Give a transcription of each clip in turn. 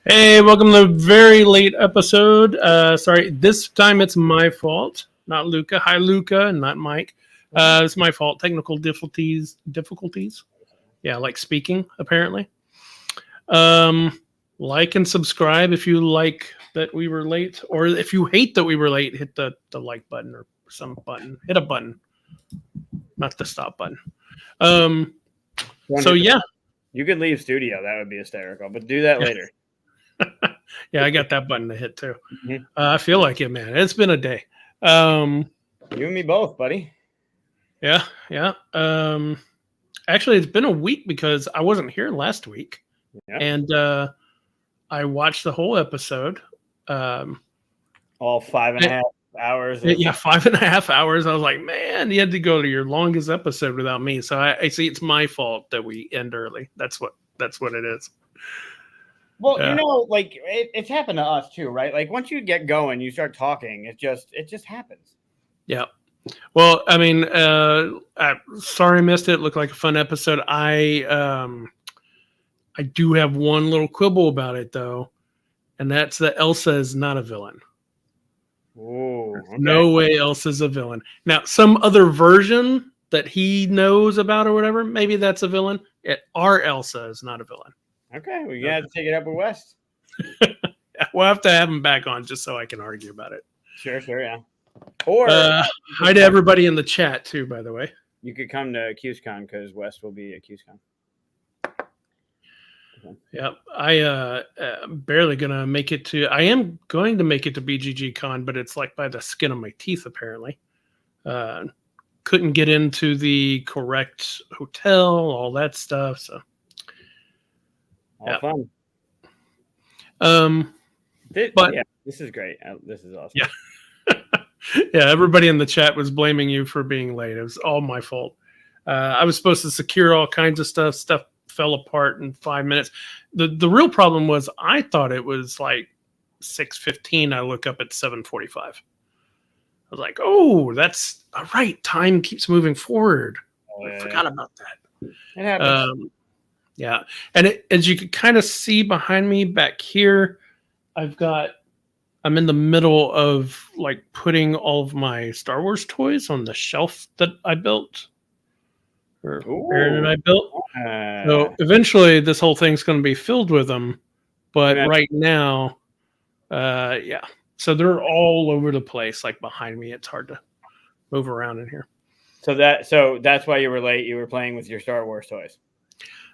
Hey, welcome to a very late episode. Sorry, this time it's my fault, not Luca. Hi, Luca, and not Mike. It's my fault. Technical difficulties. Yeah, like speaking, apparently. Um, like and subscribe if you like that we were late, or if you hate that we were late, hit the like button or some button. Hit a button, not the stop button. So yeah, You could leave studio. That would be hysterical, but do that later. yeah, I got that button to hit too. Mhm. I feel like it, man. It's been a day. You and me both, buddy. Yeah. Actually, it's been a week because I wasn't here last week, Yeah. and I watched the whole episode. All 5.5 hours. Yeah, 5.5 hours. I was like, man, you had to go to your longest episode without me. So I see it's my fault that we end early. That's what it is. Well, Yeah. like it's happened to us too, right? Like once you get going, you start talking. It just happens. Yeah. Well, I mean, sorry I missed it. It looked like a fun episode. I do have one little quibble about it though, and that's that Elsa is not a villain. Ooh, okay. No way Elsa's a villain. Now, some other version that he knows about or whatever, maybe that's a villain. Our Elsa is not a villain. Okay, we got to take it up with West. We'll have to have him back on just so I can argue about it. Sure, yeah. Or hi to everybody in the chat too, by the way. You could come to QSCon because West will be at QSCon. Okay. Yep, I barely gonna make it to. I am going to make it to BGG Con, but it's like by the skin of my teeth. Apparently, couldn't get into the correct hotel, all that stuff. So, all fun. But yeah, this is great. This is awesome. Yeah. Yeah, everybody in the chat was blaming you for being late. It was all my fault. I was supposed to secure all kinds of stuff. Stuff fell apart in 5 minutes. The real problem was I thought it was like 6:15. I look up at 7:45. I was like, oh, that's all right. Time keeps moving forward. I forgot about that. It happens. Yeah. And as you can kind of see behind me back here, I'm in the middle of like putting all of my Star Wars toys on the shelf that I built. Or Aaron and I built. So eventually this whole thing's going to be filled with them. But right now, yeah. So they're all over the place, like behind me. It's hard to move around in here. So that's why you were late. You were playing with your Star Wars toys.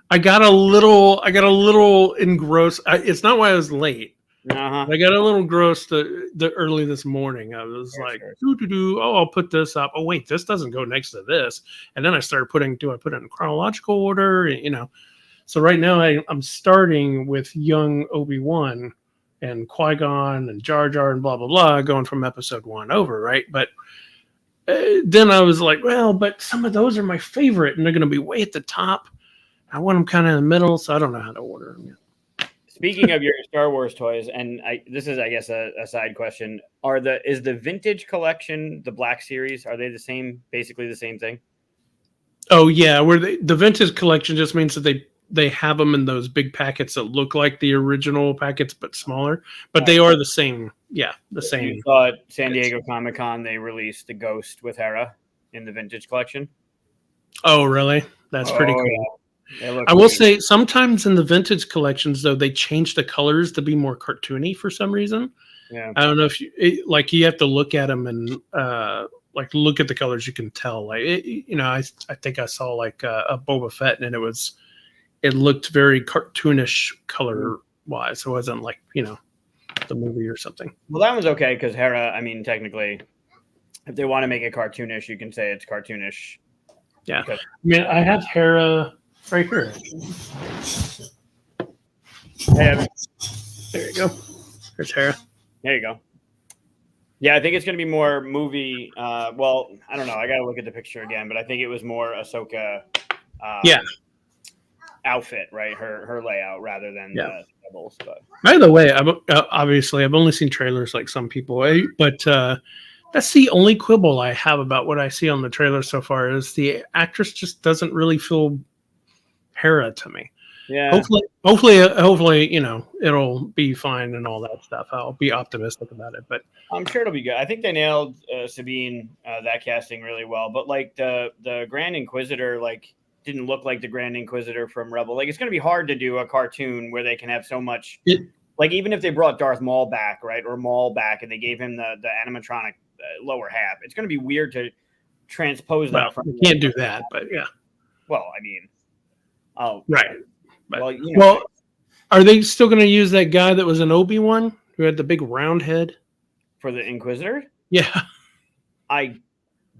I got a little engrossed. It's not why I was late. Uh-huh. I got a little gross the early this morning. I was like, oh, I'll put this up. Oh, wait, this doesn't go next to this. And then I started do I put it in chronological order? So right now I'm starting with young Obi-Wan and Qui-Gon and Jar Jar and blah, blah, blah, going from episode 1 over, right? But then I was like, well, but some of those are my favorite and they're going to be way at the top. I want them kind of in the middle, so I don't know how to order them yet. Speaking of your Star Wars toys, and this is, I guess, a side question: is the vintage collection the Black Series? Are they basically the same thing? Oh yeah, the vintage collection just means that they have them in those big packets that look like the original packets but smaller. But they are the same. Yeah, the same. You thought San Diego Comic-Con they released the Ghost with Hera in the vintage collection? Oh really? That's pretty cool. Yeah. I will say sometimes in the vintage collections though they change the colors to be more cartoony for some reason. Yeah. I don't know if you have to look at them and like look at the colors. You can tell. Like I think I saw like a Boba Fett and it looked very cartoonish color wise. It wasn't like the movie or something. Well, that was okay because Hera. I mean, technically, if they want to make it cartoonish, you can say it's cartoonish. Yeah. I mean, I have Hera right here. There you go. There's Hera. There you go. Yeah, I think it's going to be more movie. Well, I don't know. I got to look at the picture again, but I think it was more Ahsoka. Outfit, right? Her layout rather than the Rebels. But by the way, obviously I've only seen trailers like some people, but that's the only quibble I have about what I see on the trailer so far is the actress just doesn't really feel Hera to me. Yeah. Hopefully, it'll be fine and all that stuff. I'll be optimistic about it, but I'm sure it'll be good. I think they nailed Sabine, that casting really well. But like the Grand Inquisitor, like didn't look like the Grand Inquisitor from Rebel. Like it's going to be hard to do a cartoon where they can have so much. Like even if they brought Darth Maul back, right, or Maul back, and they gave him the animatronic lower half, it's going to be weird to transpose that. You can't do that, but yeah. Well, I mean, right. But, well, are they still going to use that guy that was an Obi-Wan who had the big round head for the Inquisitor? Yeah, I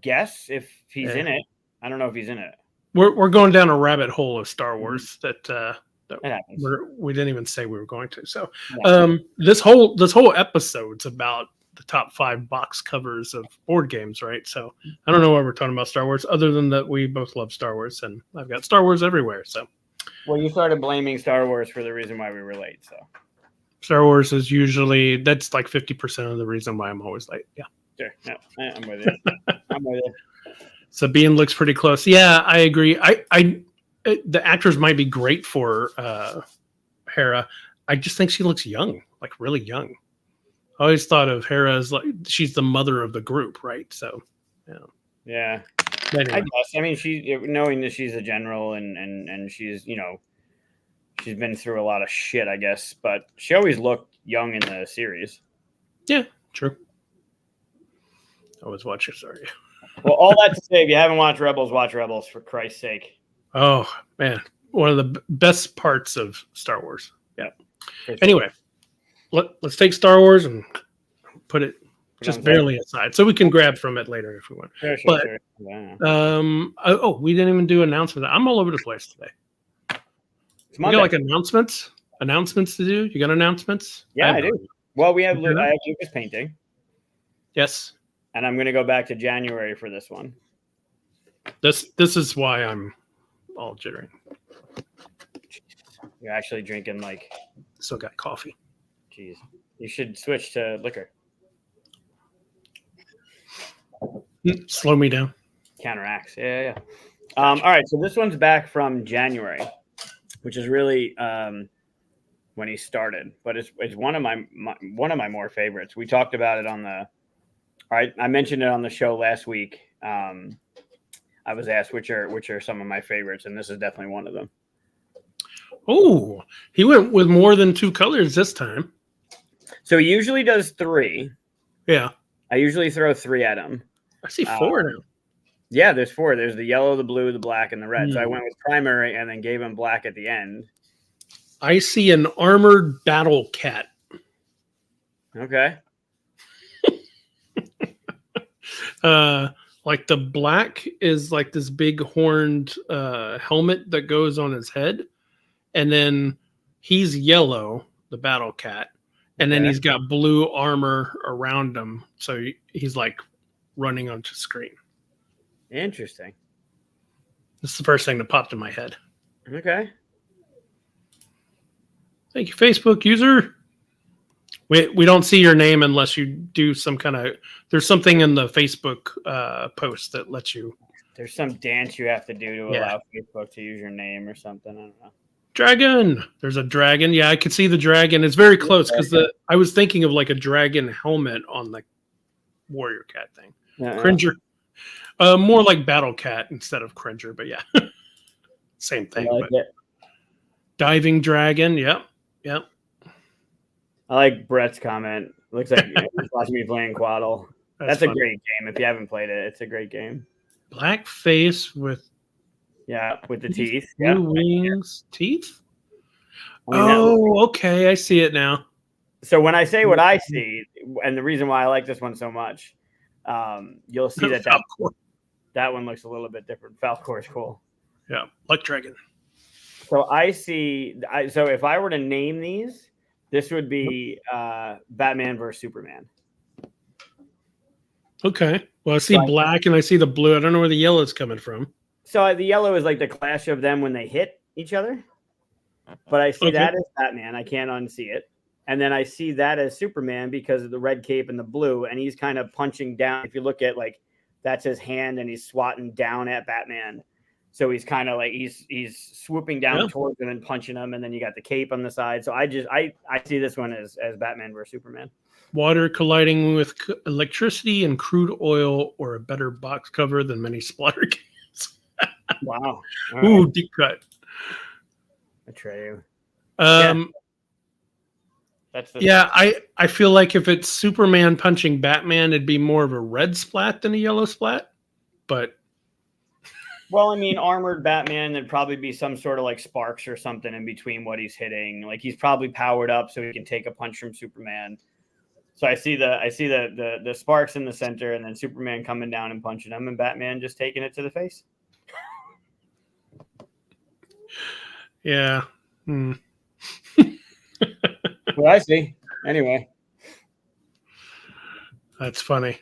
guess if he's in it. I don't know if he's in it. We're going down a rabbit hole of Star Wars that happens. We didn't even say we were going to. So this whole episode's about the top 5 box covers of board games, right? So I don't know why we're talking about Star Wars, other than that we both love Star Wars, and I've got Star Wars everywhere. So, well, you started blaming Star Wars for the reason why we were late. So Star Wars is usually that's like 50% of the reason why I'm always late. Yeah, sure. No, I'm with you. I'm with you. Sabine looks pretty close. Yeah, I agree. The actors might be great for Hera. I just think she looks young, like really young. I always thought of Hera as like she's the mother of the group, right? So, yeah. Anyway. I guess. I mean, she knowing that she's a general and she's she's been through a lot of shit, I guess. But she always looked young in the series. Yeah, true. I was watching. Sorry. Well, all that to say, if you haven't watched Rebels, watch Rebels for Christ's sake. Oh man, one of the best parts of Star Wars. Yeah. Sure. Anyway, let's take Star Wars and put it just barely aside, so we can grab from it later if we want. Sure. Yeah. We didn't even do announcements. I'm all over the place today. You got like announcements to do? You got announcements? Yeah, I do. Well, I have Lucas painting. Yes. And I'm going to go back to January for this one. This is why I'm all jittering. You're actually drinking like... Still got coffee. Jeez. You should switch to liquor. Slow me down. Counteracts. Yeah. All right. So this one's back from January, which is really when he started. But it's one of my more favorites. We talked about it on the... All right, I mentioned it on the show last week. I was asked which are some of my favorites, and this is definitely one of them. Oh, he went with more than 2 colors this time. So he usually does 3. Yeah. I usually throw 3 at him. I see 4 now. Yeah, there's 4. There's the yellow, the blue, the black, and the red. So I went with primary and then gave him black at the end. I see an armored battle cat. Okay. Like the black is like this big horned helmet that goes on his head, and then he's yellow, the battle cat, and then he's got blue armor around him, so he's like running onto screen. Interesting. This is the first thing that popped in my head. Okay. Thank you, Facebook user. We don't see your name unless you do some kind of... There's something in the Facebook post that lets you... There's some dance you have to do to allow Facebook to use your name or something. I don't know. Dragon. There's a dragon. Yeah, I could see the dragon. It's very close because I was thinking of like a dragon helmet on the warrior cat thing. Cringer. More like battle cat instead of Cringer, but yeah. Same thing. Diving dragon. Yep. I like Brett's comment. Looks like he's watching me playing Quaddle. That's a great game. If you haven't played it, it's a great game. Black face with the teeth. Blue wings. Teeth? Okay. I see it now. So when I say what I see, and the reason why I like this one so much, you'll see that one looks a little bit different. Falcor is cool. Yeah. Like dragon. So so if I were to name these, this would be Batman versus Superman. Okay. Well, I see black and I see the blue. I don't know where the yellow is coming from. So the yellow is like the clash of them when they hit each other. But I see that as Batman. I can't unsee it. And then I see that as Superman because of the red cape and the blue. And he's kind of punching down. If you look at that's his hand and he's swatting down at Batman. So he's kind of like he's swooping down towards him and punching him, and then you got the cape on the side. So I see this one as Batman versus Superman. Water colliding with electricity and crude oil, or a better box cover than many splatter games. Wow. Ooh, deep cut. Atreyu. That's I feel like if it's Superman punching Batman, it'd be more of a red splat than a yellow splat. But well, I mean, armored Batman, there'd probably be some sort of like sparks or something in between what he's hitting. Like he's probably powered up so he can take a punch from Superman. So I see the sparks in the center, and then Superman coming down and punching him, and Batman just taking it to the face. Yeah. What I see. Anyway. That's funny.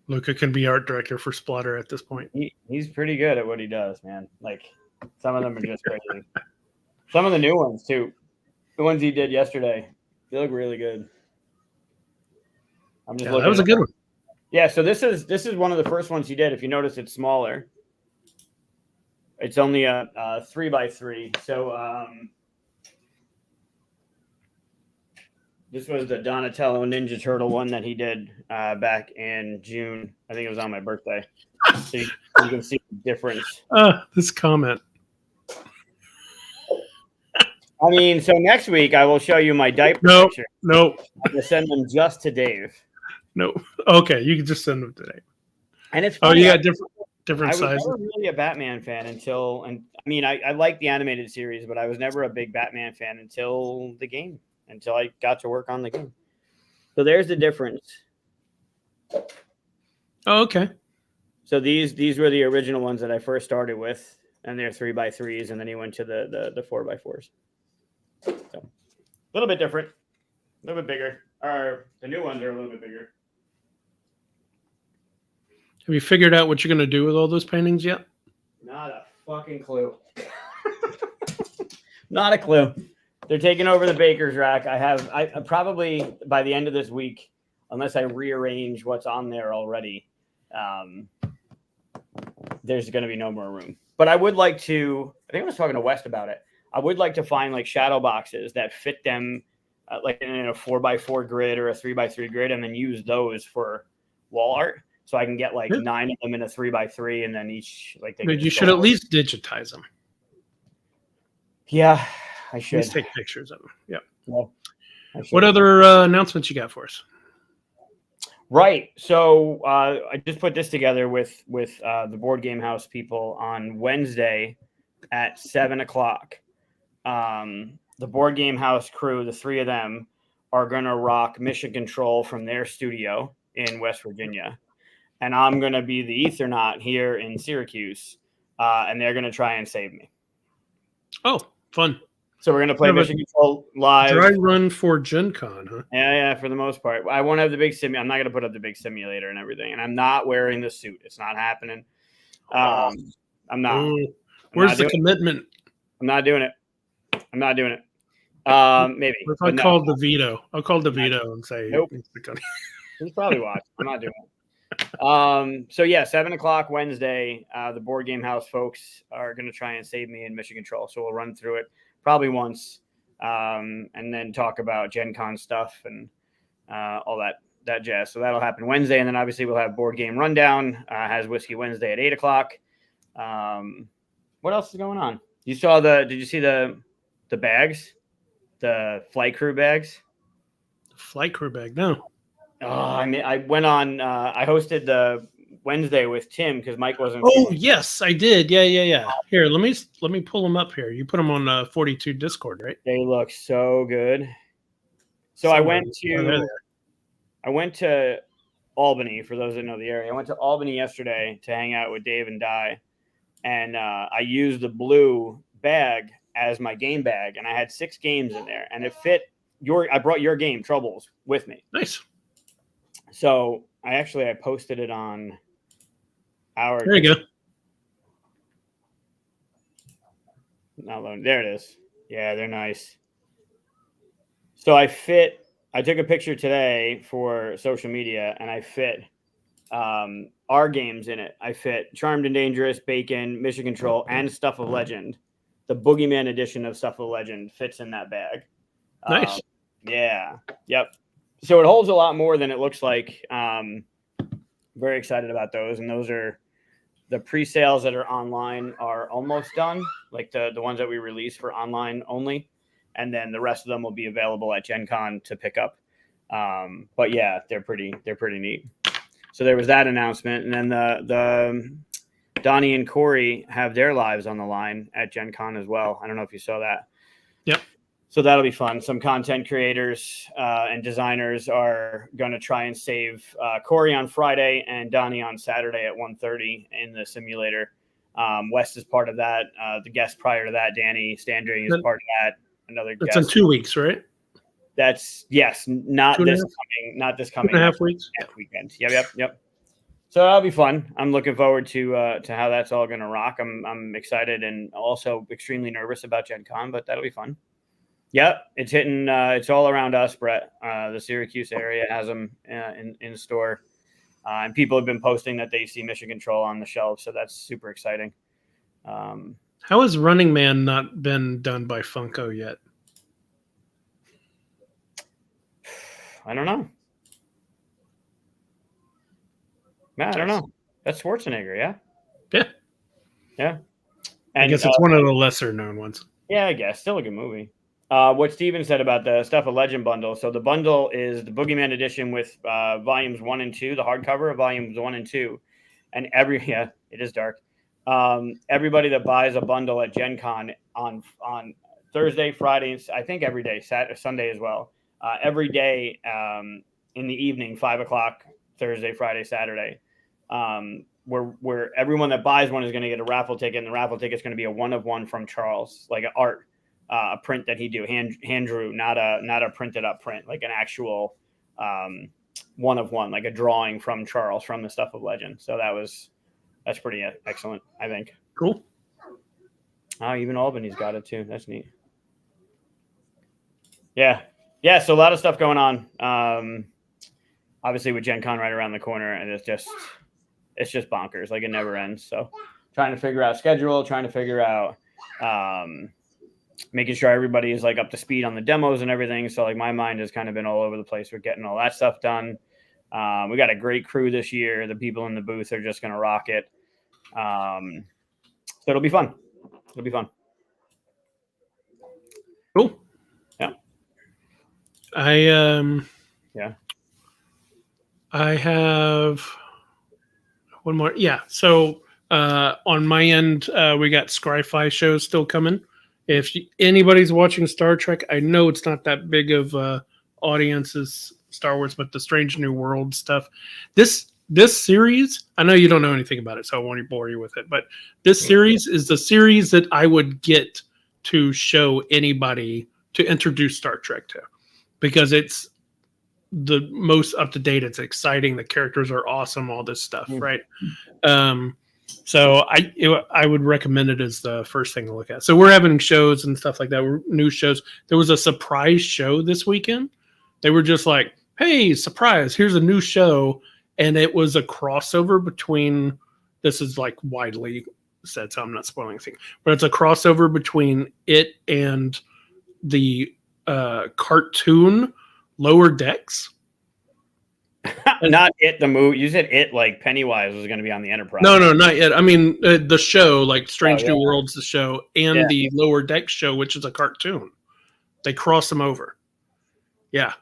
Luca can be art director for Splatter at this point. He's pretty good at what he does, man. Like, some of them are just crazy. Some of the new ones, too. The ones he did yesterday, they look really good. I'm just looking. That was a good one. Yeah, so this is one of the first ones he did. If you notice, it's smaller. It's only a 3x3. So this was the Donatello Ninja Turtle one that he did back in June. I think it was on my birthday. So you can see the difference. This comment. I mean, so next week I will show you my diaper picture. No. I'm going to send them just to Dave. No. Okay, you can just send them today. And it's funny. You got different sizes. I was never really a Batman fan I like the animated series, but I was never a big Batman fan until the game, until I got to work on the game. So there's the difference. Oh, okay. So these were the original ones that I first started with, and they're 3x3s, and then he went to the 4x4s. So a little bit different, a little bit bigger. Or the new ones are a little bit bigger. Have you figured out what you're going to do with all those paintings yet? Not a fucking clue. Not a clue. They're taking over the baker's rack. I probably by the end of this week, unless I rearrange what's on there already, there's going to be no more room. But I would like to, I think I was talking to West about it. I would like to find like shadow boxes that fit them like in a 4x4 grid or a 3x3 grid, and then use those for wall art. So I can get like 9 of them in a 3x3, and then each like. But you should at least digitize them. Yeah, I should. Just take pictures of them. Yeah. Well, what other announcements you got for us? Right. So I just put this together with the Board Game House people on Wednesday at 7:00. The Board Game House crew, the 3 of them, are going to rock Mission Control from their studio in West Virginia. And I'm going to be the Ethernaut here in Syracuse. And they're going to try and save me. Oh, fun. So we're going to play Mission Control live. Dry run for Gen Con, huh? Yeah, for the most part. I won't have the big I'm not going to put up the big simulator and everything. And I'm not wearing the suit. It's not happening. I'm not. Where's the commitment? I'm not doing it. Maybe. I'll call DeVito. I'll call DeVito and say, nope. He's probably watching. I'm not doing it. So yeah, 7:00 Wednesday. The Board Game House folks are going to try and save me in Mission Control. So we'll run through it probably once, and then talk about Gen Con stuff and all that jazz. So that'll happen Wednesday, and then obviously we'll have Board Game Rundown. Has Whiskey Wednesday at 8:00. What else is going on? Did you see the bags? The flight crew bags? Flight crew bag, no. Oh, I went on. I hosted the Wednesday with Tim because Mike wasn't. Oh yes, I did. Yeah. Here, let me pull them up here. You put them on 42 Discord, right? They look so good. So I went to Albany. For those that know the area, I went to Albany yesterday to hang out with Dave and Di, and I used the blue bag as my game bag, and I had 6 games in there, and it fit I brought your game Troubles with me. Nice. So I posted it on our. There you go. There it is. Yeah, they're nice. So I took a picture today for social media, and I fit our games in it. I fit Charmed and Dangerous, Bacon, Mission Control, and Stuff of Legend. The Boogeyman edition of Stuff of Legend fits in that bag. Nice. Yeah. Yep. So it holds a lot more than it looks like. Very excited about those. And those are the pre-sales that are online are almost done. Like the ones that we release for online only. And then the rest of them will be available at Gen Con to pick up. But yeah, they're pretty neat. So there was that announcement. And then the Donnie and Corey have their lives on the line at Gen Con as well. I don't know if you saw that. Yep. So that'll be fun. Some content creators and designers are going to try and save Corey on Friday and Donnie on Saturday at 1:30 in the simulator. West is part of that. The guest prior to that, Danny Standring, is part of that. Another that's guest. in 2 weeks, right? That's not this coming 2.5 weeks. weekend. Yep. So that'll be fun. I'm looking forward to how that's all going to rock. I'm excited and also extremely nervous about Gen Con, but that'll be fun. Yep, it's hitting. It's all around us, Brett. The Syracuse area has them in store, and people have been posting that they see Mission Control on the shelves, so that's super exciting. How has Running Man not been done by Funko yet? I don't know. Man, I don't know. That's Schwarzenegger, yeah. And, I guess it's one of the lesser known ones. Yeah, I guess. Still a good movie. What Steven said about the Stuff of Legend bundle. So the bundle is the Boogeyman edition with volumes 1 and 2, the hardcover of volumes 1 and 2. And it is dark. Everybody that buys a bundle at Gen Con on Thursday, Fridays, I think every day, Sunday as well. Every day in the evening, 5 o'clock, Thursday, Friday, Saturday, where everyone that buys one is going to get a raffle ticket, and the raffle ticket is going to be a 1-of-1 from Charles, like an art. A print that he hand drew, not a printed up print, like an actual 1-of-1, like a drawing from Charles from the Stuff of Legend. So that's pretty excellent, I think. Cool. Oh, even Albany's got it too. That's neat. Yeah. So a lot of stuff going on. Obviously with Gen Con right around the corner, and it's just bonkers. Like it never ends. So trying to figure out schedule, trying to figure out making sure everybody is like up to speed on the demos and everything. So like my mind has kind of been all over the place with getting all that stuff done. We got a great crew this year. The people in the booth are just going to rock it. So it'll be fun. Cool. Yeah. I have one more. Yeah. So on my end, we got Scry-Fi shows still coming. If anybody's watching Star Trek, I know it's not that big of audience as Star Wars, but the Strange New World stuff. This series, I know you don't know anything about it, so I won't bore you with it. But this series is the series that I would get to show anybody to introduce Star Trek to, because it's the most up to date. It's exciting. The characters are awesome. All this stuff, right? So I would recommend it as the first thing to look at. So we're having shows and stuff like that. New shows. There was a surprise show this weekend. They were just like, hey, surprise, here's a new show. And it was a crossover between, this is like widely said, so I'm not spoiling anything, but it's a crossover between it and the cartoon Lower Decks. Not it, the movie. You said it like Pennywise was going to be on the Enterprise. No, not yet. I mean, the show, like Strange New Worlds, the show, and the Lower Decks show, which is a cartoon. They cross them over. Yeah.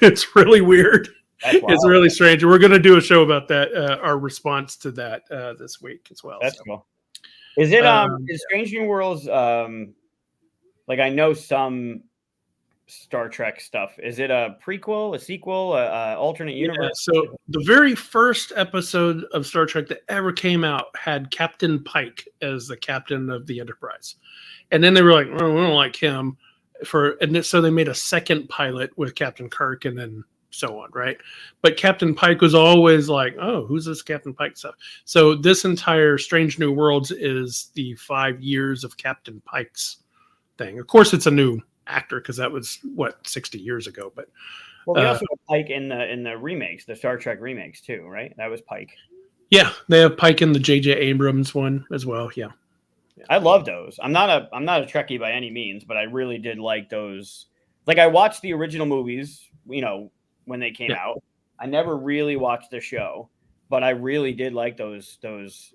It's really weird. It's really strange. We're going to do a show about that, our response to that this week as well. That's cool. Is it is Strange New Worlds like I know some Star Trek stuff. Is it a prequel, a sequel, a alternate universe? So the very first episode of Star Trek that ever came out had Captain Pike as the captain of the Enterprise. And then they were like, well, we don't like him. So they made a second pilot with Captain Kirk and then so on, right? But Captain Pike was always like, oh, who's this Captain Pike stuff? So this entire Strange New Worlds is the 5 years of Captain Pike's thing. Of course, it's a new actor because that was what 60 years ago. But well, we also have Pike in the remakes, the Star Trek remakes too, right? That was Pike. Yeah, they have Pike in the J.J. Abrams one as well. Yeah, I love those. I'm not a Trekkie by any means, but I really did like those. Like I watched the original movies, when they came out. I never really watched the show, but I really did like those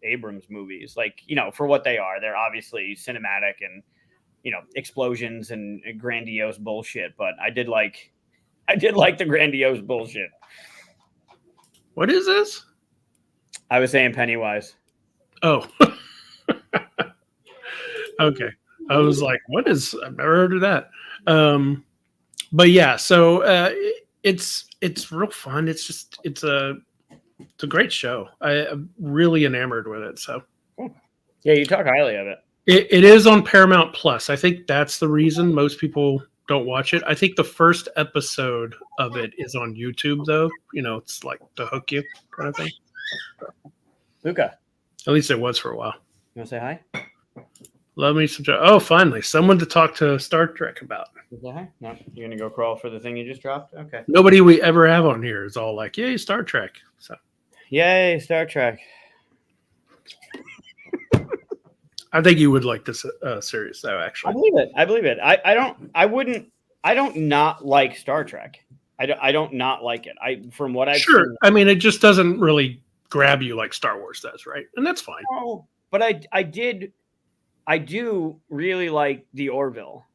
Abrams movies. Like, for what they are. They're obviously cinematic and explosions and grandiose bullshit, but I did like the grandiose bullshit. What is this? I was saying Pennywise. Oh. Okay. I was like, what is, I've never heard of that. But yeah, so it's real fun. It's a great show. I'm really enamored with it. So yeah, you talk highly of it. It is on Paramount Plus. I think that's the reason most people don't watch it. I think the first episode of it is on YouTube, though. It's like to hook you kind of thing. Luca. At least it was for a while. You want to say hi? Love me some. Oh, finally, someone to talk to Star Trek about. Say hi? No, you're gonna go crawl for the thing you just dropped. Okay. Nobody we ever have on here is all like, "Yay, Star Trek!" So, yay, Star Trek. I think you would like this series, though. Actually, I believe it. I don't not like Star Trek. I don't not like it. From what I've seen, I mean, it just doesn't really grab you like Star Wars does, right? And that's fine. Oh, but I do really like the Orville.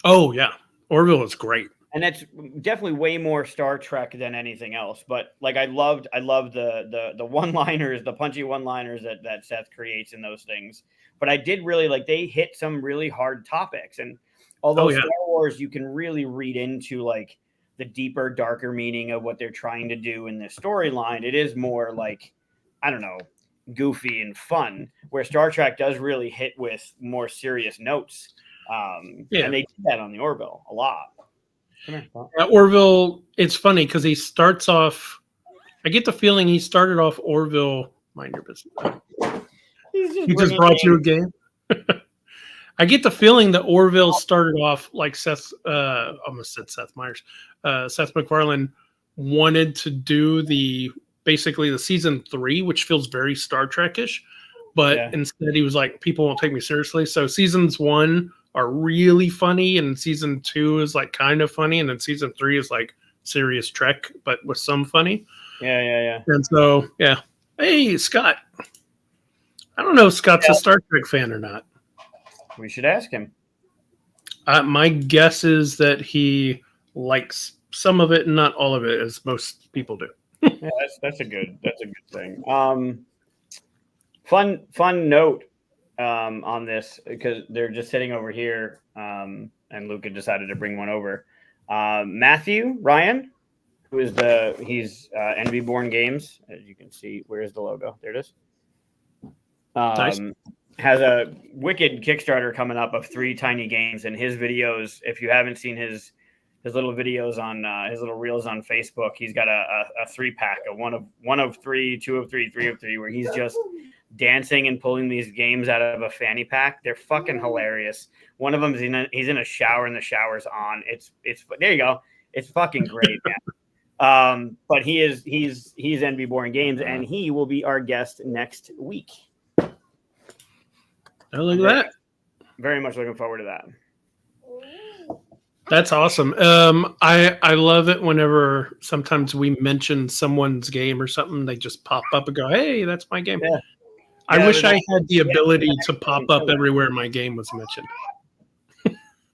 Oh yeah, Orville is great, and that's definitely way more Star Trek than anything else. But like, I loved the one-liners, the punchy one-liners that Seth creates in those things. But I did really like they hit some really hard topics, and although Star Wars you can really read into like the deeper, darker meaning of what they're trying to do in this storyline, it is more like, I don't know, goofy and fun, where Star Trek does really hit with more serious notes. And they did that on the Orville a lot. Orville, it's funny because he starts off, I get the feeling he started off Orville, mind your business. He just brought you a game. I get the feeling that Orville started off like Seth, almost said Seth Meyers, Seth MacFarlane wanted to do basically the season 3, which feels very Star Trek-ish, but instead he was like, people won't take me seriously. So seasons 1 are really funny, and season 2 is like kind of funny, and then season 3 is like serious Trek, but with some funny. Yeah. And so, hey, Scott. I don't know if Scott's a Star Trek fan or not. We should ask him. My guess is that he likes some of it and not all of it, as most people do. Yeah, that's a good thing. Fun note on this, because they're just sitting over here, and Luca decided to bring one over. Matthew Ryan, who is he's NB Born Games, as you can see. Where is the logo? There it is. Nice. Has a wicked Kickstarter coming up of 3 tiny games, and his videos, if you haven't seen his little videos on his little reels on Facebook, he's got a 3-pack, a one of 3, 2 of 3, 3 of 3, where he's just dancing and pulling these games out of a fanny pack. They're fucking hilarious. One of them is he's in a shower and the shower's on. It's there you go. It's fucking great, man. But he's NB Born Games, and he will be our guest next week. Oh, look at that. Very much looking forward to that. That's awesome. I love it whenever sometimes we mention someone's game or something, they just pop up and go, hey, that's my game. Yeah. I wish I had the ability to pop up everywhere my game was mentioned.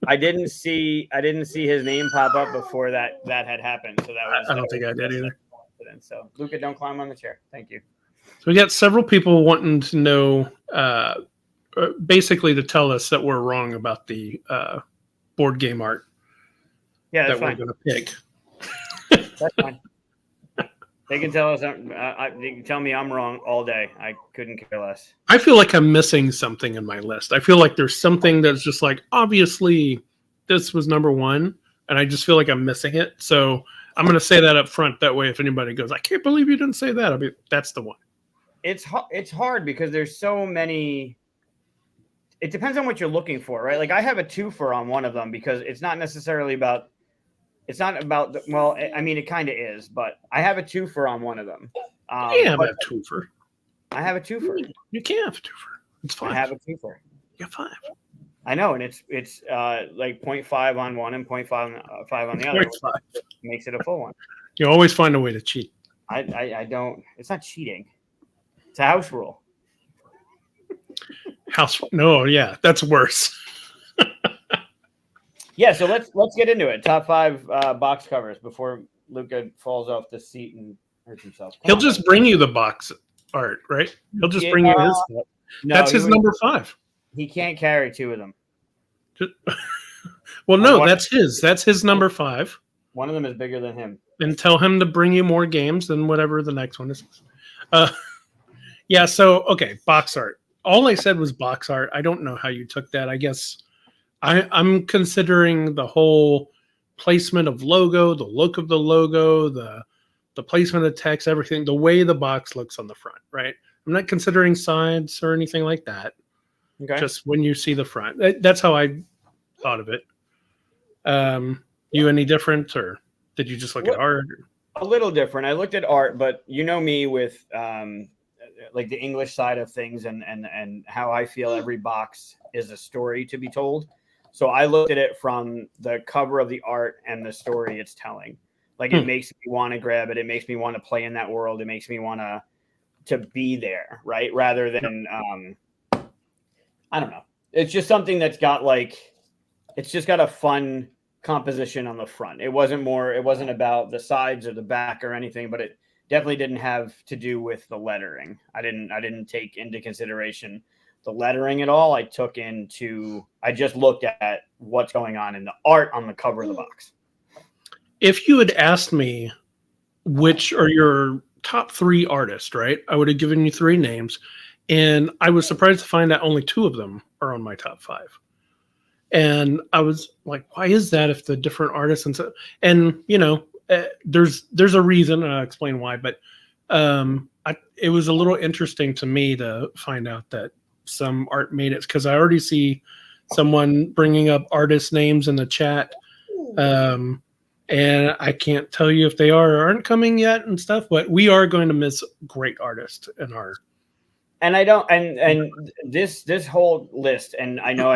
I didn't see his name pop up before that had happened. So I don't think I did either. So Luca, don't climb on the chair. Thank you. So we got several people wanting to know, basically to tell us that we're wrong about the board game art. Yeah, that's that fine. We're going to pick. That's fine. They can tell us. They can tell me I'm wrong all day. I couldn't care less. I feel like I'm missing something in my list. I feel like there's something that's just like, obviously this was number 1, and I just feel like I'm missing it. So I'm going to say that up front. That way, if anybody goes, I can't believe you didn't say that, I'll be, that's the one. It's hard because there's so many. it depends on what you're looking for, right? Like I have a twofer on one of them because it's not necessarily about. It's not about well, I mean, it kind of is, but I have a twofer on one of them. You have a twofer. I have a twofer. You can't have a twofer. It's fine. I have a twofer. You have 5. I know, and it's like 0.5 on one and 0.5 on the other. 0.5. Makes it a full one. You always find a way to cheat. I don't. It's not cheating. It's a house rule. No, yeah, that's worse. Yeah, so let's get into it. Top 5 box covers before Luca falls off the seat and hurts himself. He'll just bring you the box art, right? He'll just bring you his stuff. No, that's his number 5. He can't carry 2 of them. Well, no, that's his. That's his number 5. One of them is bigger than him. And tell him to bring you more games than whatever the next one is. Yeah, so, okay, box art. All I said was box art. I don't know how you took that. I guess I'm considering the whole placement of logo, the look of the logo, the placement of text, everything, the way the box looks on the front, right? I'm not considering sides or anything like that. Okay. Just when you see the front. That's how I thought of it. You any different, or did you just look at art? A little different. I looked at art, but you know me with like the English side of things and how I feel every box is a story to be told. So I looked at it from the cover of the art and the story it's telling. Like it makes me want to grab it. It makes me want to play in that world. It makes me want to be there, right? Rather than I don't know. It's just something that's got it's just got a fun composition on the front. It wasn't about the sides or the back or anything, but it definitely didn't have to do with the lettering. I didn't take into consideration the lettering at all. I just looked at what's going on in the art on the cover of the box. If you had asked me which are your top 3 artists, right? I would have given you 3 names. And I was surprised to find that only 2 of them are on my top 5. And I was like, why is that if the different artists and you know, there's a reason, and I'll explain why, but it was a little interesting to me to find out that some art made it, because I already see someone bringing up artist names in the chat. And I can't tell you if they are or aren't coming yet and stuff, but we are going to miss great artists in our. And I don't, and this whole list, and I know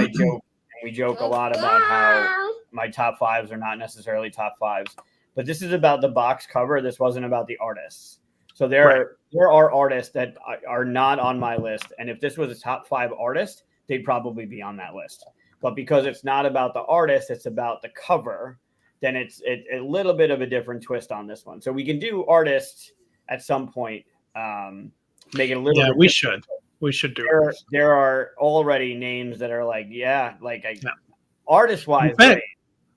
we joke a lot about how my top 5s are not necessarily top 5s, but this is about the box cover. This wasn't about the artists. So there are artists that are not on my list. And if this was a top 5 artist, they'd probably be on that list. But because it's not about the artist, it's about the cover, then it's a little bit of a different twist on this one. So we can do artists at some point, make it a little. Yeah, we should. We should do it. There are already names that are artist wise.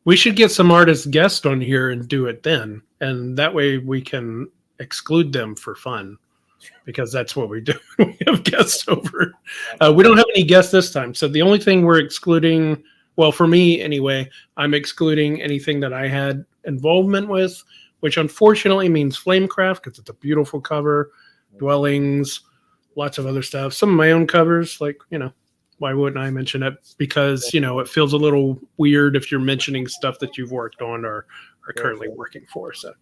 We should get some artist guests on here and do it then, and that way we can exclude them for fun, because that's what we do. We have guests over. We don't have any guests this time, so the only thing we're excluding, well, for me anyway, I'm excluding anything that I had involvement with, which unfortunately means Flamecraft, because it's a beautiful cover, Dwellings, lots of other stuff. Some of my own covers, like, you know, why wouldn't I mention it? Because, you know, it feels a little weird if you're mentioning stuff that you've worked on or are currently working for. So,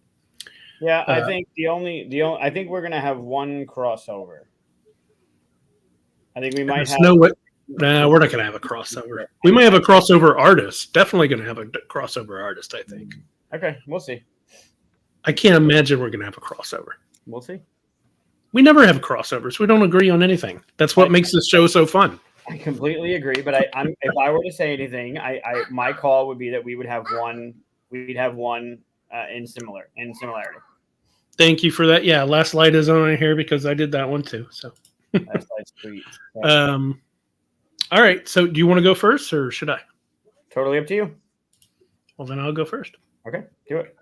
yeah, I think I think we're gonna have one crossover. I think we might have. No, we're not gonna have a crossover. We might have a crossover artist. Definitely gonna have a crossover artist, I think. Okay, we'll see. I can't imagine we're gonna have a crossover. We'll see. We never have crossovers. We don't agree on anything. That's what makes this show so fun. I completely agree, but if I were to say anything, my call would be that we would have one. We'd have one in similarity. Thank you for that. Yeah, Last Light is on here because I did that one too. So Last Light's sweet. All right. So do you want to go first, or should I? Totally up to you. Well, then I'll go first. Okay, do it.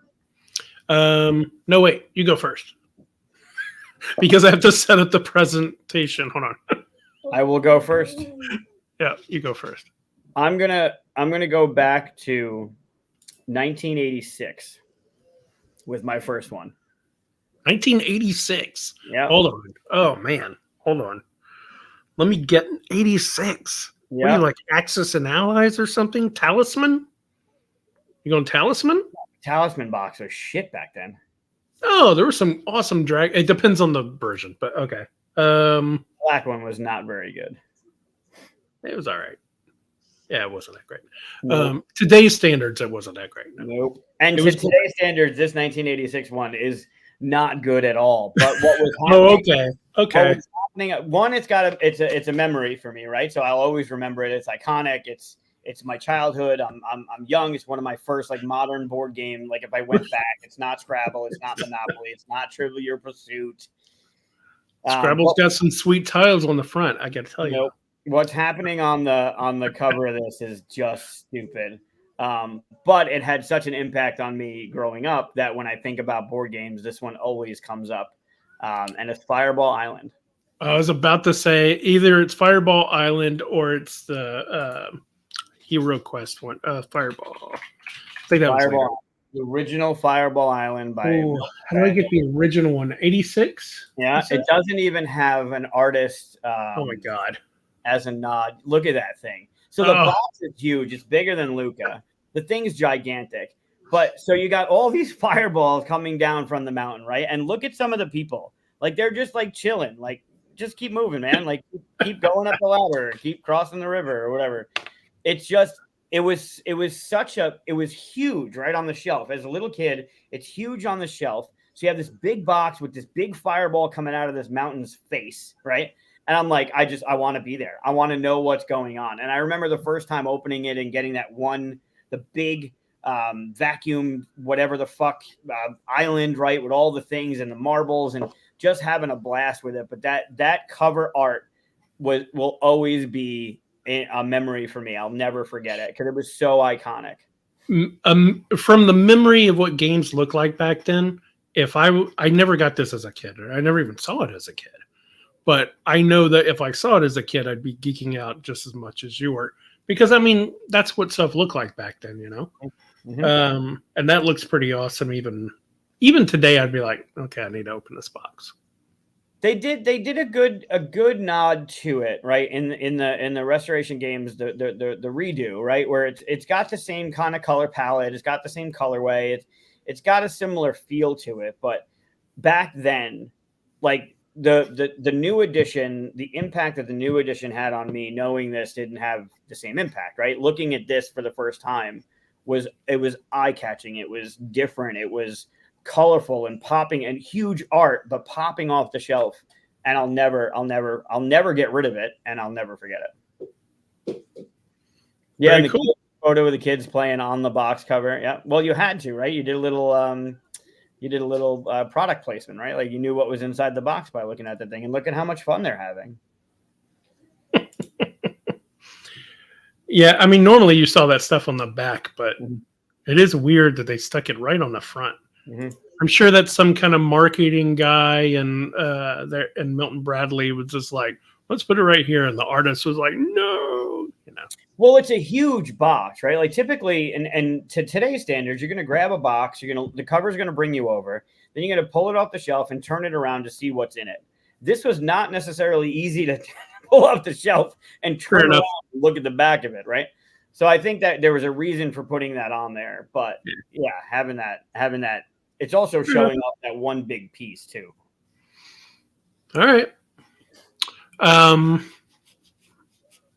No, wait. You go first. Because I have to set up the presentation. Hold on. I will go first. Yeah, you go first. I'm gonna go back to 1986 with my first one. 1986. Yeah. Hold on. Oh man. Hold on. Let me get 86. What are you like, Axis and Allies or something? Talisman? You going Talisman? Talisman box was shit back then. Oh, there was some awesome drag. It depends on the version, but okay. Black one was not very good. It was all right. Yeah, it wasn't that great. Nope. Today's standards, it wasn't that great. No. Nope. And to today's standards, this 1986 one is not good at all. But what was happening? Okay. One, it's a memory for me, right? So I'll always remember it. It's iconic. It's my childhood. I'm young. It's one of my first like modern board game. Like if I went back, it's not Scrabble. It's not Monopoly. It's not Trivial Pursuit. Scrabble's got some sweet tiles on the front. I got to tell you. Nope. What's happening on the cover of this is just stupid. But it had such an impact on me growing up that when I think about board games, this one always comes up. And it's Fireball Island. I was about to say either it's Fireball Island or it's the Hero Quest one. Fireball. I think that Fireball, was the original Fireball Island by. How do I get the original one? 86? Yeah, it doesn't even have an artist. Oh my god. As a nod. Look at that thing. So the box is huge. It's bigger than Luca. The thing's gigantic. But so you got all these fireballs coming down from the mountain, right? And look at some of the people. Like they're just like chilling. Like just keep moving, man. Like keep going up the ladder, keep crossing the river or whatever. It's just it was huge right on the shelf. As a little kid, it's huge on the shelf. So you have this big box with this big fireball coming out of this mountain's face, right? And I'm like, I want to be there. I want to know what's going on. And I remember the first time opening it and getting the big vacuum, whatever the fuck island, right? With all the things and the marbles and just having a blast with it. But that cover art will always be a memory for me. I'll never forget it because it was so iconic. From the memory of what games looked like back then, I never got this as a kid, or I never even saw it as a kid. But I know that if I saw it as a kid, I'd be geeking out just as much as you were. Because, I mean, that's what stuff looked like back then, you know? Mm-hmm. And that looks pretty awesome. Even today, I'd be like, okay, I need to open this box. They did a good nod to it, right? In the restoration games, the redo, right? Where it's got the same kind of color palette. It's got the same colorway. It's got a similar feel to it. But back then, like, the new edition, the impact that the new edition had on me, knowing this didn't have the same impact, right? Looking at this for the first time was eye-catching. It was different. It was colorful and popping and huge art, but popping off the shelf. And I'll never get rid of it, and I'll never forget it. Yeah, and the cool photo of the kids playing on the box cover. Yeah, well, you had to, right? You did a little product placement, right? Like you knew what was inside the box by looking at the thing, and look at how much fun they're having. Yeah, I mean, normally you saw that stuff on the back, but it is weird that they stuck it right on the front. Mm-hmm. I'm sure that some kind of marketing guy and Milton Bradley was just like, let's put it right here, and the artist was like, no, you know. Well, it's a huge box, right? Like typically, and to today's standards, you're going to grab a box, the cover's going to bring you over, then you're going to pull it off the shelf and turn it around to see what's in it. This was not necessarily easy to pull off the shelf and turn around and look at the back of it, right? So I think that there was a reason for putting that on there, but yeah, having that, it's also showing off that one big piece too. All right.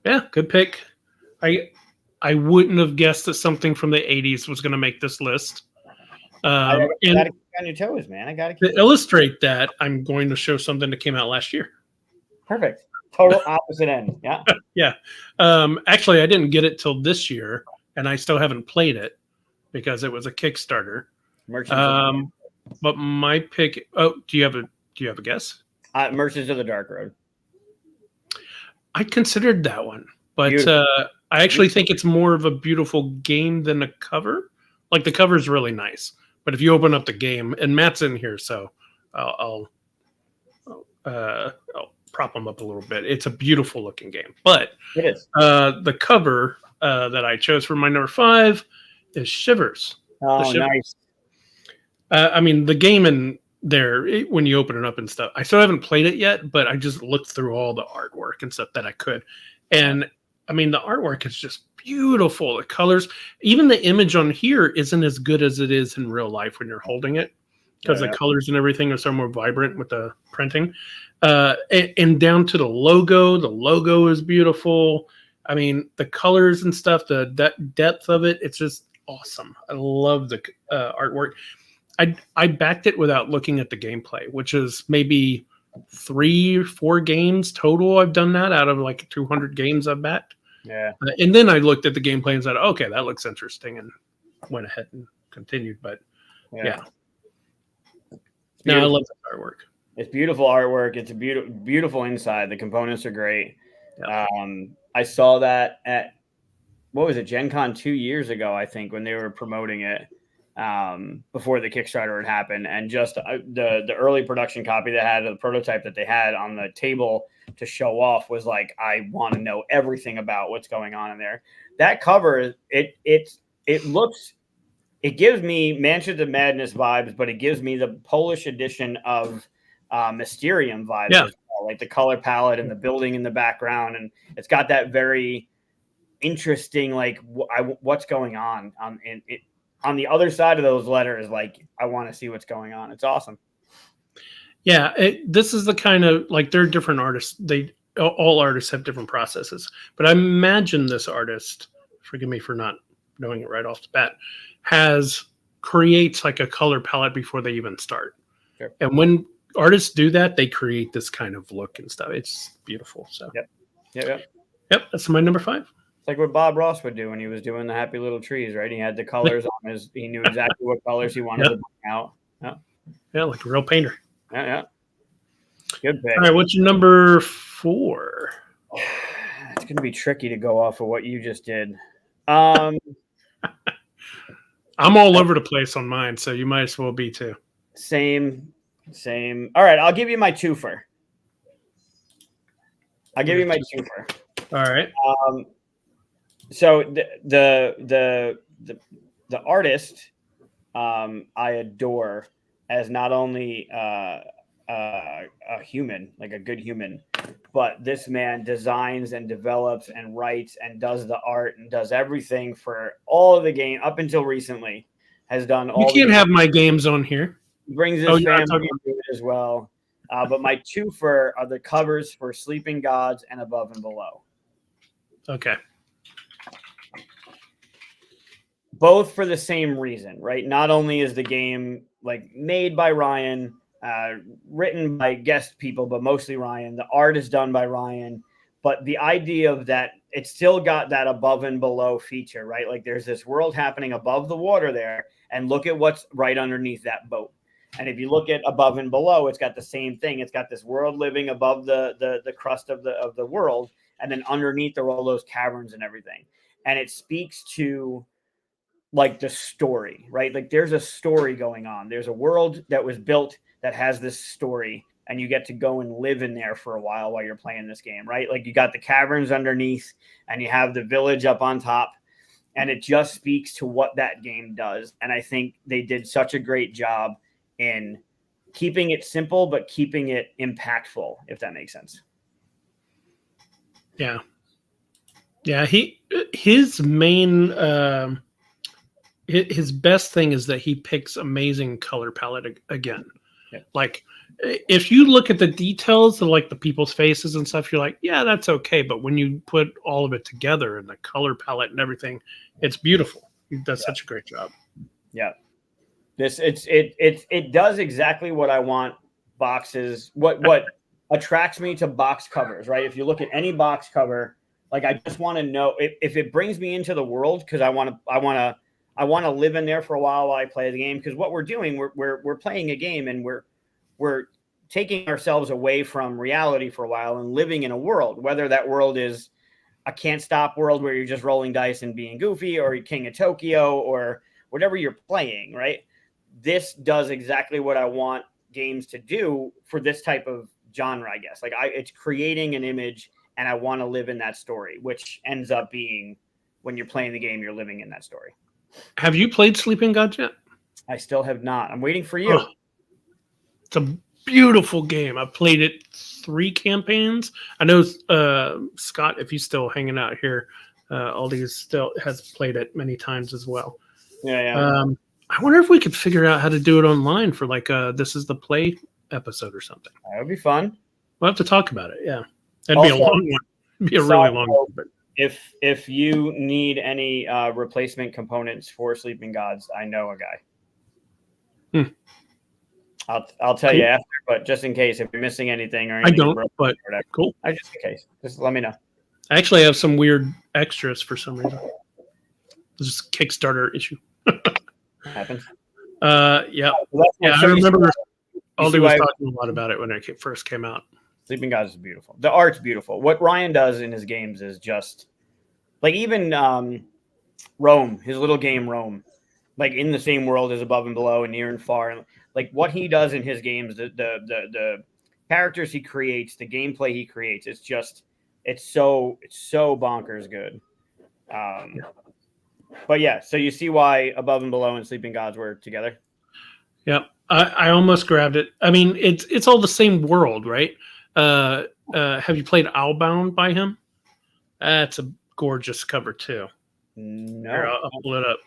Yeah, good pick. I wouldn't have guessed that something from the 80s was going to make this list. I gotta keep on your toes, man. To illustrate that, I'm going to show something that came out last year. Perfect. Total opposite end. Yeah. Yeah. Actually, I didn't get it till this year, and I still haven't played it because it was a Kickstarter. But my pick. Oh, do you have a guess? Merchants of the Dark Road. I considered that one, but I actually think it's more of a beautiful game than a cover. Like the cover is really nice, but if you open up the game, and Matt's in here, so I'll prop him up a little bit. It's a beautiful looking game, but it is. The cover that I chose for my number 5 is Shivers. Oh, nice. I mean, the game in there, when you open it up and stuff, I still haven't played it yet, but I just looked through all the artwork and stuff that I could. And I mean, the artwork is just beautiful. The colors, even the image on here isn't as good as it is in real life when you're holding it, because the colors and everything are so more vibrant with the printing. And down to the logo is beautiful. I mean, the colors and stuff, the depth of it, it's just awesome. I love the artwork. I backed it without looking at the gameplay, which is maybe 3 or 4 games total. I've done that out of like 200 games I've backed. Yeah. And then I looked at the gameplay and said, okay, that looks interesting, and went ahead and continued. But yeah. No, I love the artwork. It's beautiful artwork. It's a beautiful inside. The components are great. Yeah. I saw that at, what was it, Gen Con 2 years ago, I think, when they were promoting it before the Kickstarter had happened. And just the early production copy they had, the prototype that they had on the table to show off, was like, I want to know everything about what's going on in there. That cover, it gives me Mansions of Madness vibes, but it gives me the Polish edition of Mysterium vibes. Yeah. As well, like the color palette and the building in the background, and it's got that very interesting, like, what's going on on the other side of those letters. Like, I want to see what's going on. It's awesome. Yeah, this is the kind of, like, they're different artists. All artists have different processes, but I imagine this artist, forgive me for not knowing it right off the bat, creates like a color palette before they even start. Sure. And when artists do that, they create this kind of look and stuff. It's beautiful. So Yep. That's my number 5. It's like what Bob Ross would do when he was doing the Happy Little Trees, right? He had the colors on his, he knew exactly what colors he wanted to bring out. Yeah, like a real painter. Yeah. Good pick. All right, what's your number 4? It's going to be tricky to go off of what you just did. I'm all over the place on mine, so you might as well be too. Same. All right, I'll give you my twofer. All right. So the artist I adore as not only a human, like a good human, but this man designs and develops and writes and does the art and does everything for all of the game up until recently. Has done all. You can't have my games on here. He brings his family into it as well. But my twofer are the covers for Sleeping Gods and Above and Below. Okay. Both for the same reason, right? Not only is the game like made by Ryan, written by guest people, but mostly Ryan. The art is done by Ryan, but the idea of that, it's still got that above and below feature, right? Like there's this world happening above the water there, and look at what's right underneath that boat. And if you look at above and below, it's got the same thing. It's got this world living above the crust of the world, and then underneath there are all those caverns and everything. And it speaks to like the story, right? Like there's a story going on. There's a world that was built that has this story, and you get to go and live in there for a while you're playing this game, right? Like you got the caverns underneath and you have the village up on top, and it just speaks to what that game does. And I think they did such a great job in keeping it simple, but keeping it impactful, if that makes sense. Yeah. Yeah. His main, his best thing is that he picks amazing color palette again. Yeah. Like if you look at the details of like the people's faces and stuff, you're like, yeah, that's okay. But when you put all of it together and the color palette and everything, it's beautiful. He does such a great job. Yeah. It does exactly what I want boxes. What attracts me to box covers, right? If you look at any box cover, like I just want to know if it brings me into the world, because I want to live in there for a while I play the game. Because what we're doing, we're playing a game, and we're taking ourselves away from reality for a while and living in a world, whether that world is a can't stop world where you're just rolling dice and being goofy, or King of Tokyo, or whatever you're playing, right? This does exactly what I want games to do for this type of genre, I guess. Like it's creating an image, and I want to live in that story, which ends up being when you're playing the game, you're living in that story. Have you played Sleeping Gods yet? I still have not. I'm waiting for you. It's a beautiful game. I played it 3 campaigns. I know Scott, if he's still hanging out here, Aldi still has played it many times as well. Yeah. I wonder if we could figure out how to do it online for like This Is the Play episode or something. That would be fun. We'll have to talk about it. Yeah, it'd be a long one. It'd be a really long one. But if you need any replacement components for Sleeping Gods, I know a guy. I'll tell you after, but just in case if you're missing anything or anything, I don't. But cool. Just in case, just let me know. I actually have some weird extras for some reason. This is a Kickstarter issue. Happens. Yeah. I remember Aldi was talking a lot about it when it first came out. Sleeping Gods is beautiful. The art's beautiful. What Ryan does in his games is just like even Rome, his little game Rome, like in the same world as Above and Below and Near and Far, and like what he does in his games, the characters he creates, the gameplay he creates, it's so bonkers good. But yeah, so you see why Above and Below and Sleeping Gods were together. Yep, I almost grabbed it. I mean, it's all the same world, right? Have you played Owlbound by him? That's a gorgeous cover too. No, here, I'll pull it up.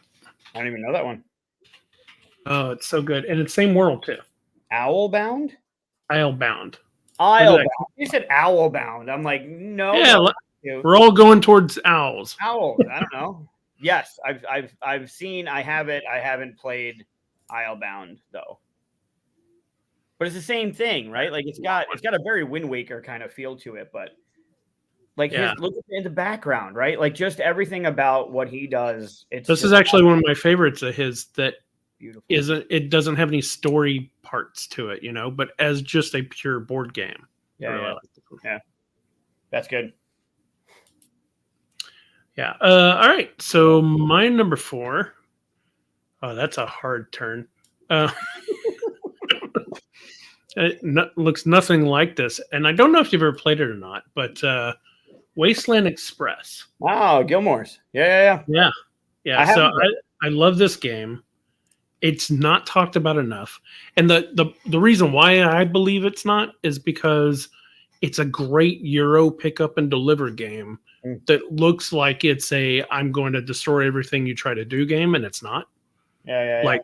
I don't even know that one. Oh, it's so good, and it's same world too. Owlbound. You said Owlbound. I'm like, no. Yeah, we're all going towards owls. Owls. I don't know. Yes, I've seen. I have it. I haven't played Islebound though. But it's the same thing, right? Like it's got a very Wind Waker kind of feel to it, but like look in the background, right? Like just everything about what he does. This is actually one of my favorites of his that beautiful. It doesn't have any story parts to it, but as just a pure board game. Yeah. That's good. Yeah. All right. So my number 4. Oh, that's a hard turn. It looks nothing like this, and I don't know if you've ever played it or not, but Wasteland Express. Wow, Gilmore's. Yeah. So I love this game. It's not talked about enough, and the reason why I believe it's not is because it's a great Euro pick up and deliver game that looks like it's a I'm going to destroy everything you try to do game, and it's not. Yeah. Like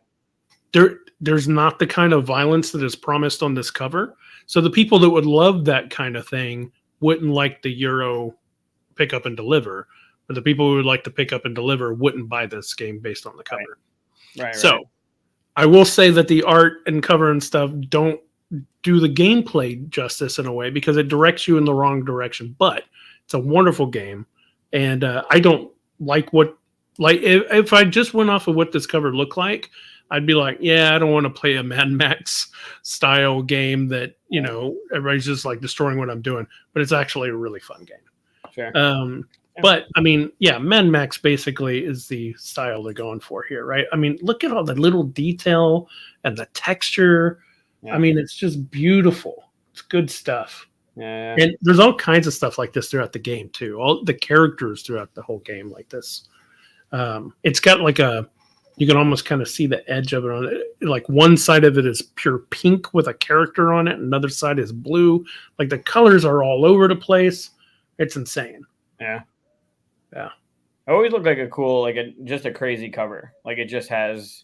there's not the kind of violence that is promised on this cover. So the people that would love that kind of thing wouldn't like the Euro pick up and deliver, but the people who would like to pick up and deliver wouldn't buy this game based on the cover. Right. So I will say that the art and cover and stuff don't do the gameplay justice in a way because it directs you in the wrong direction, but it's a wonderful game. And I don't like if I just went off of what this cover looked like, I'd be like, yeah, I don't want to play a Mad Max style game that, everybody's just like destroying what I'm doing, but it's actually a really fun game. Sure. But I mean, yeah, Mad Max basically is the style they're going for here, right? I mean, look at all the little detail and the texture. Yeah. I mean, it's just beautiful. It's good stuff. Yeah. And there's all kinds of stuff like this throughout the game too. All the characters throughout the whole game like this. It's got like you can almost kind of see the edge of it on it. Like one side of it is pure pink with a character on it. Another side is blue. Like the colors are all over the place. It's insane. Yeah. Yeah. It always looked like a cool, just a crazy cover. Like it just has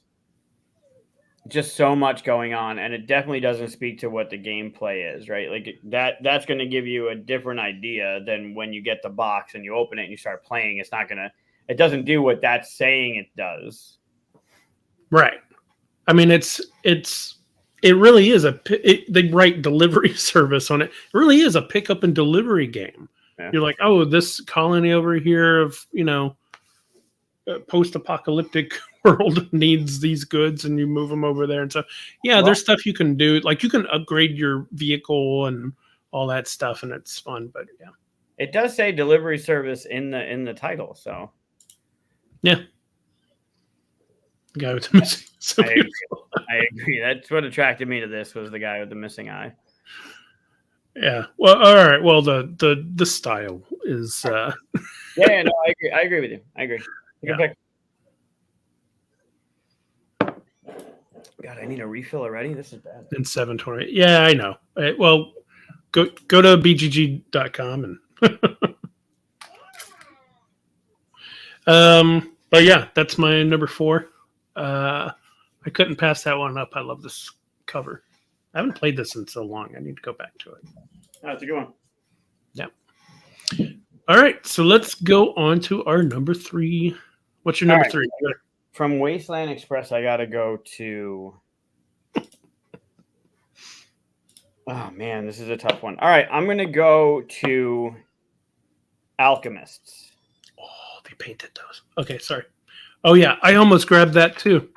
just so much going on, and it definitely doesn't speak to what the gameplay is, right? Like that's going to give you a different idea than when you get the box and you open it and you start playing. It doesn't do what that's saying it does. Right. I mean, it really is they write delivery service on it. It really is a pickup and delivery game. Yeah. You're like, oh, this colony over here of, post-apocalyptic world needs these goods, and you move them over there. And so, there's stuff you can do. Like you can upgrade your vehicle and all that stuff, and it's fun. But yeah, it does say delivery service in the title. So yeah, the guy with the missing. So I agree. That's what attracted me to this was the guy with the missing eye. Yeah. Well, all right. Well, the style is. No, I agree with you. I agree. Yeah. God, I need a refill already. This is bad. In 720. Yeah, I know. Well, go to bgg.com and but yeah, that's my number 4. I couldn't pass that one up. I love this cover. I haven't played this in so long. I need to go back to it. That's a good one. Yeah. All right, so let's go on to our number 3. What's your number 3? From Wasteland Express, I gotta go to. Oh man, this is a tough one. All right, I'm gonna go to Alchemists. Oh, they painted those. Okay, sorry. Oh yeah, I almost grabbed that too.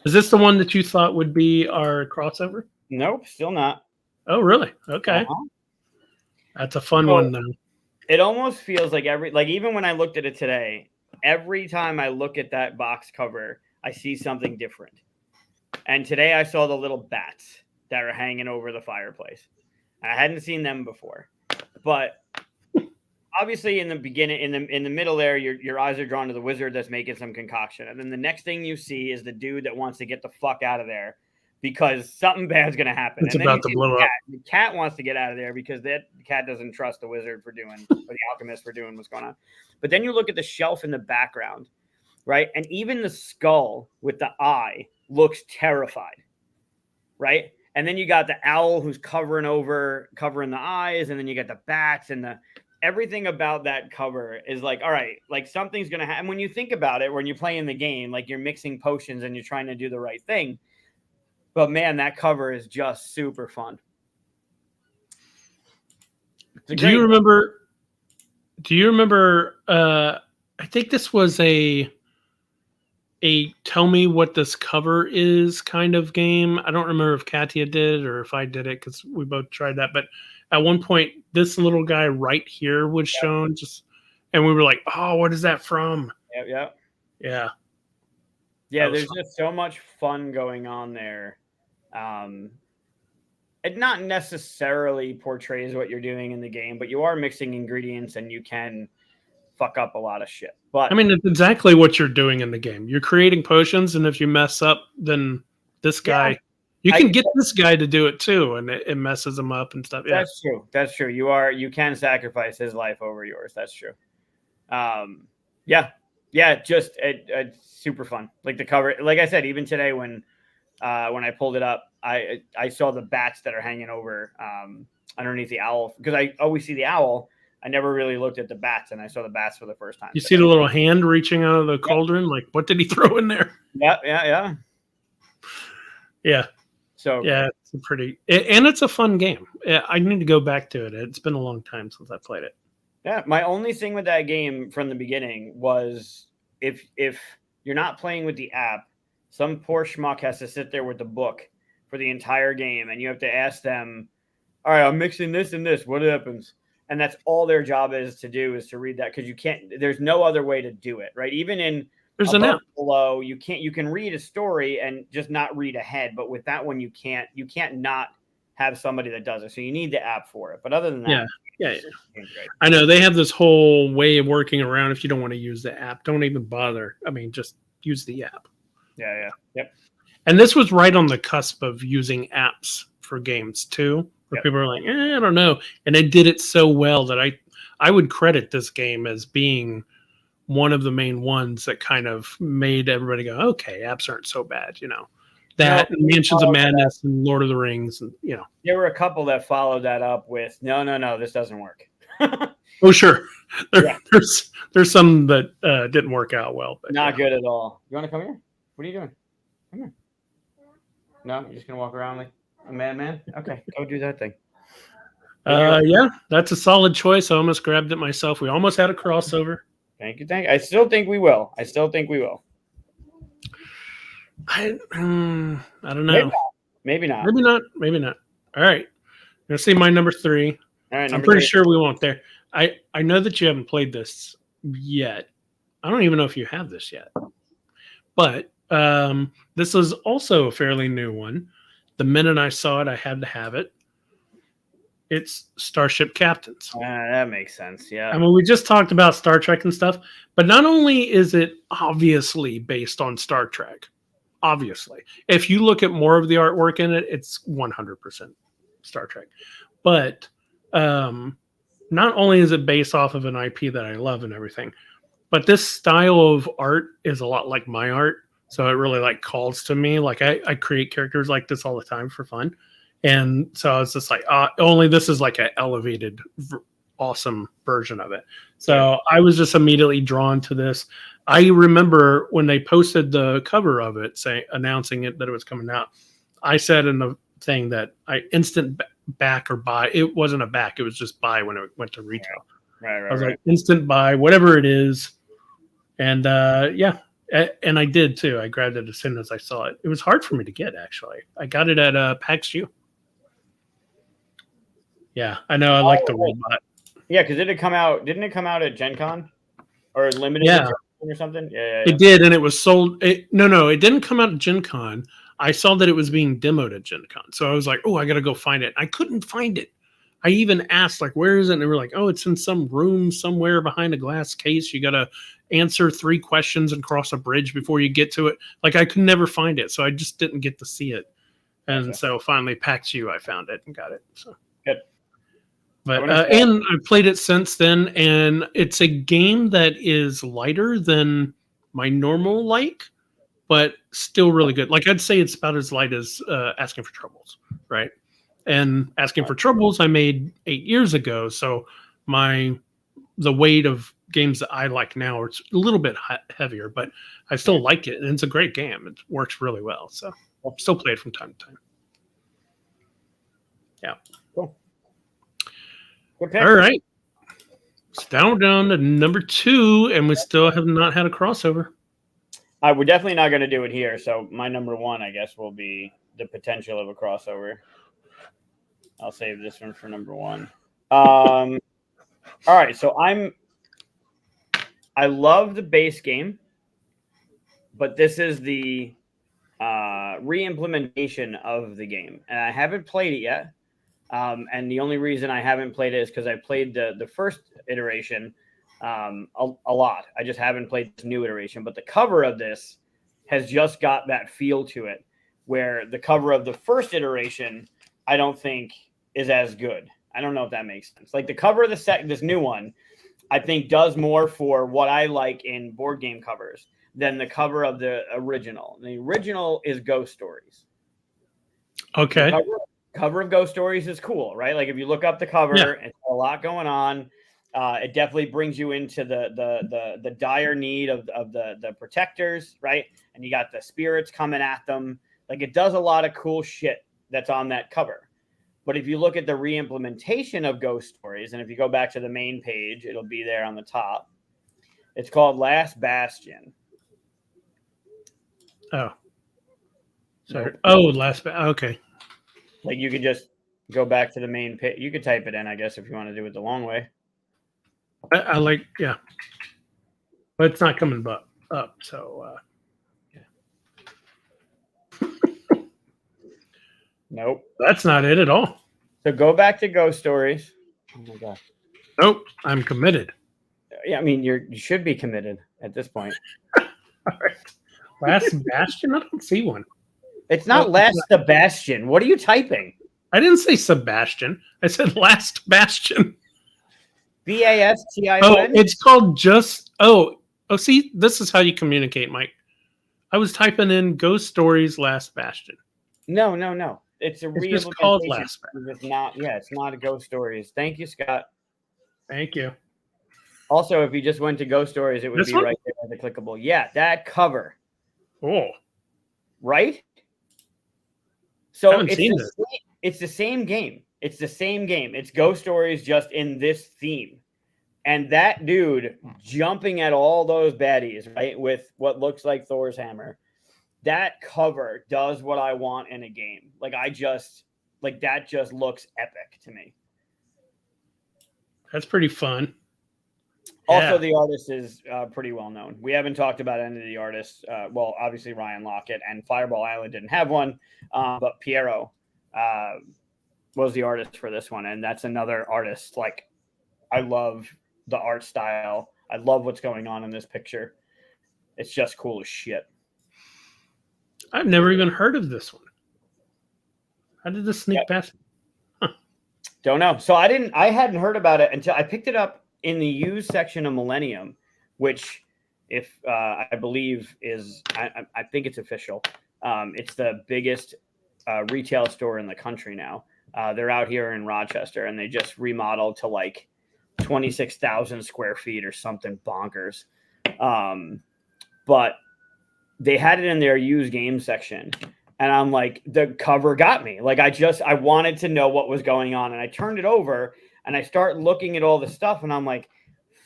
Is this the one that you thought would be our crossover? Nope, still not. Oh really? Okay. That's a fun one though. It almost feels like even when I looked at it today, every time I look at that box cover, I see something different. And today I saw the little bats that are hanging over the fireplace. I hadn't seen them before. But obviously in the beginning, in the middle there, your eyes are drawn to the wizard that's making some concoction. And then the next thing you see is the dude that wants to get the fuck out of there because something bad's going to happen. It's about to blow up. The cat wants to get out of there because the cat doesn't trust the wizard for doing, or the alchemist for doing what's going on. But then you look at the shelf in the background, right? And even the skull with the eye looks terrified, right? And then you got the owl who's covering the eyes. And then you got the bats and everything about that cover is like, all right, like something's going to happen. When you think about it, when you're playing the game, like you're mixing potions and you're trying to do the right thing. But man, that cover is just super fun. Do you remember? I think this was a tell me what this cover is kind of game. I don't remember if Katia did or if I did it because we both tried that. But at one point, this little guy right here was shown, and we were like, "Oh, what is that from?" Yeah. There's just so much fun going on there. It not necessarily portrays what you're doing in the game, but you are mixing ingredients and you can fuck up a lot of shit. But I mean, it's exactly what you're doing in the game. You're creating potions, and if you mess up, then this guy, you can get this guy to do it too, and it messes him up and stuff. Yeah, That's true. You can sacrifice his life over yours. That's true. Just super fun. Like the cover, like I said, even today when I pulled it up, I saw the bats that are hanging over underneath the owl because I always see the owl. I never really looked at the bats, and I saw the bats for the first time. You see the little hand reaching out of the cauldron? Like, what did he throw in there? Yeah. So yeah, it's it's a fun game. I need to go back to it. It's been a long time since I played it. Yeah, my only thing with that game from the beginning was if you're not playing with the app, some poor schmuck has to sit there with the book for the entire game, and you have to ask them, all right, I'm mixing this and this. What happens? And that's all their job is to do is to read that because you can't. There's no other way to do it, right? Even in there's an app below, you can't. You can read a story and just not read ahead, but with that one, you can't. You can't not have somebody that does it. So you need the app for it. But other than that, yeah. I know they have this whole way of working around. If you don't want to use the app, don't even bother. I mean, just use the app. Yep. And this was right on the cusp of using apps for games too. Where people are like, I don't know. And they did it so well that I would credit this game as being one of the main ones that kind of made everybody go, okay, apps aren't so bad, That Mansions of Madness and Lord of the Rings, and there were a couple that followed that up with no, this doesn't work. Oh sure, there's some that didn't work out well, but not good at all. You want to come here? What are you doing? Come here. No, you're just gonna walk around like a madman? Okay, go do that thing. Yeah, that's a solid choice. I almost grabbed it myself. We almost had a crossover. Thank you. I still think we will. I don't know. Maybe not. All right. Now see my number 3. All right, I'm pretty sure we won't there. I know that you haven't played this yet. I don't even know if you have this yet. But this is also a fairly new one. The minute I saw it, I had to have it. It's Starship Captains. That makes sense. Yeah. I mean, we just talked about Star Trek and stuff, but not only is it obviously based on Star Trek, obviously. If you look at more of the artwork in it, it's 100% Star Trek. But not only is it based off of an IP that I love and everything, but this style of art is a lot like my art. So it really like calls to me. Like I create characters like this all the time for fun. And so I was just like, only this is like an elevated, awesome version of it. So I was just immediately drawn to this. I remember when they posted the cover of it, announcing it that it was coming out. I said in the thing that I instant back or buy. It wasn't a back; it was just buy when it went to retail. Right. I was like instant buy, whatever it is, and yeah, and I did too. I grabbed it as soon as I saw it. It was hard for me to get actually. I got it at PAX U. Yeah, I know. I like the robot. Yeah, because didn't it come out at Gen Con or limited edition or something? Yeah. It did, and it was sold. No, it didn't come out at Gen Con. I saw that it was being demoed at Gen Con. So I was like, oh, I got to go find it. I couldn't find it. I even asked, like, where is it? And they were like, oh, it's in some room somewhere behind a glass case. You got to answer 3 questions and cross a bridge before you get to it. Like, I could never find it. So I just didn't get to see it. And so finally, PAX U, I found it and got it. So good. But and I've played it since then, and it's a game that is lighter than my normal like, but still really good. Like I'd say it's about as light as Asking for Troubles, right? And Asking for Troubles I made 8 years ago, so the weight of games that I like now it's a little bit heavier, but I still like it, and it's a great game. It works really well, so I'll still play it from time to time. Yeah. Cool. All right. So now we're down to number 2, and we still have not had a crossover. We're definitely not going to do it here. So my number 1, I guess, will be the potential of a crossover. I'll save this one for number 1. All right. So I love the base game, but this is the re-implementation of the game, and I haven't played it yet. And the only reason I haven't played it is because I played the first iteration a lot. I just haven't played this new iteration. But the cover of this has just got that feel to it, where the cover of the first iteration I don't think is as good. I don't know if that makes sense. Like the cover of this new one, I think does more for what I like in board game covers than the cover of the original. The original is Ghost Stories. Okay. Cover of Ghost Stories is cool, right? Like if you look up the cover, it's a lot going on. It definitely brings you into the dire need of the protectors, right? And you got the spirits coming at them. Like it does a lot of cool shit that's on that cover. But if you look at the re-implementation of Ghost Stories, and if you go back to the main page, it'll be there on the top. It's called Last Bastion. Oh. Sorry. Oh, okay. Like you could just go back to the main page. You could type it in, I guess, if you want to do it the long way. I like, yeah. But it's not coming up, so yeah. Nope. That's not it at all. So go back to Ghost Stories. Oh my god. Nope. I'm committed. Yeah, I mean you should be committed at this point. All right. Last Bastion? I don't see one. It's not Last Sebastian. What are you typing? I didn't say Sebastian. I said Last Bastion. Bastion. Oh, it's called just. Oh, see, this is how you communicate, Mike. I was typing in Ghost Stories Last Bastion. No. It's just called Last Bastion. It's not. Yeah, it's not a Ghost Stories. Thank you, Scott. Thank you. Also, if you just went to Ghost Stories, it would be right there as a clickable. Yeah, that cover. Oh. Right? So it's the same game. It's the same game. It's Ghost Stories just in this theme. And that dude jumping at all those baddies, right, with what looks like Thor's hammer, that cover does what I want in a game. Like that just looks epic to me. That's pretty fun. Also, the artist is pretty well known. We haven't talked about any of the artists. Well, obviously Ryan Lockett and Fireball Island didn't have one, but Piero was the artist for this one, and that's another artist. Like, I love the art style. I love what's going on in this picture. It's just cool as shit. I've never even heard of this one. How did this sneak past me? Don't know. So I hadn't heard about it until I picked it up in the used section of Millennium, which, if I believe is, I think it's official. It's the biggest retail store in the country now. They're out here in Rochester, and they just remodeled to like 26,000 square feet or something bonkers. But they had it in their used game section. And I'm like, the cover got me. Like, I wanted to know what was going on. And I turned it over and I start looking at all the stuff. And I'm like,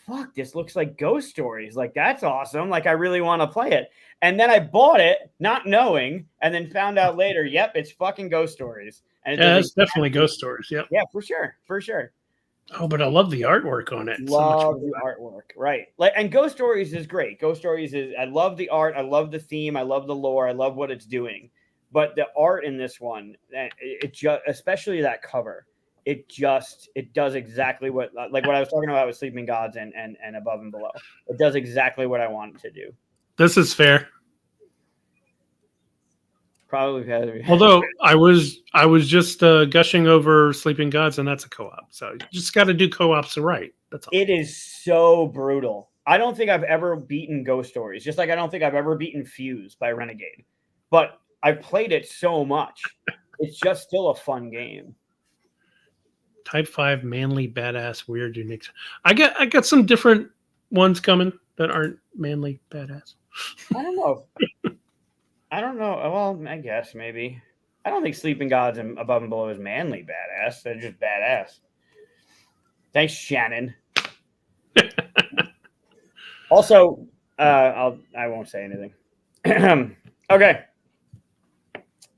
fuck, this looks like Ghost Stories. Like, that's awesome. Like, I really want to play it. And then I bought it, not knowing, and then found out later, yep, it's fucking Ghost Stories. And it's definitely Ghost Stories. Yep. Yeah, for sure. For sure. Oh, but I love the artwork on it. Love the artwork, right? Like, and Ghost Stories is great. Ghost Stories is, I love the art, I love the theme, I love the lore, I love what it's doing. But the art in this one, it just, especially that cover, it does exactly what I was talking about with Sleeping Gods and Above and Below. It does exactly what I want it to do. This is fair. Probably. Although I was just gushing over Sleeping Gods, and that's a co-op. So you just got to do co-ops right. That's all. It is so brutal. I don't think I've ever beaten Ghost Stories, just like I don't think I've ever beaten Fuse by Renegade. But I've played it so much. It's just still a fun game. Type 5, manly, badass, weird, unique. I got some different ones coming that aren't manly, badass. I don't know. Well, I guess maybe. I don't think Sleeping Gods and Above and Below is manly badass. They're just badass. Thanks, Shannon. Also, I won't say anything. Okay.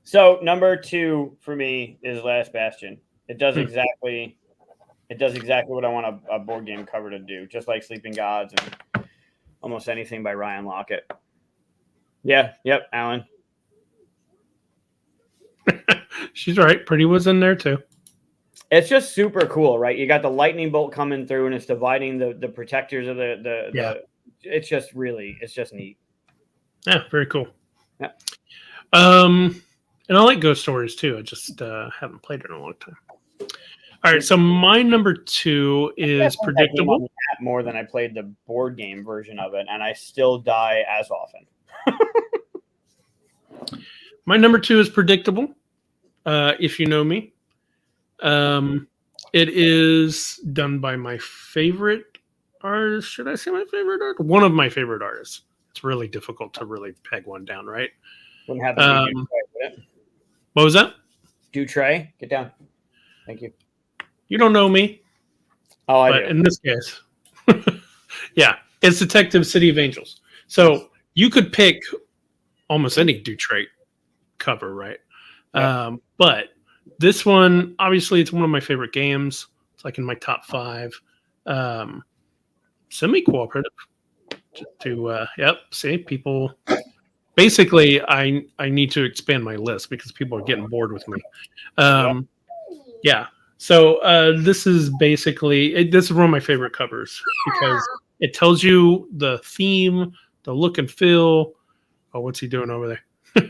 So number 2 for me is Last Bastion. It does exactly what I want a board game cover to do, just like Sleeping Gods and almost anything by Ryan Lockett. Yeah, yep, Alan. She's right. Pretty was in there too. It's just super cool, right? You got the lightning bolt coming through, and it's dividing the protectors of the. It's just neat. Yeah, very cool. Yeah. And I like Ghost Stories too. I just haven't played it in a long time. All right, so my number 2 is Predictable. More than I played the board game version of it, and I still die as often. My number 2 is Predictable. If you know me, it is done by my favorite artist. Should I say my favorite artist? One of my favorite artists. It's really difficult to really peg one down, right? Wouldn't happen to be what was that? Dutray, get down. Thank you. You don't know me. Oh, I but do. In this case, yeah, it's Detective City of Angels. So you could pick almost any Dutray cover, right? Yeah. But this one, obviously, it's one of my favorite games. It's like in my top 5. Semi-cooperative. See, people. Basically, I need to expand my list because people are getting bored with me. Yeah. So this is basically this is one of my favorite covers because it tells you the theme, the look and feel. Oh, what's he doing over there? He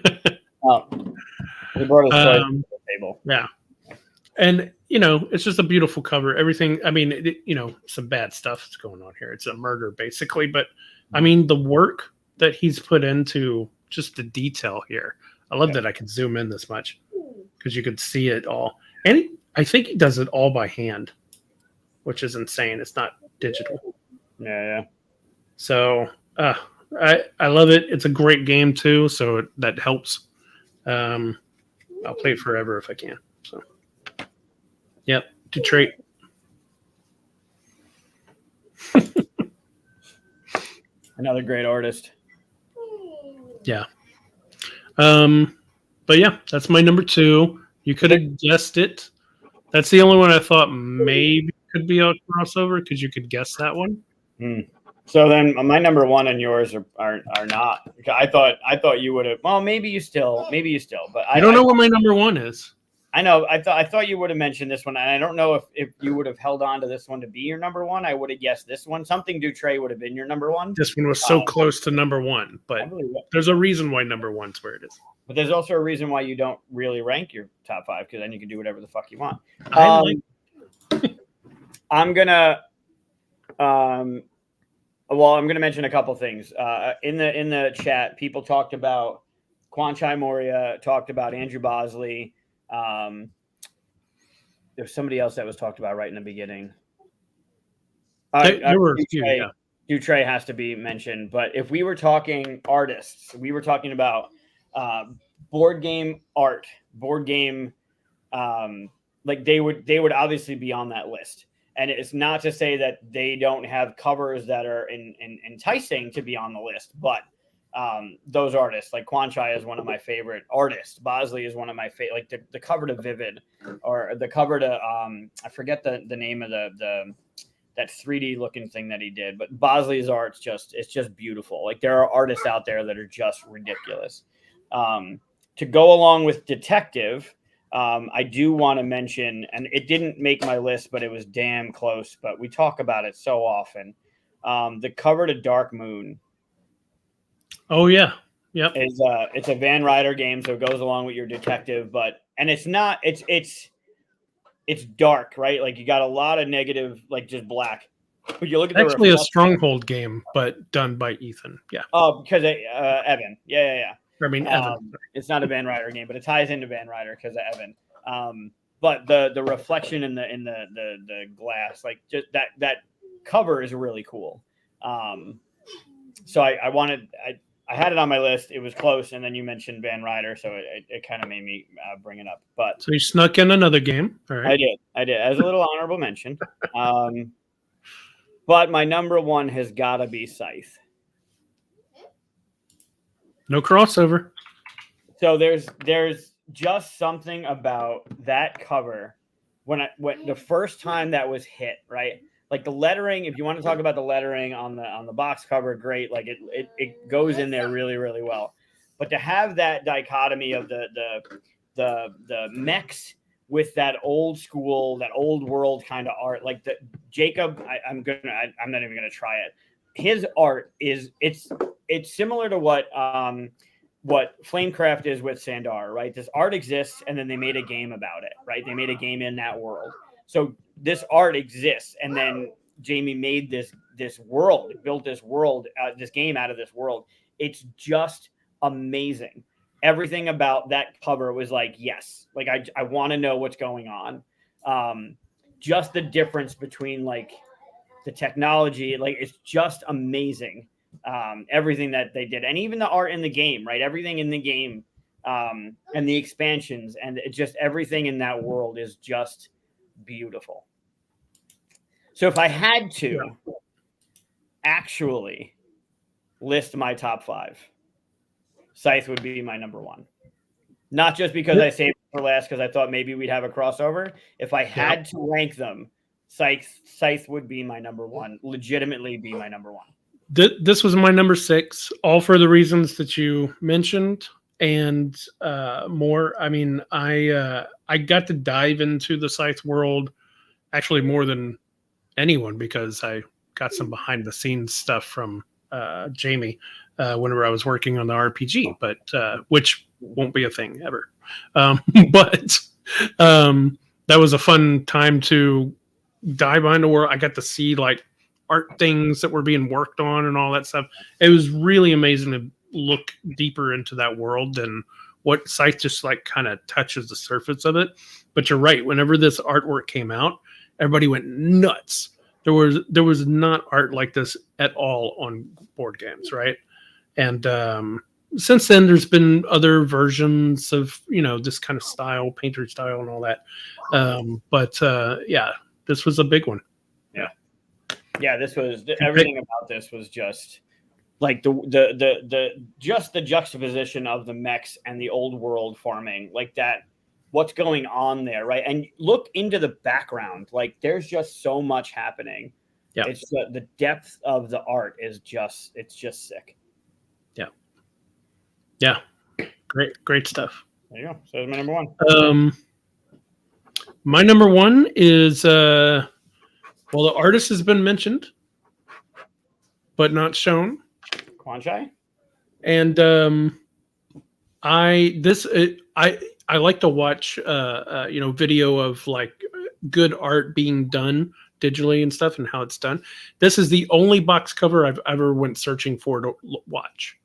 brought his toy to the table. Yeah. And, it's just a beautiful cover. Everything, I mean, some bad stuff is going on here. It's a murder, basically. But, I mean, the work that he's put into just the detail here. I love that I can zoom in this much because you could see it all. And I think he does it all by hand, which is insane. It's not digital. Yeah. So, I love it. It's a great game, too, so that helps. I'll play it forever if I can. So, yep, Detroit. Another great artist. Yeah. But yeah, that's my number 2. You could have guessed it. That's the only one I thought maybe could be a crossover because you could guess that one. So then my number 1 and yours are not. I thought you would have. Well, maybe you still. But I don't know what my number 1 is. I know. I thought you would have mentioned this one, and I don't know if you would have held on to this one to be your number one. I would have guessed this one. Something Dutray would have been your number one. This one was so close to number one, but there's a reason why number one's where it is. But there's also a reason why you don't really rank your top five, because then you can do whatever the fuck you want. I'm gonna mention a couple things. In the chat, people talked about Quan Chai Moria, talked about Andrew Bosley. There's somebody else that was talked about right in the beginning. There were a few, yeah. Dutray has to be mentioned, but if we were talking artists, we were talking about board game art, board game, like they would obviously be on that list. And it's not to say that they don't have covers that are enticing to be on the list, but those artists, like Quan Chai is one of my favorite artists. Bosley is one of my favorite, like the cover to Vivid, or the cover to I forget the name of the that 3D looking thing that he did, but Bosley's art's it's just beautiful. Like there are artists out there that are just ridiculous. To go along with Detective, I do want to mention, and it didn't make my list, but it was damn close, but we talk about it so often. The cover to Dark Moon. Oh yeah. Yep. It's a Van Ryder game, so it goes along with your Detective, and it's not, it's dark, right? Like you got a lot of negative, like just black. But you look at actually a Stronghold game, but done by Ethan. Yeah. Oh, because Evan. Yeah. I mean, Evan. It's not a Van Ryder game, but it ties into Van Ryder because of Evan. But the reflection in the glass, like just that cover is really cool. So I had it on my list. It was close, and then you mentioned Van Ryder, so it kind of made me bring it up. But so you snuck in another game. All right. I did as a little honorable mention. But my number one has got to be Scythe. No crossover. So there's just something about that cover when the first time that was hit, right? Like the lettering, if you want to talk about the lettering on the box cover, great. Like it goes in there really, really well. But to have that dichotomy of the mechs with that old school, that old world kind of art, like the Jacob, I'm not even gonna try it. His art it's similar to what Flamecraft is with Sandar, right? This art exists, and then they made a game about it, right? They made a game in that world. So this art exists, and then Jamie made this world, built this world, this game out of this world. It's just amazing. Everything about that cover was like, yes, like I want to know what's going on. Just the difference between like the technology, like it's just amazing. Everything that they did, and even the art in the game, right? Everything in the game, and the expansions, and just everything in that world is just beautiful. So if I had to actually list my top five, Scythe would be my number one. Not just because I saved it for last because I thought maybe we'd have a crossover. If I had to rank them, Scythe would be my number one, legitimately be my number one. This was my number 6, all for the reasons that you mentioned and more. I mean, I got to dive into the Scythe world actually more than anyone because I got some behind the scenes stuff from Jamie whenever I was working on the RPG, but which won't be a thing ever. But that was a fun time to dive behind the world. I got to see like art things that were being worked on and all that stuff. It was really amazing to look deeper into that world and what Scythe just like kind of touches the surface of it. But you're right. Whenever this artwork came out, everybody went nuts. There was not art like this at all on board games, right? And since then, there's been other versions of this kind of style, painter style, and all that. But this was a big one. Yeah, this was everything about this was just like the juxtaposition of the mechs and the old world farming, like that. What's going on there, right? And look into the background. Like there's just so much happening. Yeah, it's the depth of the art is just sick. Yeah, great stuff. There you go. So that's my number one. My number one is the artist has been mentioned, but not shown. Quan Chai? And I like to watch video of like good art being done digitally and stuff and how it's done. This is the only box cover I've ever went searching for to watch.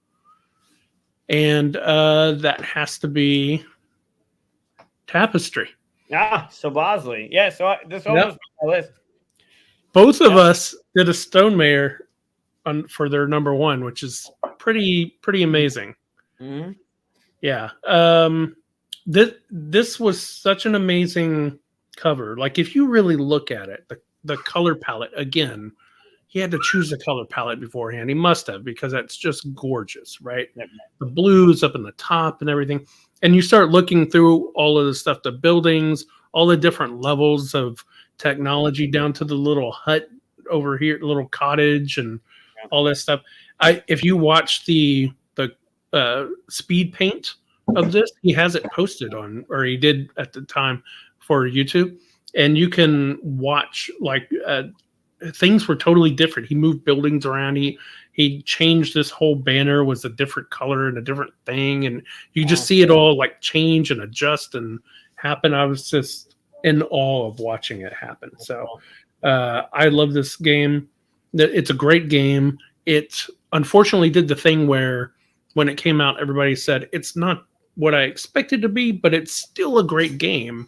And that has to be Tapestry. So Bosley. Yeah, so this one was on my list. Both of us did a Stonemaier for their number one, which is pretty amazing. Mm-hmm. Yeah. This was such an amazing cover. Like if you really look at it, the color palette, again, he had to choose the color palette beforehand. He must have, because that's just gorgeous, right? Yep. The blues up in the top and everything. And you start looking through all of the stuff, the buildings, all the different levels of technology down to the little hut over here, little cottage and all this stuff. If you watch the speed paint of this, he has it posted on, or he did at the time for YouTube, and you can watch like things were totally different. He moved buildings around. He changed this whole banner was a different color and a different thing, and you just see it all like change and adjust and happen. I was just in awe of watching it happen. So I love this game. It's a great game. It unfortunately did the thing where when it came out, everybody said it's not what I expected to be, but it's still a great game.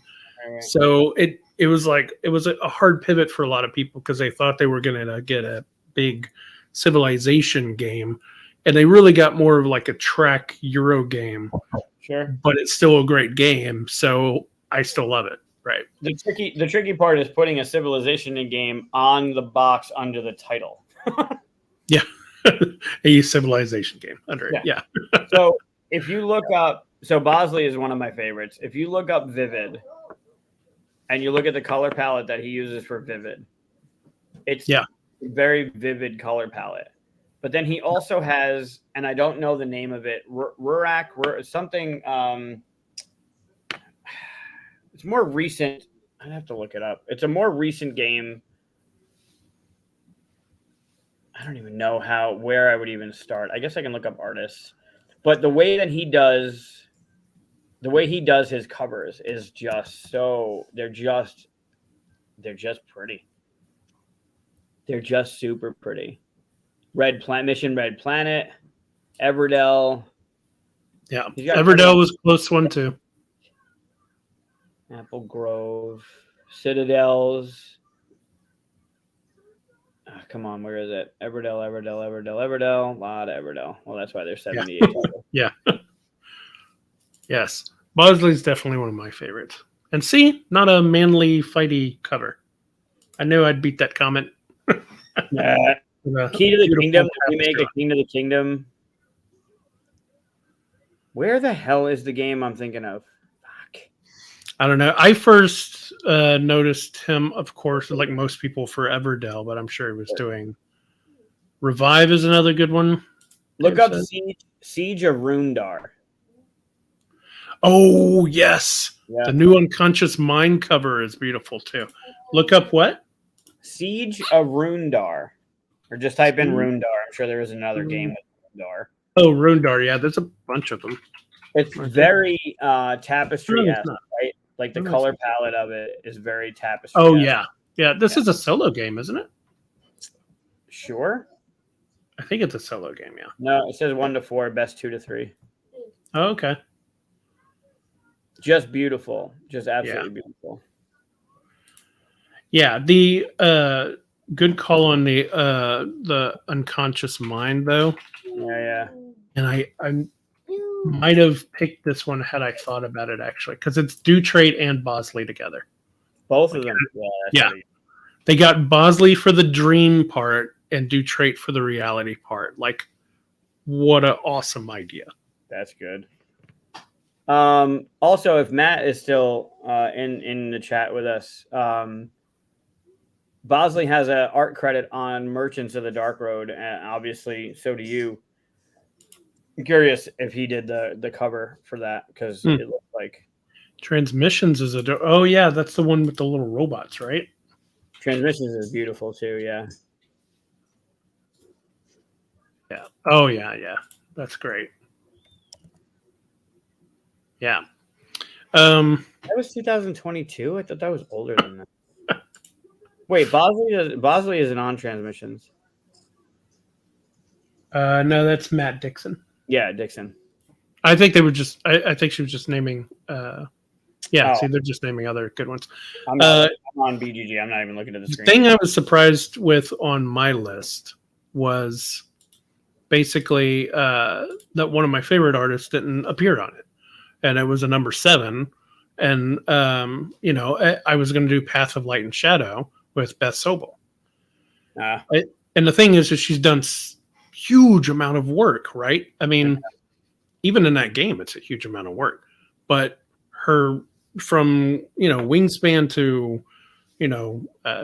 Right. So it was a hard pivot for a lot of people because they thought they were going to get a big Civilization game, and they really got more of like a track Euro game. Sure, but it's still a great game, so I still love it. Right. The tricky part is putting a Civilization game on the box under the title. Yeah. A Civilization game under it. Yeah. So if you look up, so Bosley is one of my favorites. If you look up Vivid and you look at the color palette that he uses for Vivid, it's a very vivid color palette. But then he also has, and I don't know the name of it, something. It's more recent. I'd have to look it up. It's a more recent game. I don't even know where I would even start. I guess I can look up artists. But the way he does his covers is just so they're just pretty. They're just super pretty. Mission Red Planet, Everdell. Yeah, Everdell was a close one too. Apple Grove, Citadels. Oh, come on, where is it? Everdell. A lot of Everdell. Well, that's why they're 78. Yeah. Yes. Bosley's definitely one of my favorites. And see, not a manly, fighty cover. I knew I'd beat that comment. Key to the Kingdom. We make a King to the Kingdom. Where the hell is the game I'm thinking of? Fuck. I don't know. I first noticed him, of course, like most people, for Everdell, but I'm sure he was doing. Revive is another good one. Look up Siege of Rundar. Oh, yes. Yeah. The new Unconscious Mind cover is beautiful, too. Look up what? Siege of Rundar. Or just type in Rundar. I'm sure there is another game with Rundar. Oh, Rundar. Yeah, there's a bunch of them. It's very Tapestry-esque, right? Like the color palette of it is very Tapestry. Oh, yeah. Yeah, this is a solo game, isn't it? Sure. I think it's a solo game, yeah. No, it says 1 to 4, best 2 to 3. Oh, okay. Just beautiful. Just absolutely beautiful. Yeah, the good call on the Unconscious Mind, though. Yeah. And I might have picked this one had I thought about it, actually, because it's Do Trade and Bosley together. Both of them. Yeah. They got Bosley for the dream part and Do Trade for the reality part. Like, what an awesome idea. That's good. Also, if Matt is still in the chat with us, Bosley has an art credit on Merchants of the Dark Road, and obviously so do you. I'm curious if he did the cover for that, because it looked like Transmissions is oh yeah, that's the one with the little robots, right? Transmissions is beautiful too. Yeah. Yeah. Oh yeah. That's great. Yeah. That was 2022. I thought that was older than that. Wait, Bosley isn't on Transmissions. No, that's Matt Dixon. Yeah, Dixon. I think they were just. I think she was just naming. Yeah, Oh. see, they're just naming other good ones. I'm on BGG. I'm not even looking at the screen. The thing I was surprised with on my list was basically that one of my favorite artists didn't appear on it, and it was a number 7. And I was going to do Path of Light and Shadow with Beth Sobel. And the thing is that she's done huge amount of work, right? I mean, even in that game, it's a huge amount of work. But her, from Wingspan to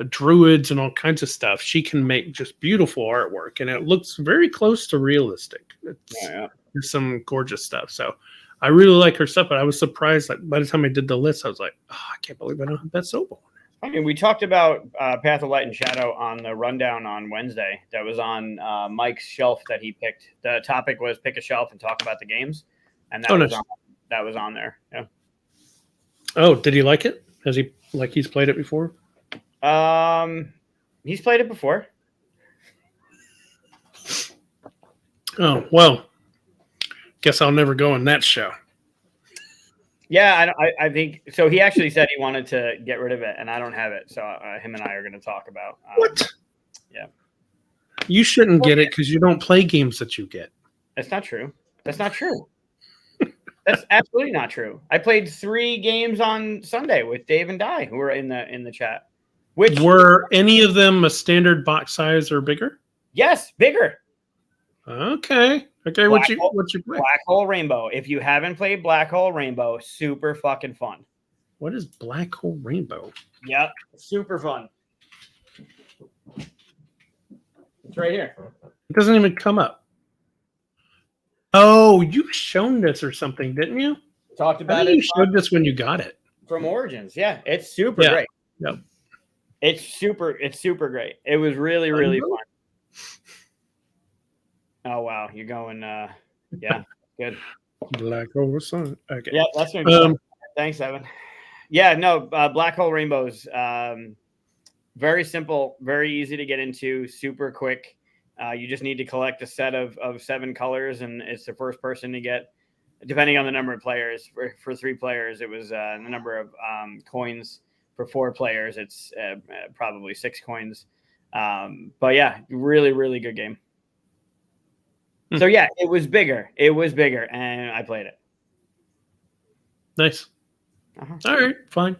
druids and all kinds of stuff, she can make just beautiful artwork, and it looks very close to realistic. There's some gorgeous stuff. So I really like her stuff, but I was surprised. Like, by the time I did the list, I was like, oh, I can't believe I don't have Beth Sobel. I mean, we talked about Path of Light and Shadow on the rundown on Wednesday. That was on Mike's shelf that he picked. The topic was pick a shelf and talk about the games, and that was on there. Yeah. Oh, did he like it? Has he he's played it before? He's played it before. Oh well, guess I'll never go on that show. Yeah, I think so. He actually said he wanted to get rid of it, and I don't have it. So him and I are going to talk about what? Yeah, you shouldn't get it because you don't play games that you get. That's not true. That's not true. That's absolutely not true. I played 3 games on Sunday with Dave and Di, who were in the chat. Which were any of them a standard box size or bigger? Yes, bigger. Okay. What you play? Black Hole Rainbow. If you haven't played Black Hole Rainbow, super fucking fun. What is Black Hole Rainbow? Yeah, super fun. It's right here. It doesn't even come up. Oh, you shown this or something, didn't you? Talked about it. You showed this when you got it from Origins. Yeah, it's super great. Yep. It's super great. It was really, really fun. Oh wow, you're going yeah, good. Black Hole Sun. Okay. Yeah, that's good. Thanks, Evan. Yeah, no, Black Hole Rainbows. Very simple, very easy to get into, super quick. You just need to collect a set of 7 colors, and it's the first person to get, depending on the number of players. For 3 players, it was the number of coins. For 4 players, it's probably 6 coins. But yeah, really, really good game. So yeah, it was bigger, and I played it. Nice. All right, fine.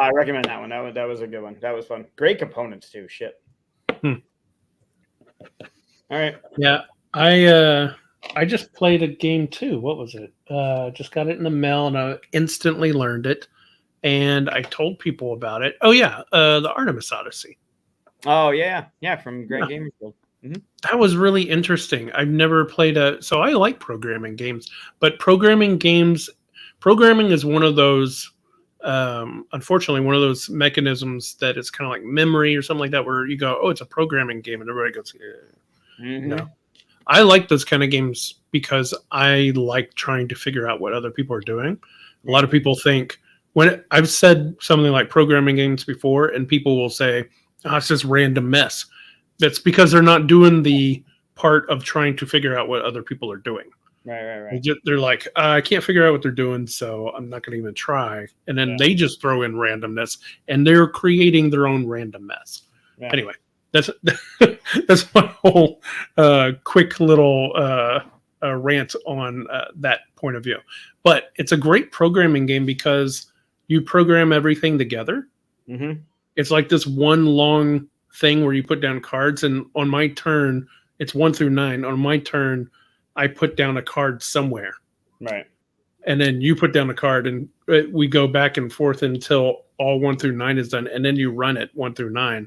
I recommend that one. That was a good one. That was fun. Great components too. Shit. All right. Yeah, I just played a game too. What was it? Just got it in the mail, and I instantly learned it, and I told people about it. Oh yeah, the Artemis Odyssey. Oh yeah, from Great Gamers Guild. Mm-hmm. That was really interesting. I've never played so I like programming games, but programming is one of those, unfortunately, one of those mechanisms that it's kind of like memory or something like that, where you go, oh, it's a programming game, and everybody goes, yeah. Mm-hmm. No. I like those kind of games because I like trying to figure out what other people are doing. A lot of people think, I've said something like programming games before, and people will say, oh, it's just random mess. That's because they're not doing the part of trying to figure out what other people are doing. Right. They're like, I can't figure out what they're doing, so I'm not going to even try. And then they just throw in randomness, and they're creating their own random mess. Yeah. Anyway, that's my whole quick little rant on that point of view. But it's a great programming game because you program everything together. Mm-hmm. It's like this one long thing where you put down cards, and on my turn, it's 1 through 9. On my turn, I put down a card somewhere. Right. And then you put down a card, and we go back and forth until all 1 through 9 is done, and then you run it 1 through 9.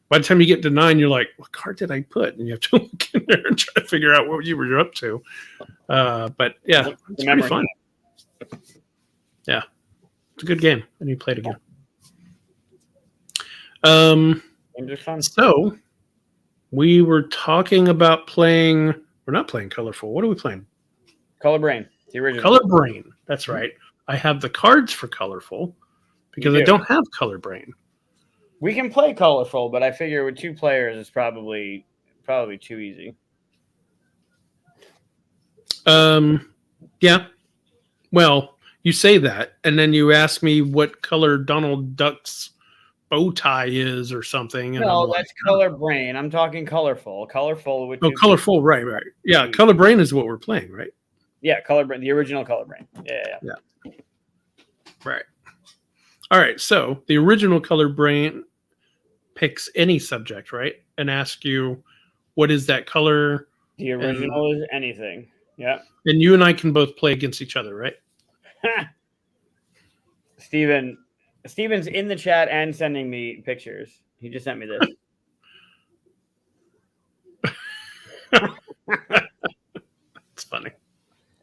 By the time you get to 9, you're like, what card did I put? And you have to look in there and try to figure out what you were up to. But yeah, it's pretty fun. Yeah, it's a good game. I need to play it again. Games are fun. So we were talking about playing. We're not playing Colorful. What are we playing? Color Brain, the original. Color Brain. That's right. I have the cards for Colorful because I don't have Color Brain. We can play Colorful, but I figure with 2 players, it's probably too easy. Yeah. Well, you say that, and then you ask me what color Donald Duck's bow tie is or something. And No, that's Color Brain. I'm talking Colorful. Colorful with Colorful, right. Yeah, Color Brain is what we're playing, right? Yeah, Color Brain, the original Color Brain. Yeah. Right. All right. So the original Color Brain picks any subject, right, and asks you what is that color. The original is anything. Yeah. And you and I can both play against each other, right? Steven's in the chat and sending me pictures. He just sent me this. It's funny.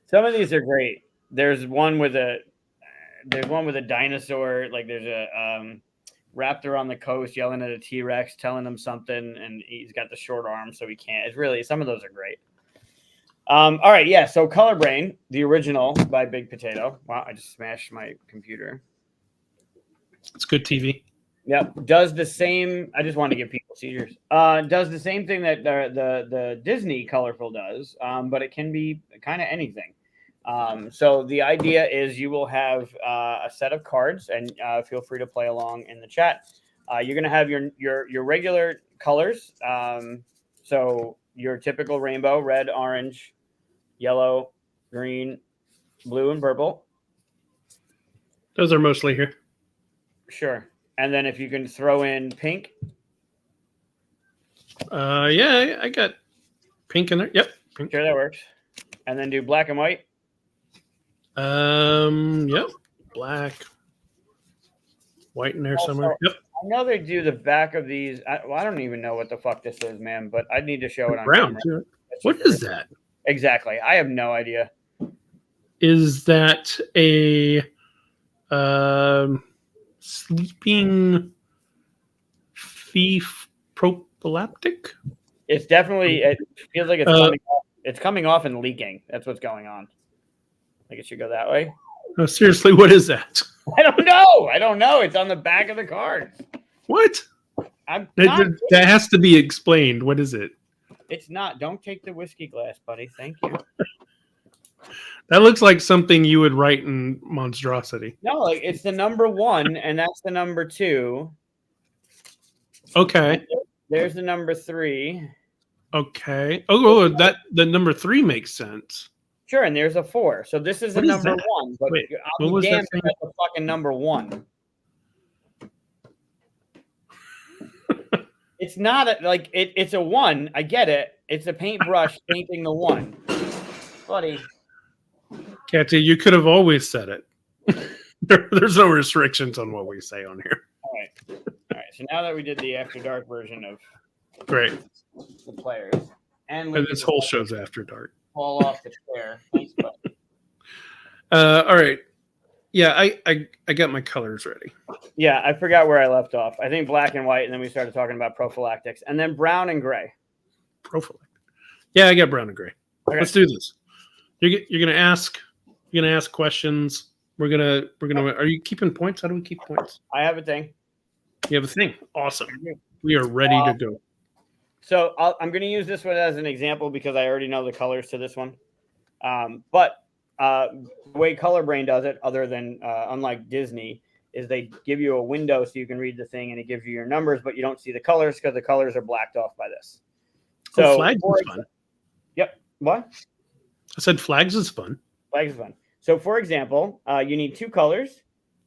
Some of these are great. There's one with a dinosaur. Like there's a raptor on the coast yelling at a T-Rex, telling him something, and he's got the short arm, so he can't. It's really, some of those are great. All right, yeah. So Color Brain, the original by Big Potato. Wow, I just smashed my computer. It's good TV. Yep. Does the same. I just want to give people seizures. Does the same thing that the Disney Colorful does, but it can be kind of anything. So the idea is you will have a set of cards, and feel free to play along in the chat. You're going to have your regular colors. So your typical rainbow: red, orange, yellow, green, blue, and purple. Those are mostly here. Sure. And then if you can throw in pink. Yeah, I got pink in there. Yep. Pink. Sure, that works. And then do black and white. Yep. Black, white in there somewhere. Yep. I know they do the back of these. I don't even know what the fuck this is, man, but I need to show it on brown camera. too. What is that? Exactly. I have no idea. Is that a sleeping thief prophylactic? It's definitely. It feels like it's coming off and leaking. That's what's going on. Like it should go that way. No, seriously, what is that? I don't know. It's on the back of the card. What? That has to be explained. What is it? It's not. Don't take the whiskey glass, buddy. Thank you. That looks like something you would write in Monstrosity. No, like it's the number 1, and that's the number 2. Okay. There's the number 3. Okay. Oh, that the number 3 makes sense. Sure, and there's a 4. So this is the number 1. But wait, I'll be damned if that's the fucking number 1. It's not it's a 1. I get it. It's a paintbrush painting the 1. Buddy. Kathy, you could have always said it. There's no restrictions on what we say on here. All right. So now that we did the After Dark version of great the players, and this whole show's After Dark. Fall off the chair. Thanks, buddy. All right. Yeah, I got my colors ready. Yeah, I forgot where I left off. I think black and white, and then we started talking about prophylactics, and then brown and gray. Prophylactic. Yeah, I got brown and gray. Okay. Let's do this. You're gonna ask questions. We're gonna. Are you keeping points? How do we keep points? I have a thing. You have a thing. Awesome. We are ready to go. So I'm going to use this one as an example because I already know the colors to this one. But the way Color Brain does it, other than unlike Disney, is they give you a window so you can read the thing, and it gives you your numbers, but you don't see the colors because the colors are blacked off by this. So flags is fun. Yep. What? I said flags is fun. Flags is fun. So, for example, you need 2 colors,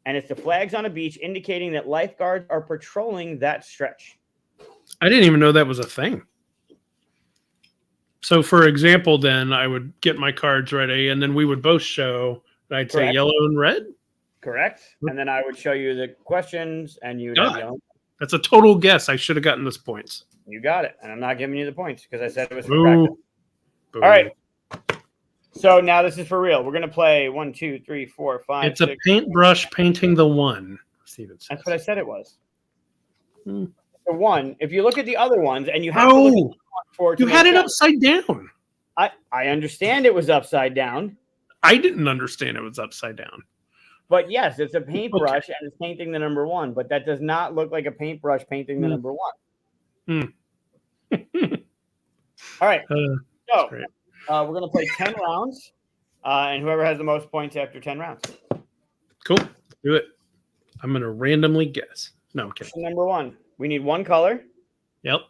and it's the flags on a beach indicating that lifeguards are patrolling that stretch. I didn't even know that was a thing. So, for example, then I would get my cards ready, and then we would both show, and I'd say yellow and red. Correct. And then I would show you the questions, and you would have yellow. That's a total guess. I should have gotten those points. You got it. And I'm not giving you the points because I said it was for practice. All right. So now this is for real. We're gonna play 1, 2, 3, 4, 5. It's a 6. paintbrush painting the one. Steven says. That's what I said it was. Hmm. The one. If you look at the other ones, and you have to look at the one for it to You make had it sense. upside down. I understand it was upside down, I didn't understand it was upside down. but yes, it's a paintbrush and it's painting the number one. But that does not look like a paintbrush painting the number one. All right. So we're gonna play 10 rounds, and whoever has the most points after 10 rounds. Cool. Do it. I'm gonna randomly guess. No, I'm kidding. Question number one. We need one color. Yep.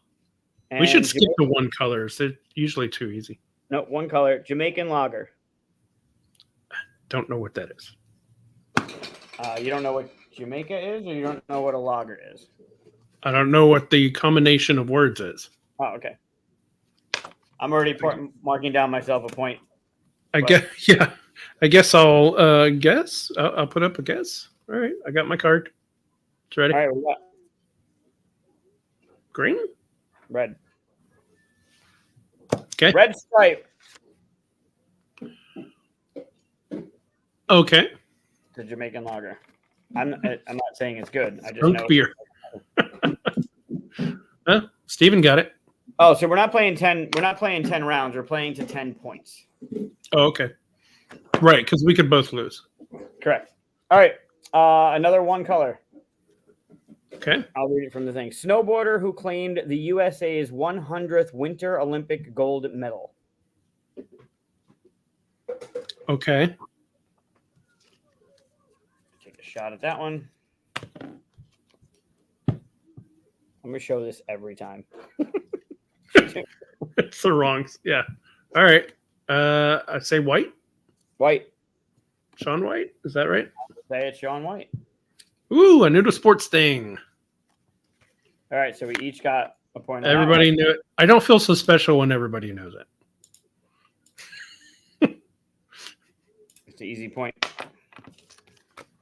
And We should skip the one colors. They're usually too easy. No, one color. Jamaican lager. Don't know what that is. You don't know what Jamaica is, or you don't know what a lager is? I don't know what the combination of words is. Oh, okay. I'm already marking down myself a point. I guess. Yeah. I guess I'll guess. I'll put up a guess. All right. I got my card. It's ready. All right, we got Green. red. Okay. Red stripe. Okay. The Jamaican lager. I'm not saying it's good. I just Drunk know. beer. Steven got it. Oh, so we're not playing 10. We're not playing 10 rounds. We're playing to 10 points. Oh, okay. Right, because we could both lose. Correct. All right. Another one color. Okay. I'll read it from the thing. Snowboarder who claimed the USA's 100th Winter Olympic gold medal. Okay. Take a shot at that one. I'm going to show this every time. It's the wrong. Yeah. All right. I say White. White. Sean White. Is that right? Say it's Sean White. Ooh, I knew the sports thing. All right. So we each got a point. Everybody knew it. I don't feel so special when everybody knows it. It's an easy point.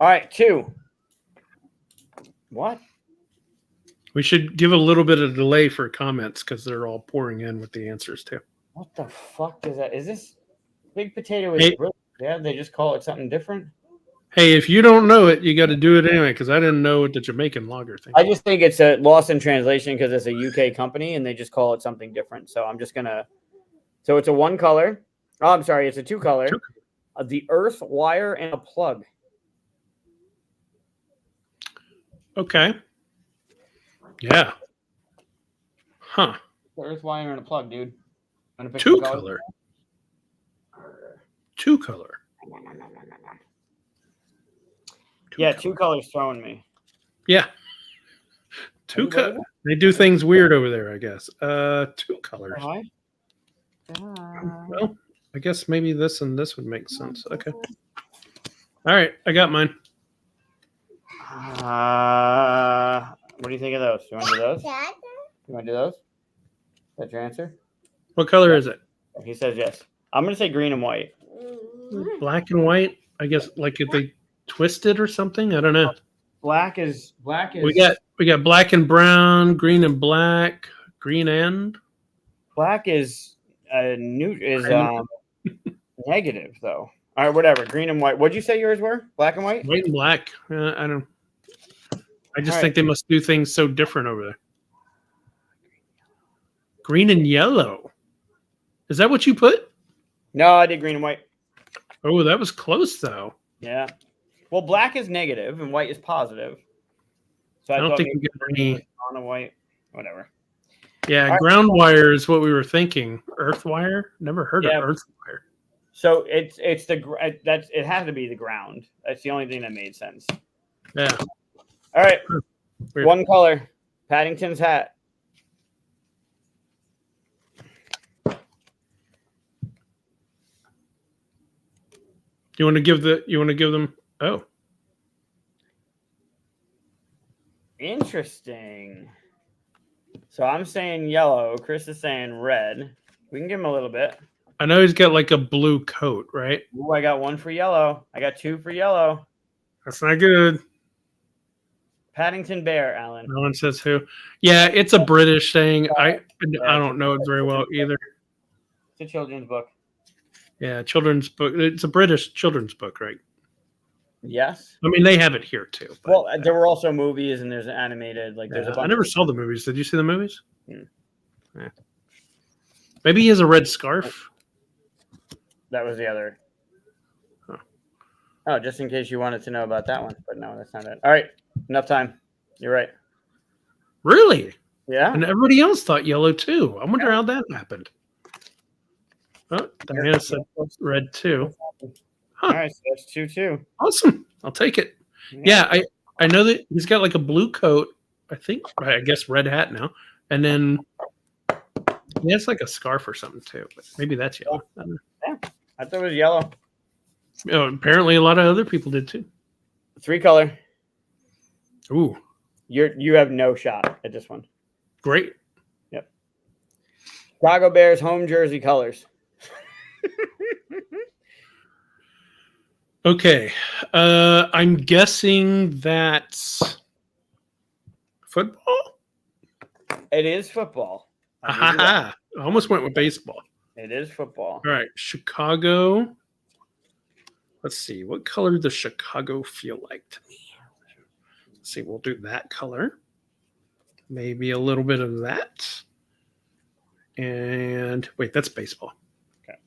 All right. 2. What? We should give a little bit of delay for comments because they're all pouring in with the answers too. What the fuck is that? Is this big potato? Is Hey. really, yeah, they just call it something different. Hey, if you don't know it, you got to do it anyway because I didn't know what the Jamaican lager thing. I just think it's a loss in translation because it's a UK company and they just call it something different. So I'm just gonna. So it's a one color. Oh, I'm sorry, it's a two color. The earth wire and a plug. Okay. Yeah. Huh. The earth wire and a plug, dude. Wanna pick Two the color. Two color. Yeah, two colors throwing me. Yeah. Two Everybody color. They do things weird over there, I guess. Two colors. Hi. Well, I guess maybe this and this would make sense. Okay. All right, I got mine. What do you think of those? You want to do those? You want to do those? That's your answer? What color is it? He says yes. I'm going to say green and white. Black and white. I guess like if they twisted or something. I don't know. Black is. We got black and brown, green and black, green and Black is negative though. All right, whatever. Green and white. What'd you say yours were? Black and white? white and black. I don't. I just All think they must do things so different over there. Green and yellow. Is that what you put? No, I did green and white. Oh, that was close though. Yeah. Well, black is negative and white is positive. So I don't thought think we maybe get green any. on a white. Whatever. Yeah, right. ground wire is what we were thinking. Earth wire? Never heard Yeah. of earth wire. So it's it has to be the ground. That's the only thing that made sense. Yeah. All right. Weird. One color. Paddington's hat. You want to give them? Oh, Interesting. So I'm saying yellow. Chris is saying red. We can give him a little bit. I know he's got like a blue coat, right? Ooh, I got one for yellow. I got two for yellow. That's not good. Paddington Bear, Alan. No one says who. Yeah, it's a British thing. I don't know it very well either. It's a children's book. Yeah, children's book. It's a British children's book, right? Yes. I mean, they have it here too. But, Well, there were also movies and there's animated. Like there's a bunch. I never saw the movies. Did you see the movies? Hmm. Yeah. Maybe he has a red scarf. That was the other. Huh. Oh, just in case you wanted to know about that one, but no, that's not it. All right, enough time. You're right. Really? Yeah. And everybody else thought yellow too. I wonder how that happened. Oh, Diana said red too. Huh. All right, so that's 2-2. Awesome. I'll take it. Yeah, I know that he's got like a blue coat. I guess red hat now, and then he has like a scarf or something too. But maybe that's yellow. I don't know. Yeah, I thought it was yellow. Oh, apparently, a lot of other people did too. 3-color. Ooh, You have no shot at this one. great. Yep. Chicago Bears home jersey colors. Okay, I'm guessing that's football. It is football. I almost went with baseball. It is football. All right, Chicago. Let's see. What color does Chicago feel like to me? Let's see. We'll do that color. Maybe a little bit of that. And wait, that's baseball. Okay.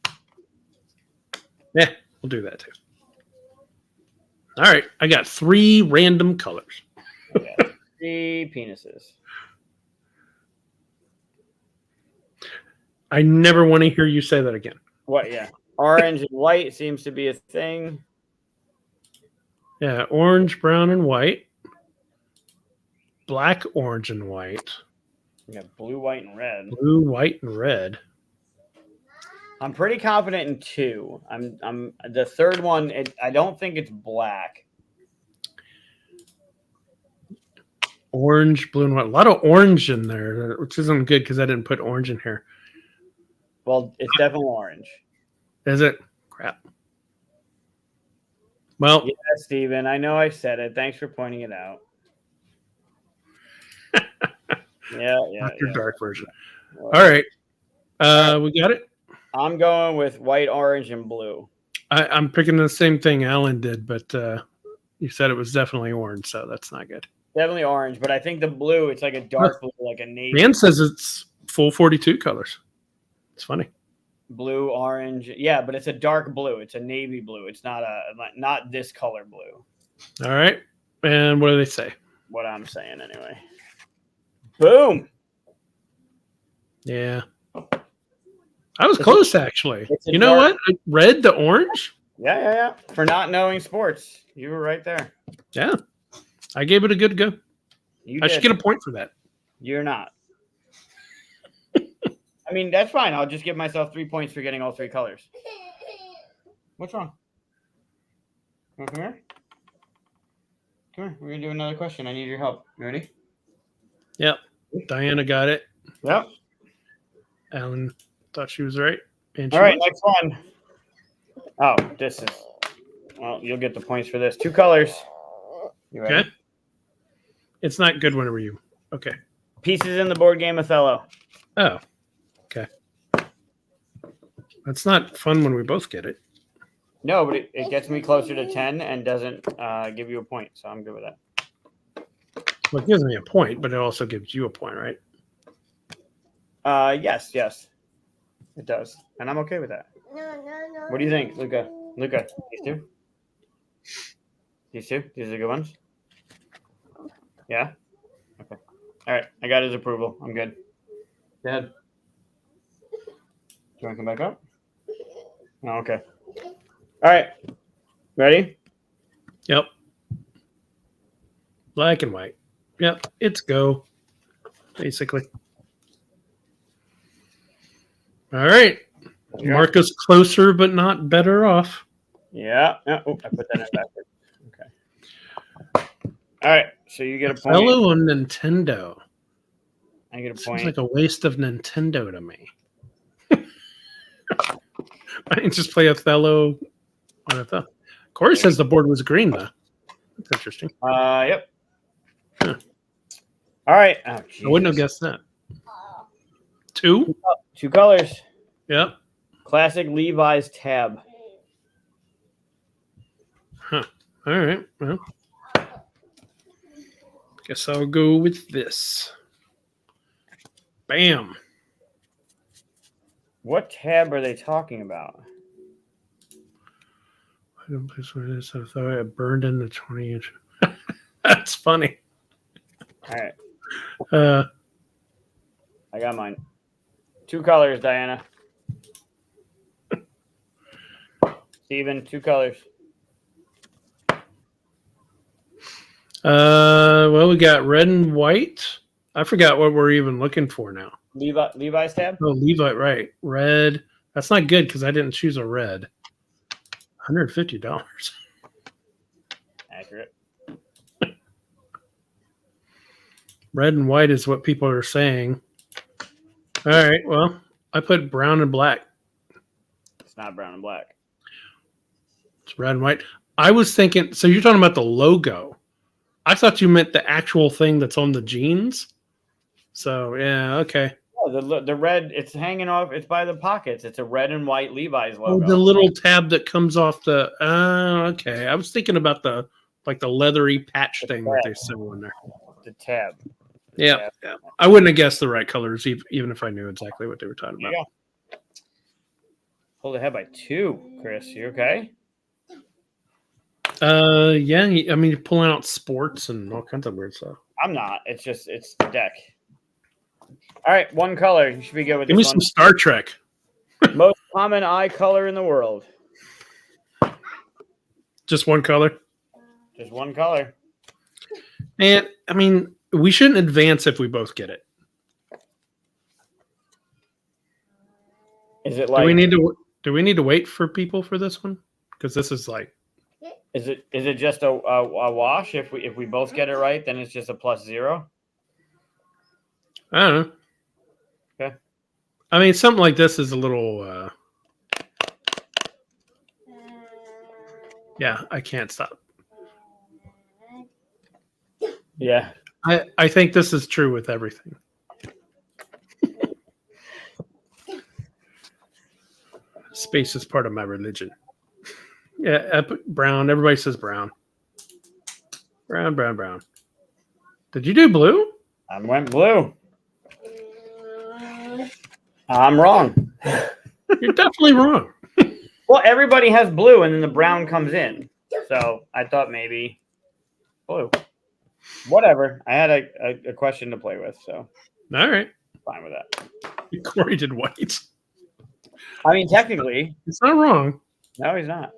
Yeah, we'll do that too. All right. I got 3 random colors. Okay. 3 penises. I never want to hear you say that again. What? Yeah. Orange and white seems to be a thing. Yeah, orange, brown, and white. Black, orange, and white. Yeah, blue, white, and red. Blue, white, and red. I'm pretty confident in 2. I'm the third one. I don't think it's black. Orange, blue, and white. A lot of orange in there, which isn't good because I didn't put orange in here. Well, it's definitely orange. Is it? Crap. Well, Yeah, Steven, I know I said it. Thanks for pointing it out. Yeah. not your dark version. Well, All right. We got it. I'm going with white, orange, and blue. I'm picking the same thing Alan did, but you said it was definitely orange, so that's not good. Definitely orange, but I think the blue, it's like a dark blue, like a navy. Man says it's full 42 colors. It's funny. Blue, orange. Yeah, but it's a dark blue. It's a navy blue. It's not this color blue. All right. And what do they say? What I'm saying anyway. Boom. Yeah. I was close, actually. It's a You know dark- what? Red to orange? Yeah. For not knowing sports. You were right there. Yeah. I gave it a good go. You I did. should get a point for that. You're not. I mean, that's fine. I'll just give myself 3 points for getting all 3 colors. What's wrong? You wanna come here? Come here. We're going to do another question. I need your help. You ready? Yep. Diana got it. Yep. Alan thought she was right. And she All right, was. next one. Oh, this is. Well, you'll get the points for this. 2 colors. You ready? Okay. It's not good whenever you. Okay. Pieces in the board game Othello. Oh. Okay. That's not fun when we both get it. No, but it gets me closer to 10 and doesn't give you a point, so I'm good with that. Well, it gives me a point, but it also gives you a point, right? Yes, it does, and I'm okay with that. No. What do you think, Luca? Luca, these two? These are the good ones? Yeah? Okay. All right, I got his approval. I'm good. Go ahead. Do you want to come back up? Oh, okay. All right. Ready? Yep. Black and white. Yep. It's go. Basically. All right. Yeah. Mark us closer, but not better off. Yeah. Oh, I put that in backwards. Okay. All right. So you get a point. Hello on Nintendo. I get a Seems point. like a waste of Nintendo to me. I didn't just play Othello on Othello. Corey says the board was green, though. That's interesting. Yep. Huh. All right. Oh, I wouldn't have Jesus. guessed that. 2? 2 colors. Yep. Classic Levi's tab. Huh. All right. Well, guess I'll go with this. Bam. What tab are they talking about? I don't place where it is. I thought I burned in the 20-inch. That's funny. All right. Uh, I got mine. 2 colors, Diana. Steven, 2 colors. Well, we got red and white. I forgot what we're even looking for now. Levi's tab? Oh, Levi, right. Red. That's not good because I didn't choose a red. $150. Accurate. Red and white is what people are saying. All right. Well, I put brown and black. It's not brown and black. It's red and white. I was thinking, so you're talking about the logo. I thought you meant the actual thing that's on the jeans. So, yeah, okay. Oh, the red, it's hanging off. It's by the pockets. It's a red and white Levi's Oh, logo. the little tab that comes off the. Okay. I was thinking about the leathery patch thing that they sew in there. The tab. Yeah, yeah. I wouldn't have guessed the right colors even if I knew exactly what they were talking about. Yeah. Pulled ahead by 2, Chris. You okay? Yeah. I mean, you're pulling out sports and all kinds of weird stuff. I'm not. It's the deck. All right, 1 color. You should be good with Give me this some one. Star Trek. Most common eye color in the world. Just 1 color. Just 1 color. And I mean, we shouldn't advance if we both get it. Is it like? Do we need to wait for people for this one? Because this is like. Is it just a wash? If we both get it right, then it's just a +0. I don't know. Okay. I mean, something like this is a little. Yeah, I can't stop. Yeah. I think this is true with everything. Space is part of my religion. Yeah, I put brown. Everybody says brown. Brown. Did you do blue? I went blue. I'm wrong. You're definitely wrong. Well, everybody has blue, and then the brown comes in. So I thought maybe blue. Whatever. I had a question to play with, so All right. fine with that. Corey did white. I mean, technically, It's not wrong, no, he's not.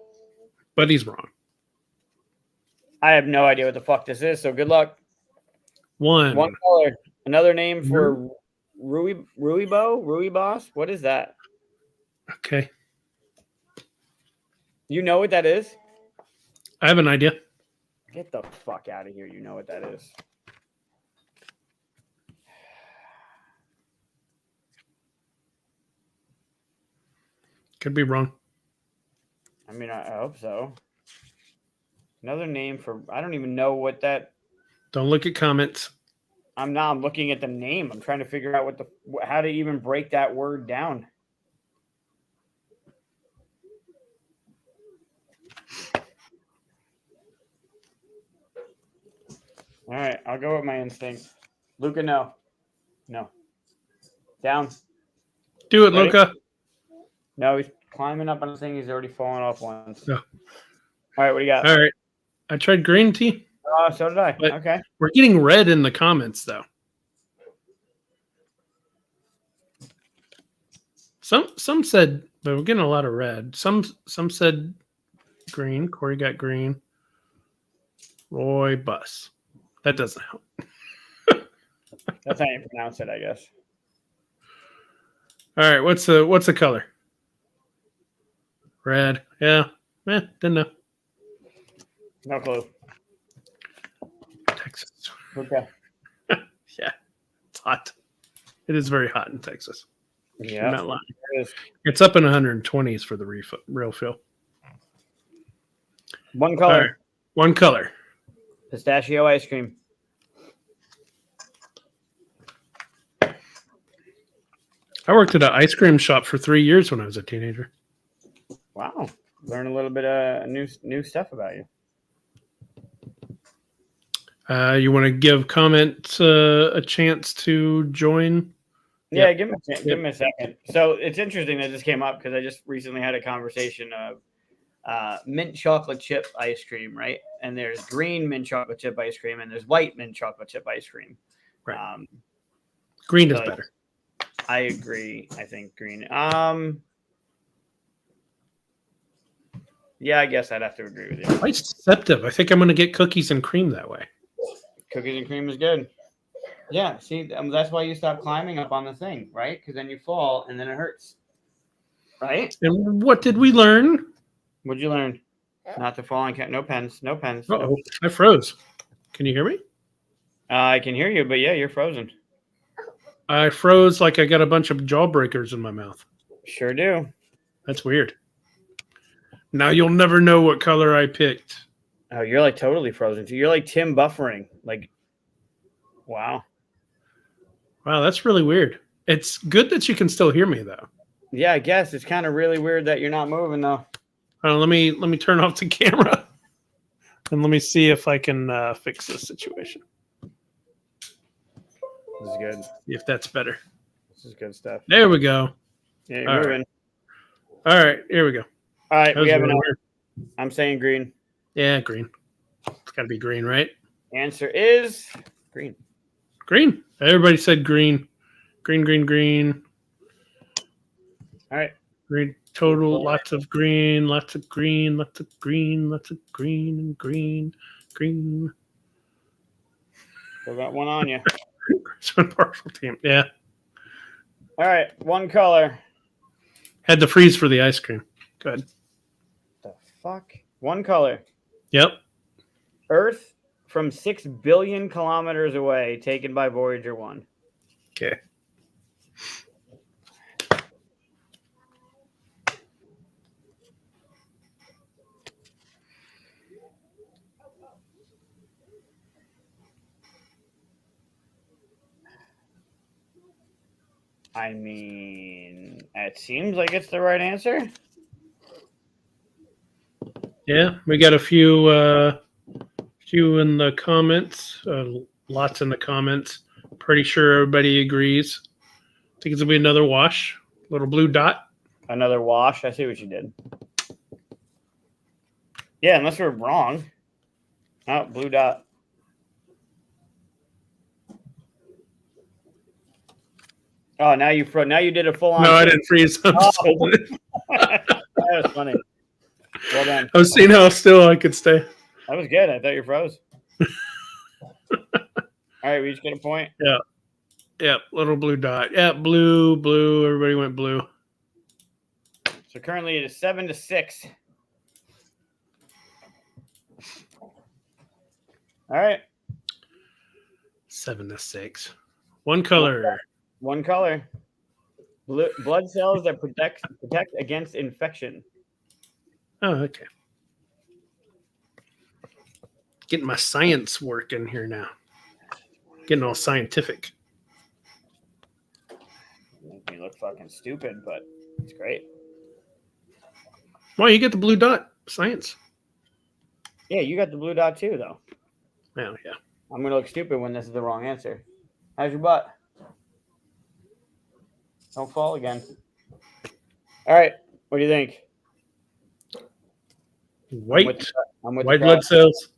but he's wrong. I have no idea what the fuck this is, so good luck. 1 color. Another name for Rooibos? What is that? Okay. You know what that is? I have an idea. Get the fuck out of here. You know what that is. Could be wrong. I mean, I hope so. Another name for, I don't even know what that. Don't look at comments. I'm looking at the name. I'm trying to figure out how to even break that word down. All right, I'll go with my instinct. Luca, no. Down. Do it, Ready? Luca. No, he's climbing up on the thing. He's already fallen off once. No. All right, what do you got? All right. I tried green tea. So did I. But- Okay. We're getting red in the comments, though. Some said, but we're getting a lot of red. Some said green. Corey got green. Roy Bus. That doesn't help. That's how you pronounce it, I guess. All right, what's the color? Red. Yeah. Didn't know. No clue. Texas. Okay. Yeah. It's hot. It is very hot in Texas. I'm Yeah. not lying. It is. It's up in 120s for the real fill. 1 color. All right. 1 color. Pistachio ice cream. I worked at an ice cream shop for 3 years when I was a teenager. Wow. Learn a little bit of new stuff about you. You want to give comments a chance to join? Yeah, give me a second. So it's interesting that this came up because I just recently had a conversation of mint chocolate chip ice cream, right? And there's green mint chocolate chip ice cream and there's white mint chocolate chip ice cream. Right. Green is so better. I agree. I think green. Yeah, I guess I'd have to agree with you. Quite deceptive. I think I'm going to get cookies and cream that way. Cookies and cream is good. Yeah, see, that's why you stop climbing up on the thing, right? Because then you fall and then it hurts. Right? And what did we learn? What'd you learn? Not to fall on no pens. No pens. Uh-oh, I froze. Can you hear me? I can hear you, but yeah, you're frozen. I froze like I got a bunch of jawbreakers in my mouth. Sure do. That's weird. Now you'll never know what color I picked. Oh, you're like totally frozen. You're like Tim buffering. Like, wow. Wow, that's really weird. It's good that you can still hear me though. Yeah, I guess it's kind of really weird that you're not moving though. Let me turn off the camera and let me see if I can fix this situation. This is good. See if that's better. This is good stuff. There we go. Yeah, you're moving. All right, here we go. All right, we have an. weird. I'm saying green. Yeah, green. It's got to be green, right? Answer is green. Green. Everybody said green. Green, green, green. All right. Green. Total. Lots of green. Lots of green. Lots of green. Lots of green and green. Green. Still got one on you. Partial team. Yeah. All right. One color. Had to freeze for the ice cream. Good. The fuck? One color. Yep. Earth from 6 billion kilometers away, taken by Voyager 1. Okay. I mean, it seems like it's the right answer. Yeah, we got a few in the comments. Lots in the comments. Pretty sure everybody agrees. Think it's gonna be another wash. Little blue dot. Another wash. I see what you did. Yeah, unless we're wrong. Oh, blue dot. Oh, now you did a full on. No, I didn't freeze. I'm just holding it. That was funny. Well done. I was seeing how still I could stay. That was good. I thought you froze. All right, we each get a point. Yeah. Yeah, little blue dot. Yeah, blue. Everybody went blue. So currently it is 7-6. All right. 7-6. One color. One color. Blood cells that protect against infection. Oh, okay. Getting my science work in here now. Getting all scientific. Make me look fucking stupid, but it's great. Well, you get the blue dot. Science. Yeah, you got the blue dot too, though. Oh, yeah. I'm gonna look stupid when this is the wrong answer. How's your butt? Don't fall again. All right. What do you think? White. I'm with White blood cells.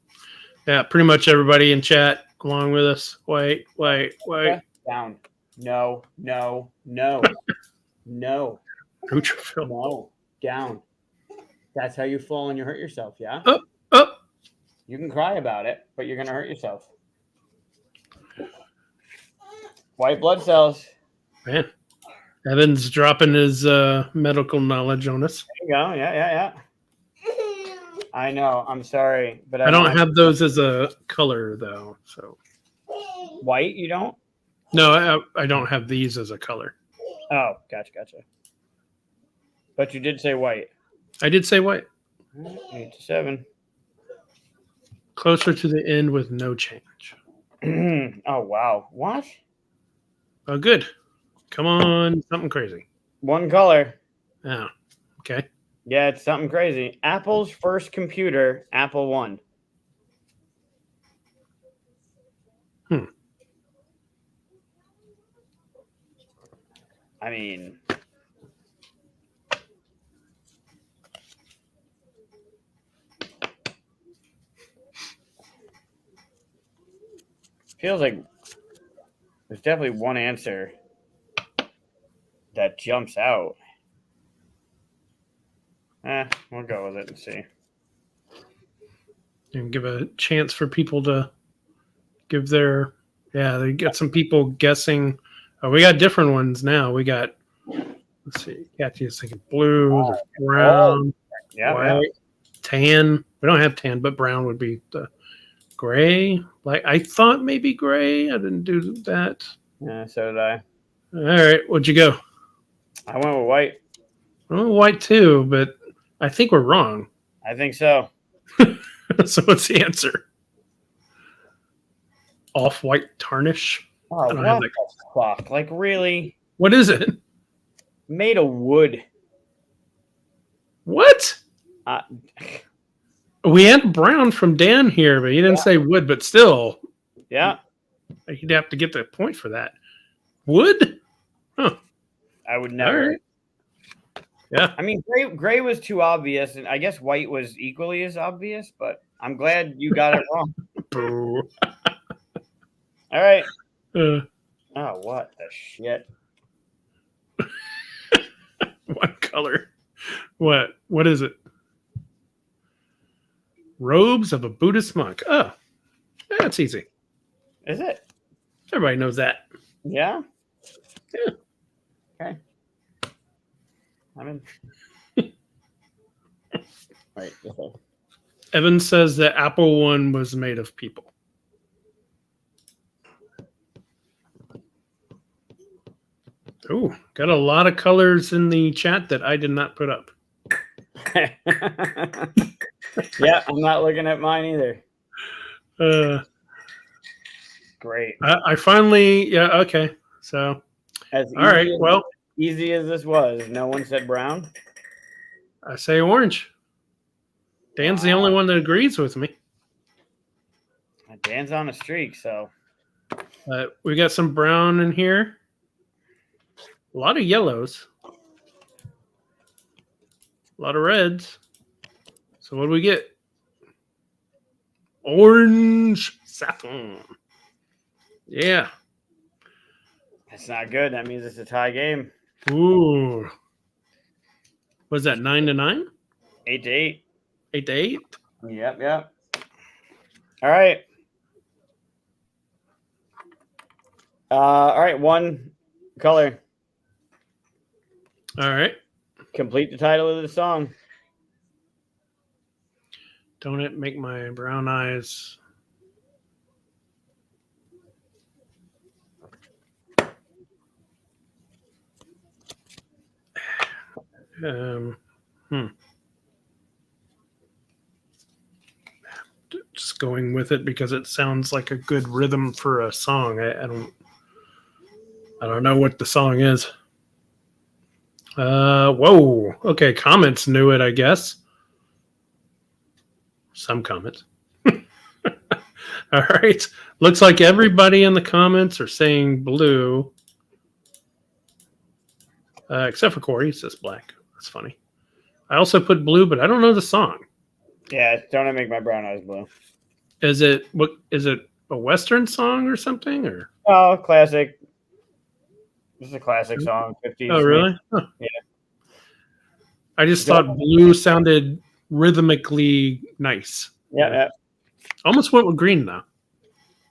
Yeah, pretty much everybody in chat along with us. White. Okay. Down. No. Neutrophil. No. Down. That's how you fall and you hurt yourself, yeah? Up. You can cry about it, but you're gonna hurt yourself. White blood cells. Man. Evan's dropping his medical knowledge on us. There you go. Yeah. I know. I'm sorry, but I don't have those as a color though. So white. You don't? No, I don't have these as a color. Oh, gotcha. But you did say white. I did say white. 8-7. Closer to the end with no change. Oh wow! What? Oh, good. Come on, something crazy. One color. Oh, okay. Yeah, it's something crazy. Apple's first computer, Apple One. I mean, feels like there's definitely one answer that jumps out. We'll go with it and see. And give a chance for people to give their. Yeah, they get some people guessing. Oh, we got different ones now. We got. Let's see. Kathy is thinking blue, there's brown, white, tan. We don't have tan, but brown would be the gray. Like I thought maybe gray. I didn't do that. Yeah, so did I. All right, what'd you go? I went with white. I went white too, but I think we're wrong. I think so. So what's the answer? Off-white tarnish. Oh, I what don't have the fuck? Like, really? What is it? Made of wood. What? Uh, We had brown from Dan here, but he didn't say wood. But still, yeah, he'd have to get the point for that. Wood? Huh. I would never. Right. Yeah. I mean, gray was too obvious, and I guess white was equally as obvious, but I'm glad you got it wrong. Boo. All right. Oh, what the shit? one color. What is it? Robes of a Buddhist monk. Oh, that's easy. Is it? Everybody knows that. Yeah. Yeah. Okay. I'm in. Right. Okay. Evan says the Apple one was made of people. Oh, got a lot of colors in the chat that I did not put up. Yeah, I'm not looking at mine either. Great. I finally, yeah, okay. So, all right, well, easy as this was, no one said brown. I say orange. Dan's the only one that agrees with me. Dan's on a streak, so. We got some brown in here. A lot of yellows. A lot of reds. So what do we get? Orange saffron. Yeah. That's not good. That means it's a tie game. Ooh. Was that 9-9? 8-8. 8-8? Yep. All right. All right, one color. All right. Complete the title of the song. Don't it make my brown eyes... Just going with it because it sounds like a good rhythm for a song. I don't know what the song is. Whoa. Okay, comments knew it, I guess. Some comments. All right. Looks like everybody in the comments are saying blue. Except for Corey, he says black. That's funny. I also put blue, but I don't know the song. Yeah, don't I make my brown eyes blue? Is it a Western song or something? Or classic. This is a classic song. 50s. Oh, really? Huh. Yeah. I just thought blue sounded rhythmically nice. Yeah. Almost went with green though.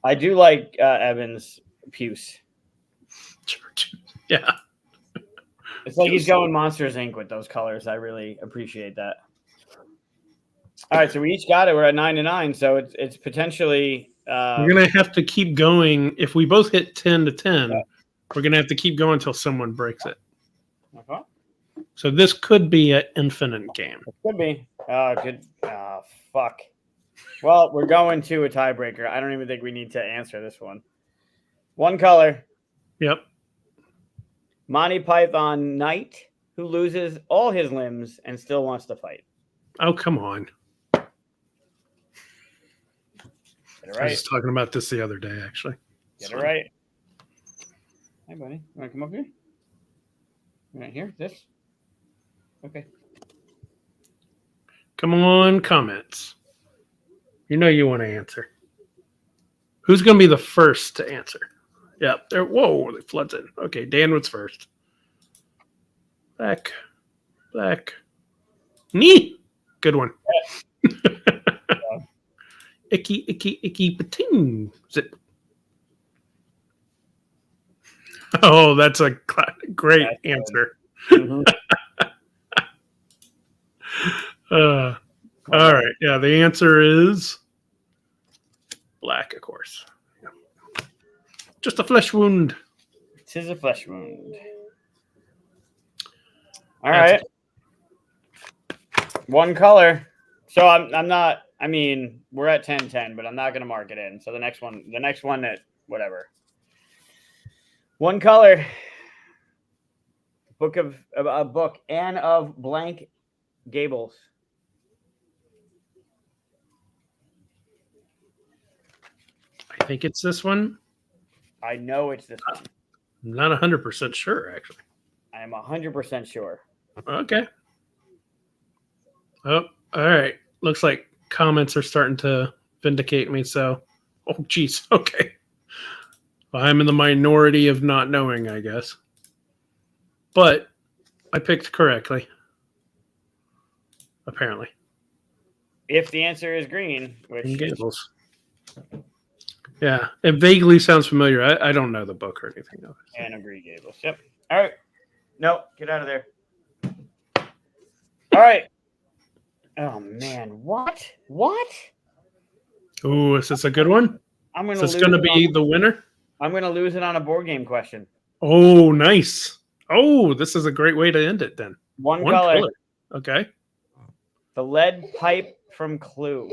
I do like Evans Puce. Yeah. It's like he's going Monsters Inc. with those colors. I really appreciate that. All right, so we each got it. We're at 9-9, so it's potentially. We're gonna have to keep going. If we both hit 10-10, we're gonna have to keep going until someone breaks it. Okay. So this could be an infinite game. It could be. Good. Fuck. Well, we're going to a tiebreaker. I don't even think we need to answer this one. One color. Yep. Monty Python Knight who loses all his limbs and still wants to fight. Oh, come on. Get it I right. was talking about this the other day, actually. Get it right. Hey, buddy. You want to come up here? Right here? This? Okay. Come on, comments. You know you want to answer. Who's going to be the first to answer? Yep. There. Whoa, it floods in. Okay, Dan was first. Black. Knee. Good one. Icky, pating. Zip. Oh, that's a great answer. Mm-hmm. All right. Yeah, the answer is black, of course. Yeah. Just a flesh wound. It is a flesh wound. All right. One color. So I'm not. I mean, we're at 10-10, but I'm not going to mark it in. So the next one that whatever. One color. A book Anne of Blank Gables. I think it's this one. I know it's this one. I'm not 100% sure, actually. I am 100% sure. Okay. Oh, all right. Looks like comments are starting to vindicate me. So, oh, geez. Okay. Well, I'm in the minority of not knowing, I guess. But I picked correctly. Apparently. If the answer is green, which Green Gables. Yeah, it vaguely sounds familiar. I don't know the book or anything else. Anne of Green Gables. Yep. All right. No, get out of there. All right. Oh man, what? Ooh, is this a good one? I'm gonna. Is this going to be the winner? I'm gonna lose it on a board game question. Oh, nice. Oh, this is a great way to end it then. One color. Okay. The lead pipe from Clue.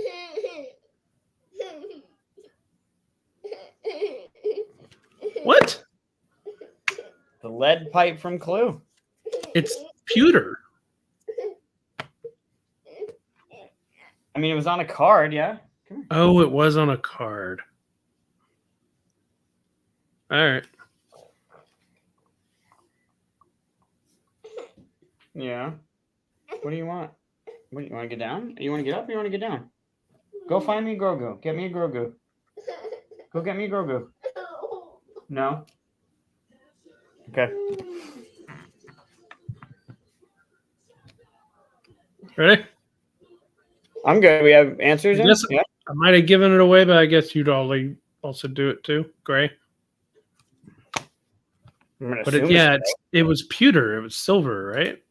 What? The lead pipe from Clue. It's pewter. I mean, it was on a card, yeah. Oh, it was on a card. All right. Yeah. What do you want? What do you want to get down? You want to get up? Or you want to get down? Go find me a Grogu. Get me a Grogu. Go get me a Grogu. No. Okay. Ready? I'm good. We have answers in? Yes, Yeah. I might have given it away, but I guess you'd also do it too, Gray. But it was pewter. It was silver, right?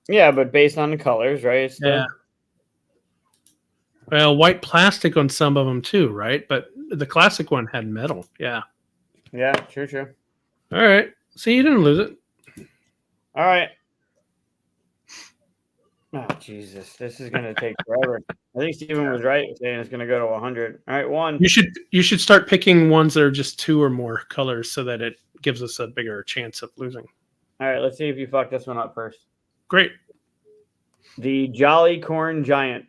Yeah, but based on the colors, right? Yeah. Well, white plastic on some of them too, right? But the classic one had metal. Yeah. Yeah, true. All right. See, you didn't lose it. All right. Oh, Jesus. This is going to take forever. I think Steven was right saying it's going to go to 100. All right, one. You should start picking ones that are just two or more colors so that it gives us a bigger chance of losing. All right, let's see if you fuck this one up first. Great. The Jolly Corn Giant.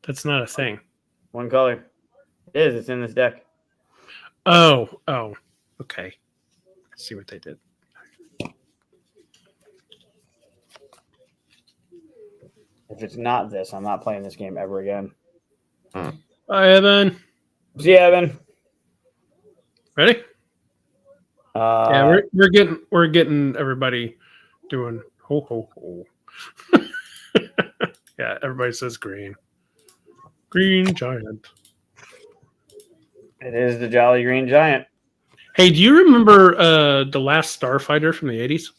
That's not a thing. One color. It is. It's in this deck. Oh. Okay. Let's see what they did. If it's not this, I'm not playing this game ever again. Bye, Evan. See you, Evan. Ready? Yeah, we're getting everybody doing ho ho ho. Yeah, everybody says green. Green Giant. It is the Jolly Green Giant. Hey, do you remember The Last Starfighter from the 80s?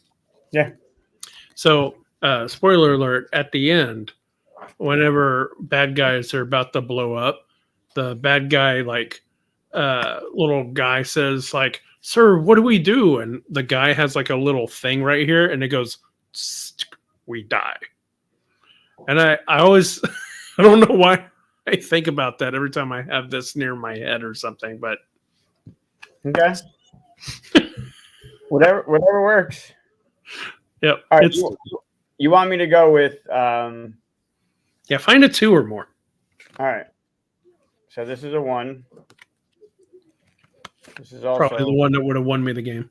Yeah. So, spoiler alert, at the end, whenever bad guys are about to blow up, the bad guy, little guy says, "Sir, what do we do?" And the guy has a little thing right here, and it goes, "We die." And I always, I don't know why I think about that every time I have this near my head or something, but okay. Whatever works. Yep. All right. You want me to go with yeah, find a 2 or more. all right. So this is a 1. This is also Probably the one that would have won me the game.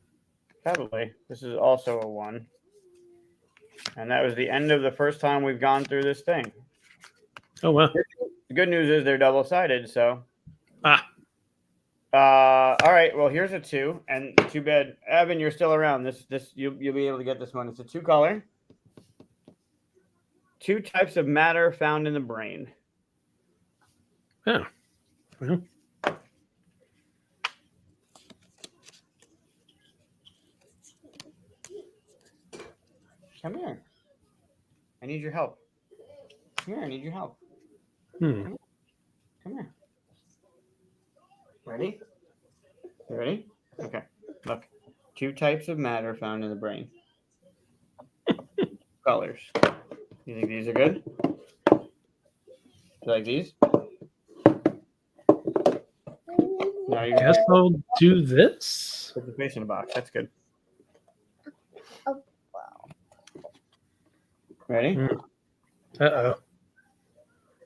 Probably. This is also a 1. And that was the end of the first time we've gone through this thing. Oh, well. The good news is they're double-sided, so. Ah. All right. Well, here's a 2, and too bad, Evan, you're still around. This you'll be able to get this one. It's a 2-color. 2 types of matter found in the brain. Yeah. Well. Come here. I need your help. Come here. I need your help. Hmm. Come here. Ready? You ready? Okay. Look. 2 types of matter found in the brain. Colors. You think these are good? You like these? No, you Guess I'll do this. put the face in the box. That's good. Ready? Uh-oh.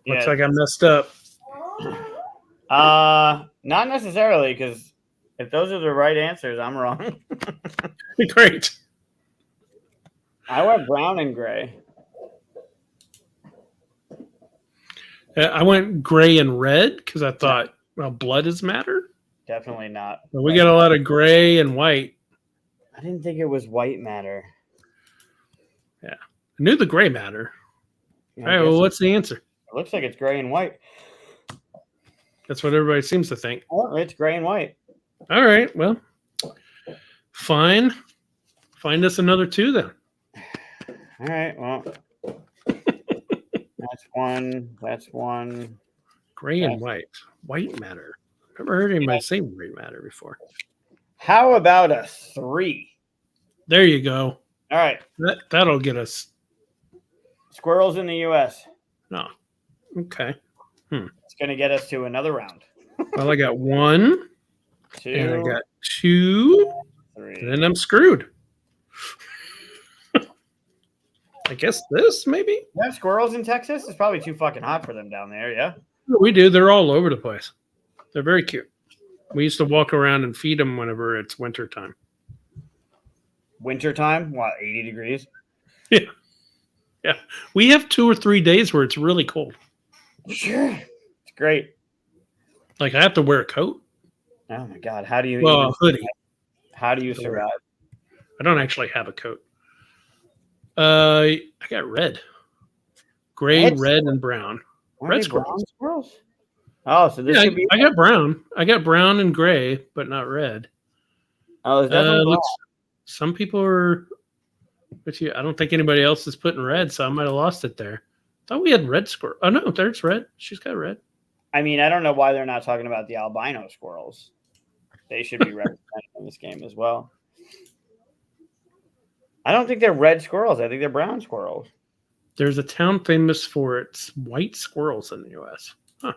Yeah. Looks like I messed up. Not necessarily, because if those are the right answers, I'm wrong. Great. I went brown and gray. I went gray and red because I thought, well, blood is matter. Definitely not. But we got a lot of gray and white. I didn't think it was white matter. Yeah. I knew the gray matter. Yeah, All right, well, what's the answer? It looks like it's gray and white. That's what everybody seems to think. Oh, it's gray and white. All right, well, fine. Find us another 2 then. All right, well, that's 1. That's 1. Gray and white. White matter. Never heard anybody say gray matter before. How about a 3? There you go. All right. That'll get us. Squirrels in the U.S. No. Okay. It's going to get us to another round. Well, I got 1. 2. And I got 2. 3. And then I'm screwed. I guess this, maybe? You have squirrels in Texas? It's probably too fucking hot for them down there, yeah? We do. They're all over the place. They're very cute. We used to walk around and feed them whenever it's winter time. Winter time? What, 80 degrees? Yeah. Yeah. We have 2 or 3 days where it's really cold. Sure. It's great. Like I have to wear a coat. Oh my God. How do you Well, a hoodie. How do you survive? I don't actually have a coat. I got red. Gray, red, and brown. Red squirrels. Squirrels? Oh, so this could be. I got brown. I got brown and gray, but not red. Oh, it's definitely black. Some people are. But I don't think anybody else is putting red, so I might have lost it there. Thought we had red squirrel. Oh no, there's red. She's got red. I mean, I don't know why they're not talking about the albino squirrels. They should be represented in this game as well. I don't think they're red squirrels. I think they're brown squirrels. There's a town famous for its white squirrels in the U.S. Huh.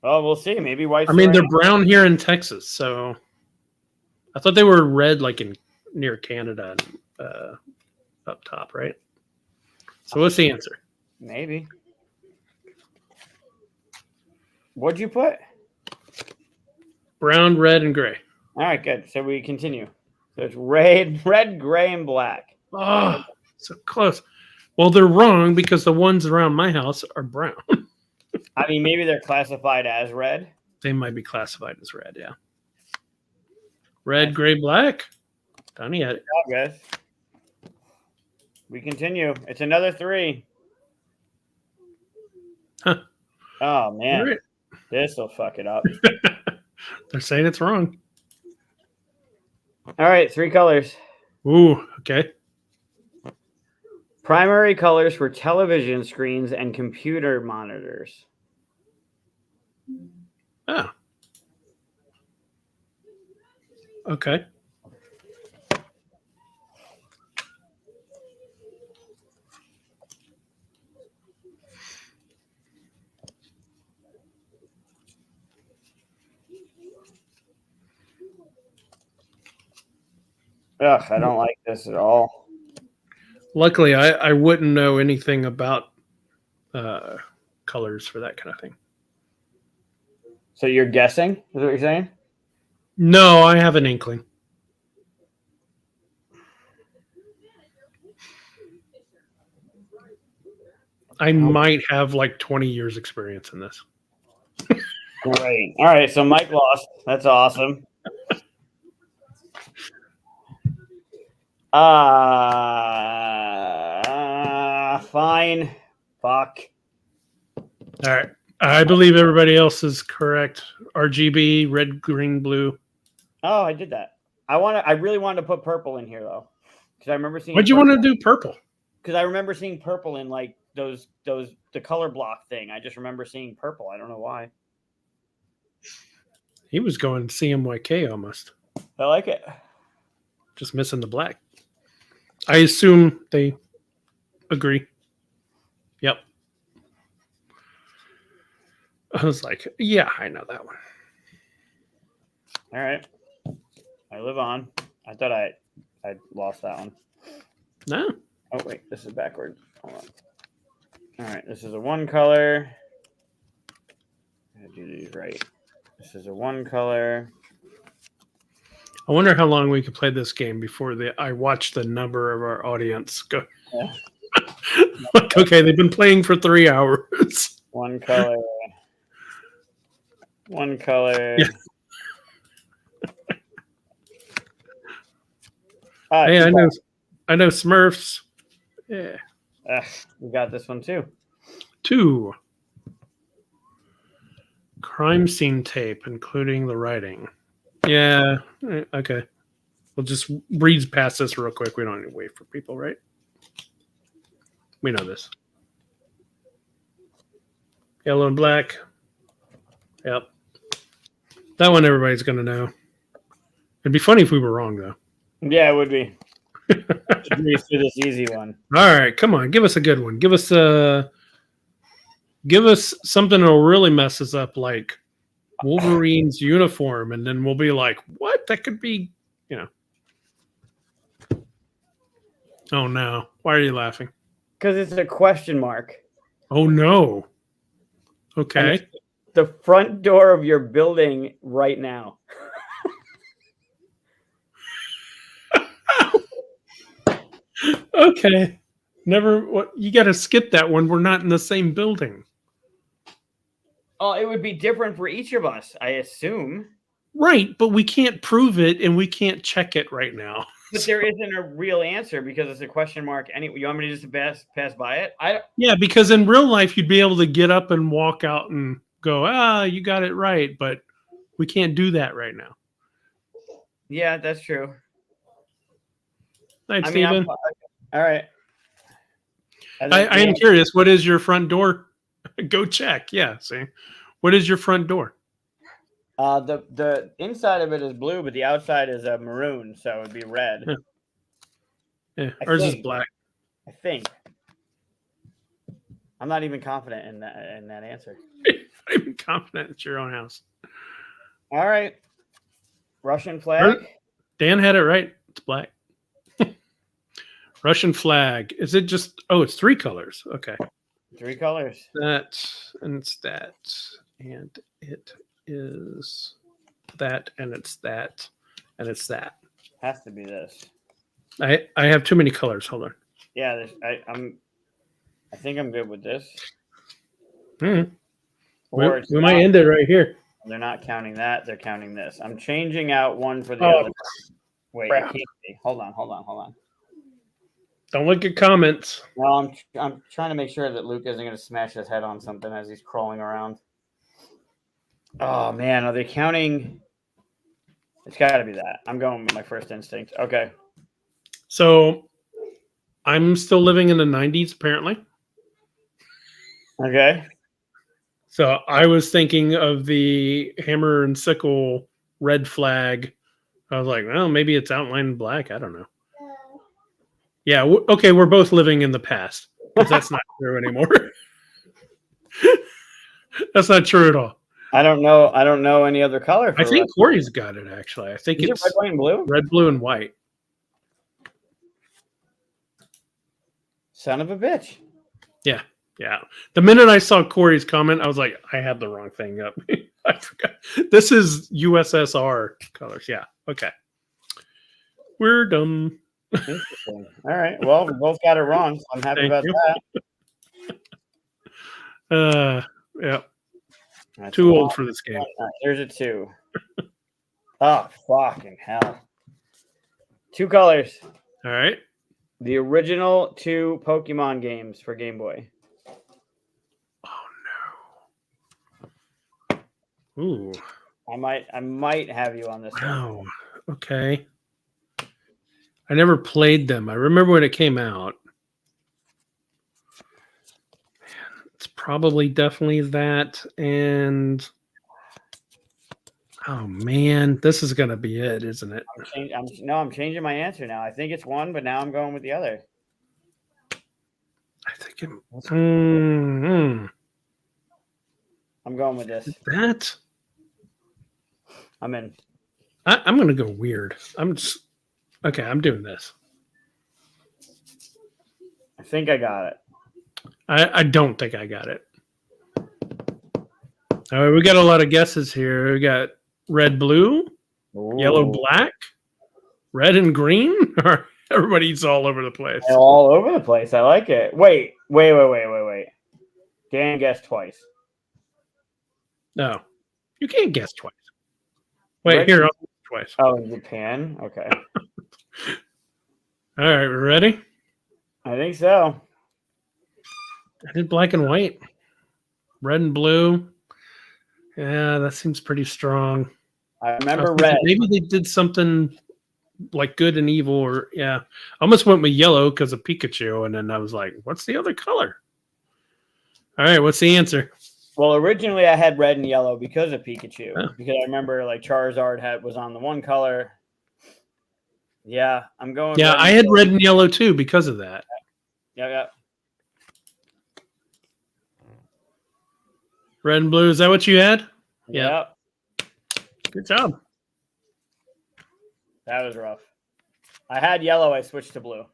Well, we'll see. Maybe white. I mean, they're brown here in Texas, so I thought they were red, like near Canada, and, up top, right? So what's the answer? Maybe. What'd you put? Brown, red, and gray. All right, good. So we continue. So it's red, gray, and black. Oh, so close. Well, they're wrong because the ones around my house are brown. I mean, maybe they're classified as red. They might be classified as red, yeah. Red, gray, black. Donnie had it. Good job, guys. We continue. It's another 3. Huh. Oh, man. Right. This will fuck it up. They're saying it's wrong. All right, 3 colors. Ooh, okay. Primary colors for television screens and computer monitors. Oh. Okay. Ugh, I don't like this at all. Luckily, I wouldn't know anything about colors for that kind of thing. So you're guessing? Is what you're saying? No, I have an inkling. I might have like 20 years experience in this. Great. All right. So Mike lost. That's awesome. Fine. Fuck. All right. I believe everybody else is correct. RGB, red, green, blue. Oh, I did that. I really wanted to put purple in here though, because I remember seeing. What'd you want to do? Purple. Because I remember seeing purple in like the color block thing. I just remember seeing purple. I don't know why. He was going CMYK almost. I like it. Just missing the black. I assume they agree. Yep. I was like, yeah, I know that one. All right. I live on. I thought I lost that one. No. Oh, wait. This is backwards. Hold on. All right. This is a one color. I gotta do these right. This is a one color. I wonder how long we could play this game before I watch the number of our audience go. Yeah. Like, okay, they've been playing for 3 hours. One color. One color. Yeah. Hey, I know Smurfs. Yeah. We got this one too. 2. Crime scene tape, including the writing. Yeah. Okay. We'll just breeze past this real quick. We don't need to wait for people, right? We know this. Yellow and black. Yep. That one everybody's going to know. It'd be funny if we were wrong, though. Yeah, it would be. Breeze through this easy one. All right, come on. Give us a good one. Give us something that'll really mess us up, like Wolverine's uniform, and then we'll be like, what? That could be, Oh, no. Why are you laughing? Because it's a question mark. Oh, no. Okay. The front door of your building right now. Okay. You got to skip that one. We're not in the same building. Oh, it would be different for each of us, I assume. Right, but we can't prove it and we can't check it right now. But there isn't a real answer because it's a question mark. You want me to just pass by it? Yeah, because in real life you'd be able to get up and walk out and go, you got it right, but we can't do that right now. Yeah, that's true. Night, Steven. All right. I am curious. What is your front door? Go check. Yeah, see. What is your front door? The inside of it is blue, but the outside is a maroon, so it would be red. Yeah. Ours is black. I think. I'm not even confident in that answer. I'm even confident it's your own house. All right. Russian flag. Dan had it right. It's black. Russian flag. Is it just? Oh, it's 3 colors. Okay. 3 colors. That and it's that, and it is that, and it's that, and it's that. Has to be this. I have too many colors. Hold on. Yeah, I think I'm good with this. Mm-hmm. We might end it right here. They're not counting that. They're counting this. I'm changing out one for the other. Wait, it can't be. Hold on. Don't look at comments. No, I'm trying to make sure that Luke isn't going to smash his head on something as he's crawling around. Oh, man. Are they counting? It's got to be that. I'm going with my first instinct. Okay. So I'm still living in the 90s, apparently. Okay. So I was thinking of the hammer and sickle red flag. I was like, well, maybe it's outlined in black. I don't know. Yeah. Okay. We're both living in the past because that's not true anymore. That's not true at all. I don't know any other color. I think Corey's got it, actually. I think it's red, white, and blue. Red, blue, and white. Son of a bitch. Yeah. The minute I saw Corey's comment, I was like, I had the wrong thing up. I forgot. This is USSR colors. Yeah. Okay. We're done. Interesting. All right. Well, we both got it wrong. So I'm happy about that. Yeah. That's Too old for this game. Right, there's a 2. Oh, fucking hell. 2 colors. All right. The original 2 Pokemon games for Game Boy. Oh no. Ooh. I might have you on this Wow. One. Okay. I never played them. I remember when it came out. It's probably definitely that. And oh man, this is gonna be it, isn't it? I'm changing my answer now. I think it's one, but now I'm going with the other. I think it. I'm going with this. That. I'm in. I'm gonna go weird. I'm doing this. I think I got it. I don't think I got it. All right, we got a lot of guesses here. We got red, blue, yellow, black, red and green. Everybody's all over the place. They're all over the place. I like it. Wait. Dan guessed twice. No, you can't guess twice. Wait, here, I'll guess twice. Oh, in Japan? Okay. All right, we're ready? I think so. I did black and white. Red and blue. Yeah, that seems pretty strong. I remember red. Maybe they did something like good and evil, or yeah. I almost went with yellow because of Pikachu, and then I was like, what's the other color? All right, what's the answer? Well, originally I had red and yellow because of Pikachu. Oh. Because I remember like Charizard was on the one color. Yeah, I'm going. Yeah, I had red and yellow too because of that. Yeah. Red and blue. Is that what you had? Yeah. Good job. That was rough. I had yellow. I switched to blue.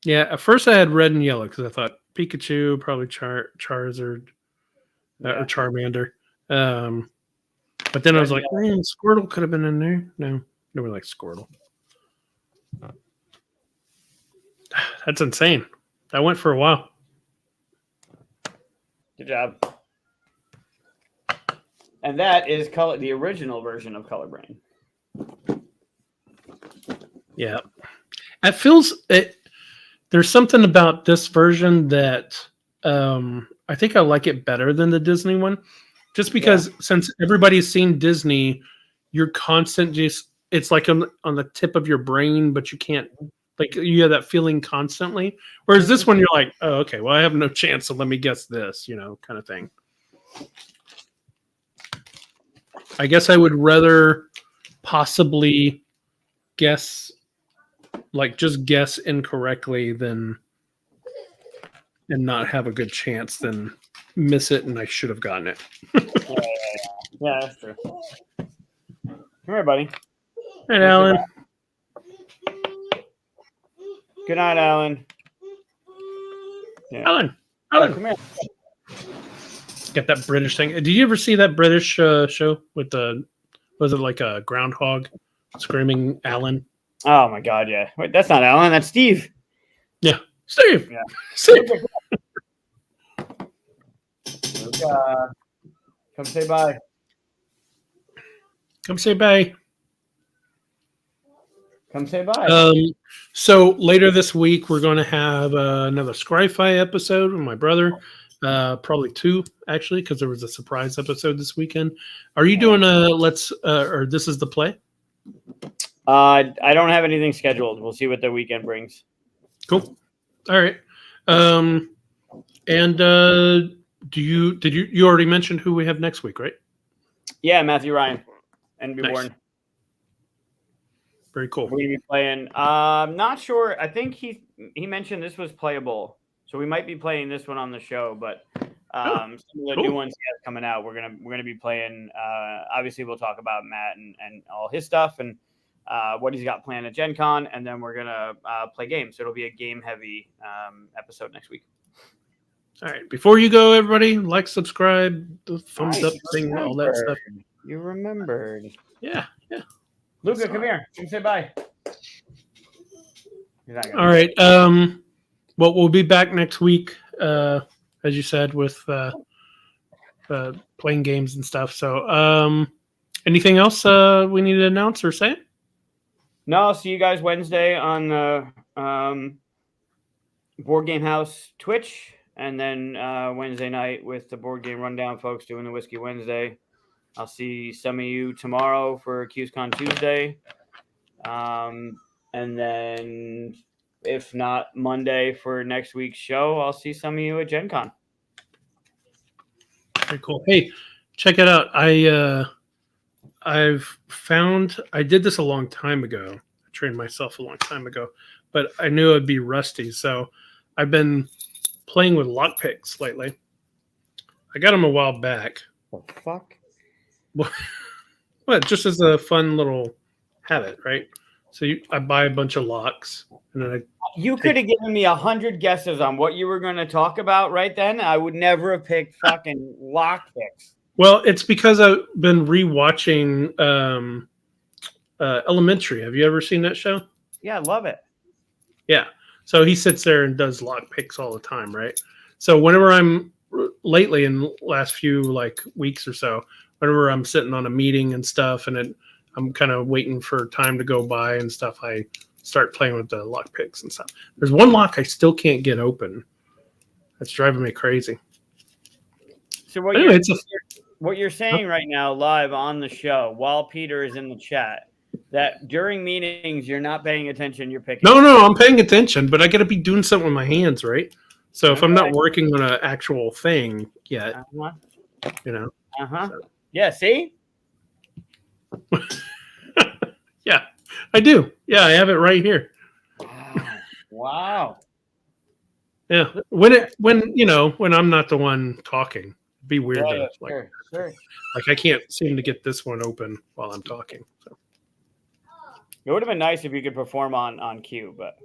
Yeah, at first I had red and yellow because I thought Pikachu, probably Charizard or Charmander. But then I was like, man, Squirtle could have been in there. No, nobody likes Squirtle. That's insane. That went for a while. Good job. And that is the original version of Color Brain. Yeah. It feels there's something about this version that I think I like it better than the Disney one. Just because since everybody's seen Disney, you're it's like on the tip of your brain, but you can't, like, you have that feeling constantly. Whereas this one, you're like, oh, okay, well, I have no chance, so let me guess this, kind of thing. I guess I would rather possibly guess, like, just guess incorrectly and not have a good chance than miss it and I should have gotten it. Yeah, that's true. Come here, buddy. Hey, Alan. Good night, Alan. Yeah. Alan, come here. Get that British thing. Did you ever see that British show with was it like a groundhog screaming Alan? Oh my God, yeah. Wait, that's not Alan. That's Steve. Yeah, Steve. Yeah. Steve. Come say bye. Come say bye. Come say bye. So later this week, we're going to have another Scry-Fi episode with my brother. Probably 2, actually, because there was a surprise episode this weekend. Are you doing or this is the play? I don't have anything scheduled. We'll see what the weekend brings. Cool. All right. And did you already mention who we have next week, right? Yeah, Matthew Ryan and Be Born. Very cool. We're gonna be playing. Not sure. I think he mentioned this was playable, so we might be playing this one on the show. But some of the new ones he has coming out, we're gonna be playing. Obviously, we'll talk about Matt and all his stuff, and what he's got planned at Gen Con, and then we're going to play games. So it'll be a game-heavy episode next week. All right. Before you go, everybody, like, subscribe, the thumbs up thing, all that stuff. You remembered. Yeah. Luca, come here. You say bye. All right. Well, we'll be back next week, as you said, with playing games and stuff. So, anything else we need to announce or say? No, I'll see you guys Wednesday on the Board Game House Twitch, and then Wednesday night with the Board Game Rundown folks doing the Whiskey Wednesday. I'll see some of you tomorrow for QsCon Tuesday. And then if not Monday for next week's show, I'll see some of you at Gen Con. Very cool. Hey, check it out. I've found, I did this a long time ago. I trained myself a long time ago, but I knew I'd be rusty. So I've been playing with lockpicks lately. I got them a while back. The fuck? Well, just as a fun little habit, right? So I buy a bunch of locks, and then you could have given me 100 guesses on what you were going to talk about right then. I would never have picked fucking lockpicks. Well, it's because I've been rewatching Elementary. Have you ever seen that show? Yeah, I love it. Yeah. So he sits there and does lockpicks all the time, right? So whenever I'm lately in the last few weeks or so, whenever I'm sitting on a meeting and stuff, and I'm kind of waiting for time to go by and stuff, I start playing with the lockpicks and stuff. There's one lock I still can't get open. That's driving me crazy. So what you're saying right now live on the show while Peter is in the chat, that during meetings you're not paying attention, you're picking. No, I'm paying attention, but I got to be doing something with my hands, right? So if I'm not working on an actual thing yet, So. Yeah, see? Yeah, I do. Yeah, I have it right here. Wow. Yeah. When I'm not the one talking, it'd be weird. Sure. I can't seem to get this one open while I'm talking. So. It would have been nice if you could perform on cue, but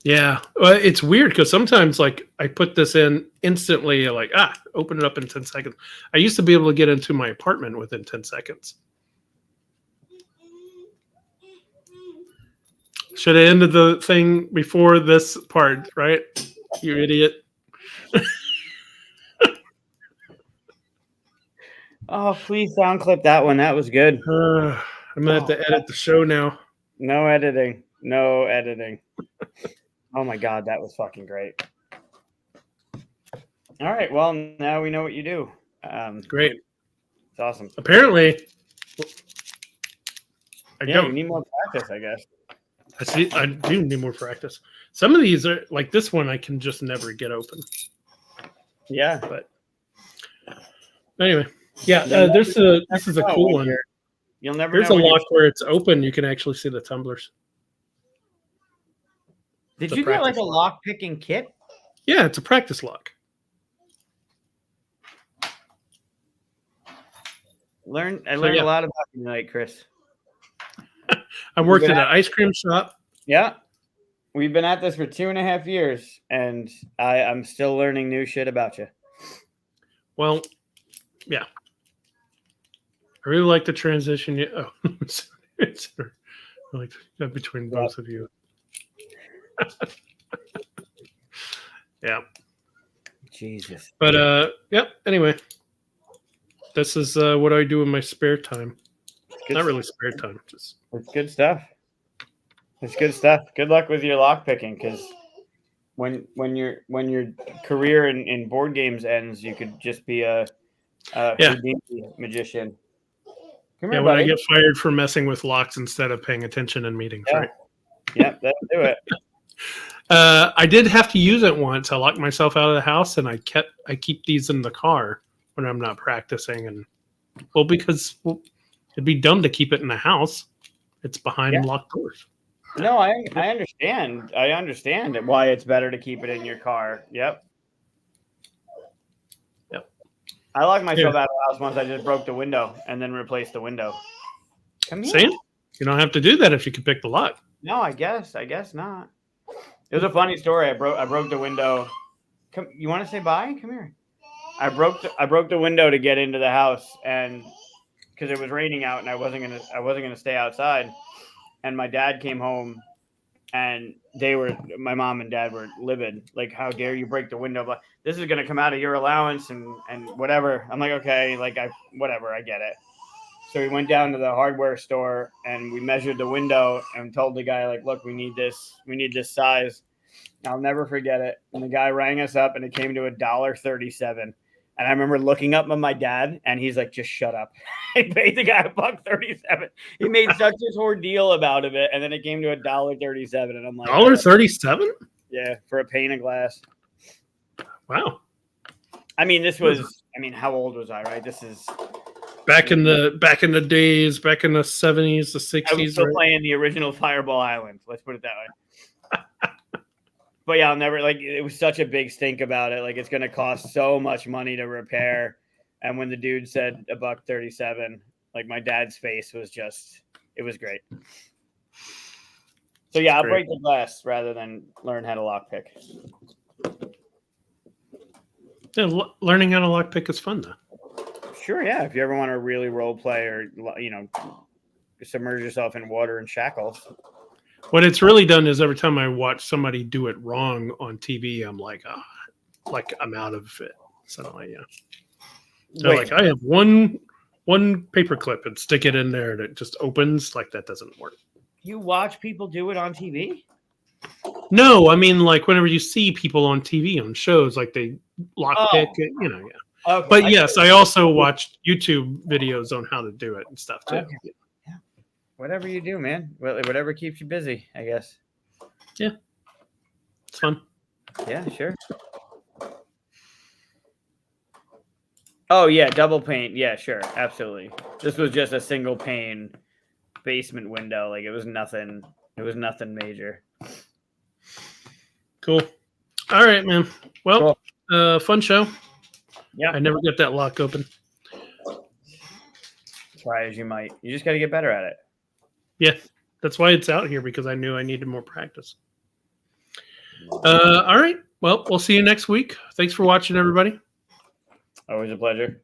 yeah, it's weird because sometimes I put this in instantly, open it up in 10 seconds. I used to be able to get into my apartment within 10 seconds. Should have ended the thing before this part, right? You idiot. Oh, please sound clip that one. That was good. I'm going to have to edit the show now. No editing. Oh my God, that was fucking great. All right, well, now we know what you do. Great. It's awesome. Apparently, you need more practice, I guess. I do need more practice. Some of these are like this one I can just never get open. Yeah. But anyway, this is a cool one. You'll never There's know a lock where it's open. You can actually see the tumblers. Did you get a lock picking kit? Yeah, it's a practice lock. I learned a lot about you tonight, Chris. I worked at an ice cream shop. Yeah. We've been at this for 2.5 years, and I'm still learning new shit about you. Well, yeah. I really like the transition. It's like between both of you. Yeah. Jesus. But anyway. This is what I do in my spare time. Not really spare time, just it's good stuff. It's good stuff. Good luck with your lock picking, because when your career in board games ends, you could just be a magician. Come here, when buddy. I get fired for messing with locks instead of paying attention in meetings, right? Yeah, that'll do it. I did have to use it once. I locked myself out of the house, and I keep these in the car when I'm not practicing, and because it'd be dumb to keep it in the house. It's behind locked doors. No, I understand. I understand why it's better to keep it in your car. Yep. I locked myself out of the house once. I just broke the window and then replaced the window. Come here. Same? You don't have to do that if you can pick the lock. No, I guess not. It was a funny story. I broke the window. Come, you want to say bye? Come here. I broke the window to get into the house, and because it was raining out, and I wasn't gonna stay outside. And my dad came home, and my mom and dad were livid. Like, how dare you break the window? But this is gonna come out of your allowance and whatever. I'm like, okay, like whatever, I get it. So we went down to the hardware store and we measured the window and told the guy, like, look, we need this size. I'll never forget it. And the guy rang us up and it came to $1.37. And I remember looking up at my dad and he's like, just shut up. He paid the guy $1.37. He made such a ordeal about it. And then it came to $1.37. And I'm like, $1.37? Yeah, for a pane of glass. Wow. I mean, how old was I, right? This is back in the days, back in the 70s, the 60s. I was still playing the original Fireball Island. Let's put it that way. But yeah, I'll never, like, it was such a big stink about it. Like, it's going to cost so much money to repair. And when the dude said $1.37, like, my dad's face was just, it was great. So yeah, I'll break the glass rather than learn how to lockpick. Yeah, learning how to lockpick is fun, though. Sure, yeah. If you ever want to really role play or, submerge yourself in water and shackles. What it's really done is every time I watch somebody do it wrong on TV, I'm like, I'm out of it. So they're like, I have one paper clip and stick it in there and it just opens. Like, that doesn't work. You watch people do it on TV? No, I mean, like, whenever you see people on TV on shows, like they lockpick, yeah. Okay. But yes, I also watched YouTube videos on how to do it and stuff too. Okay. Yeah. Whatever you do, man. Whatever keeps you busy, I guess. Yeah. It's fun. Yeah, sure. Oh, yeah, double pane. Yeah, sure. Absolutely. This was just a single pane basement window. Like, it was nothing major. Cool. All right, man. Well, cool. Fun show. Yeah. I never get that lock open. Try as you might. You just got to get better at it. Yeah. That's why it's out here, because I knew I needed more practice. All right. Well, we'll see you next week. Thanks for watching, everybody. Always a pleasure.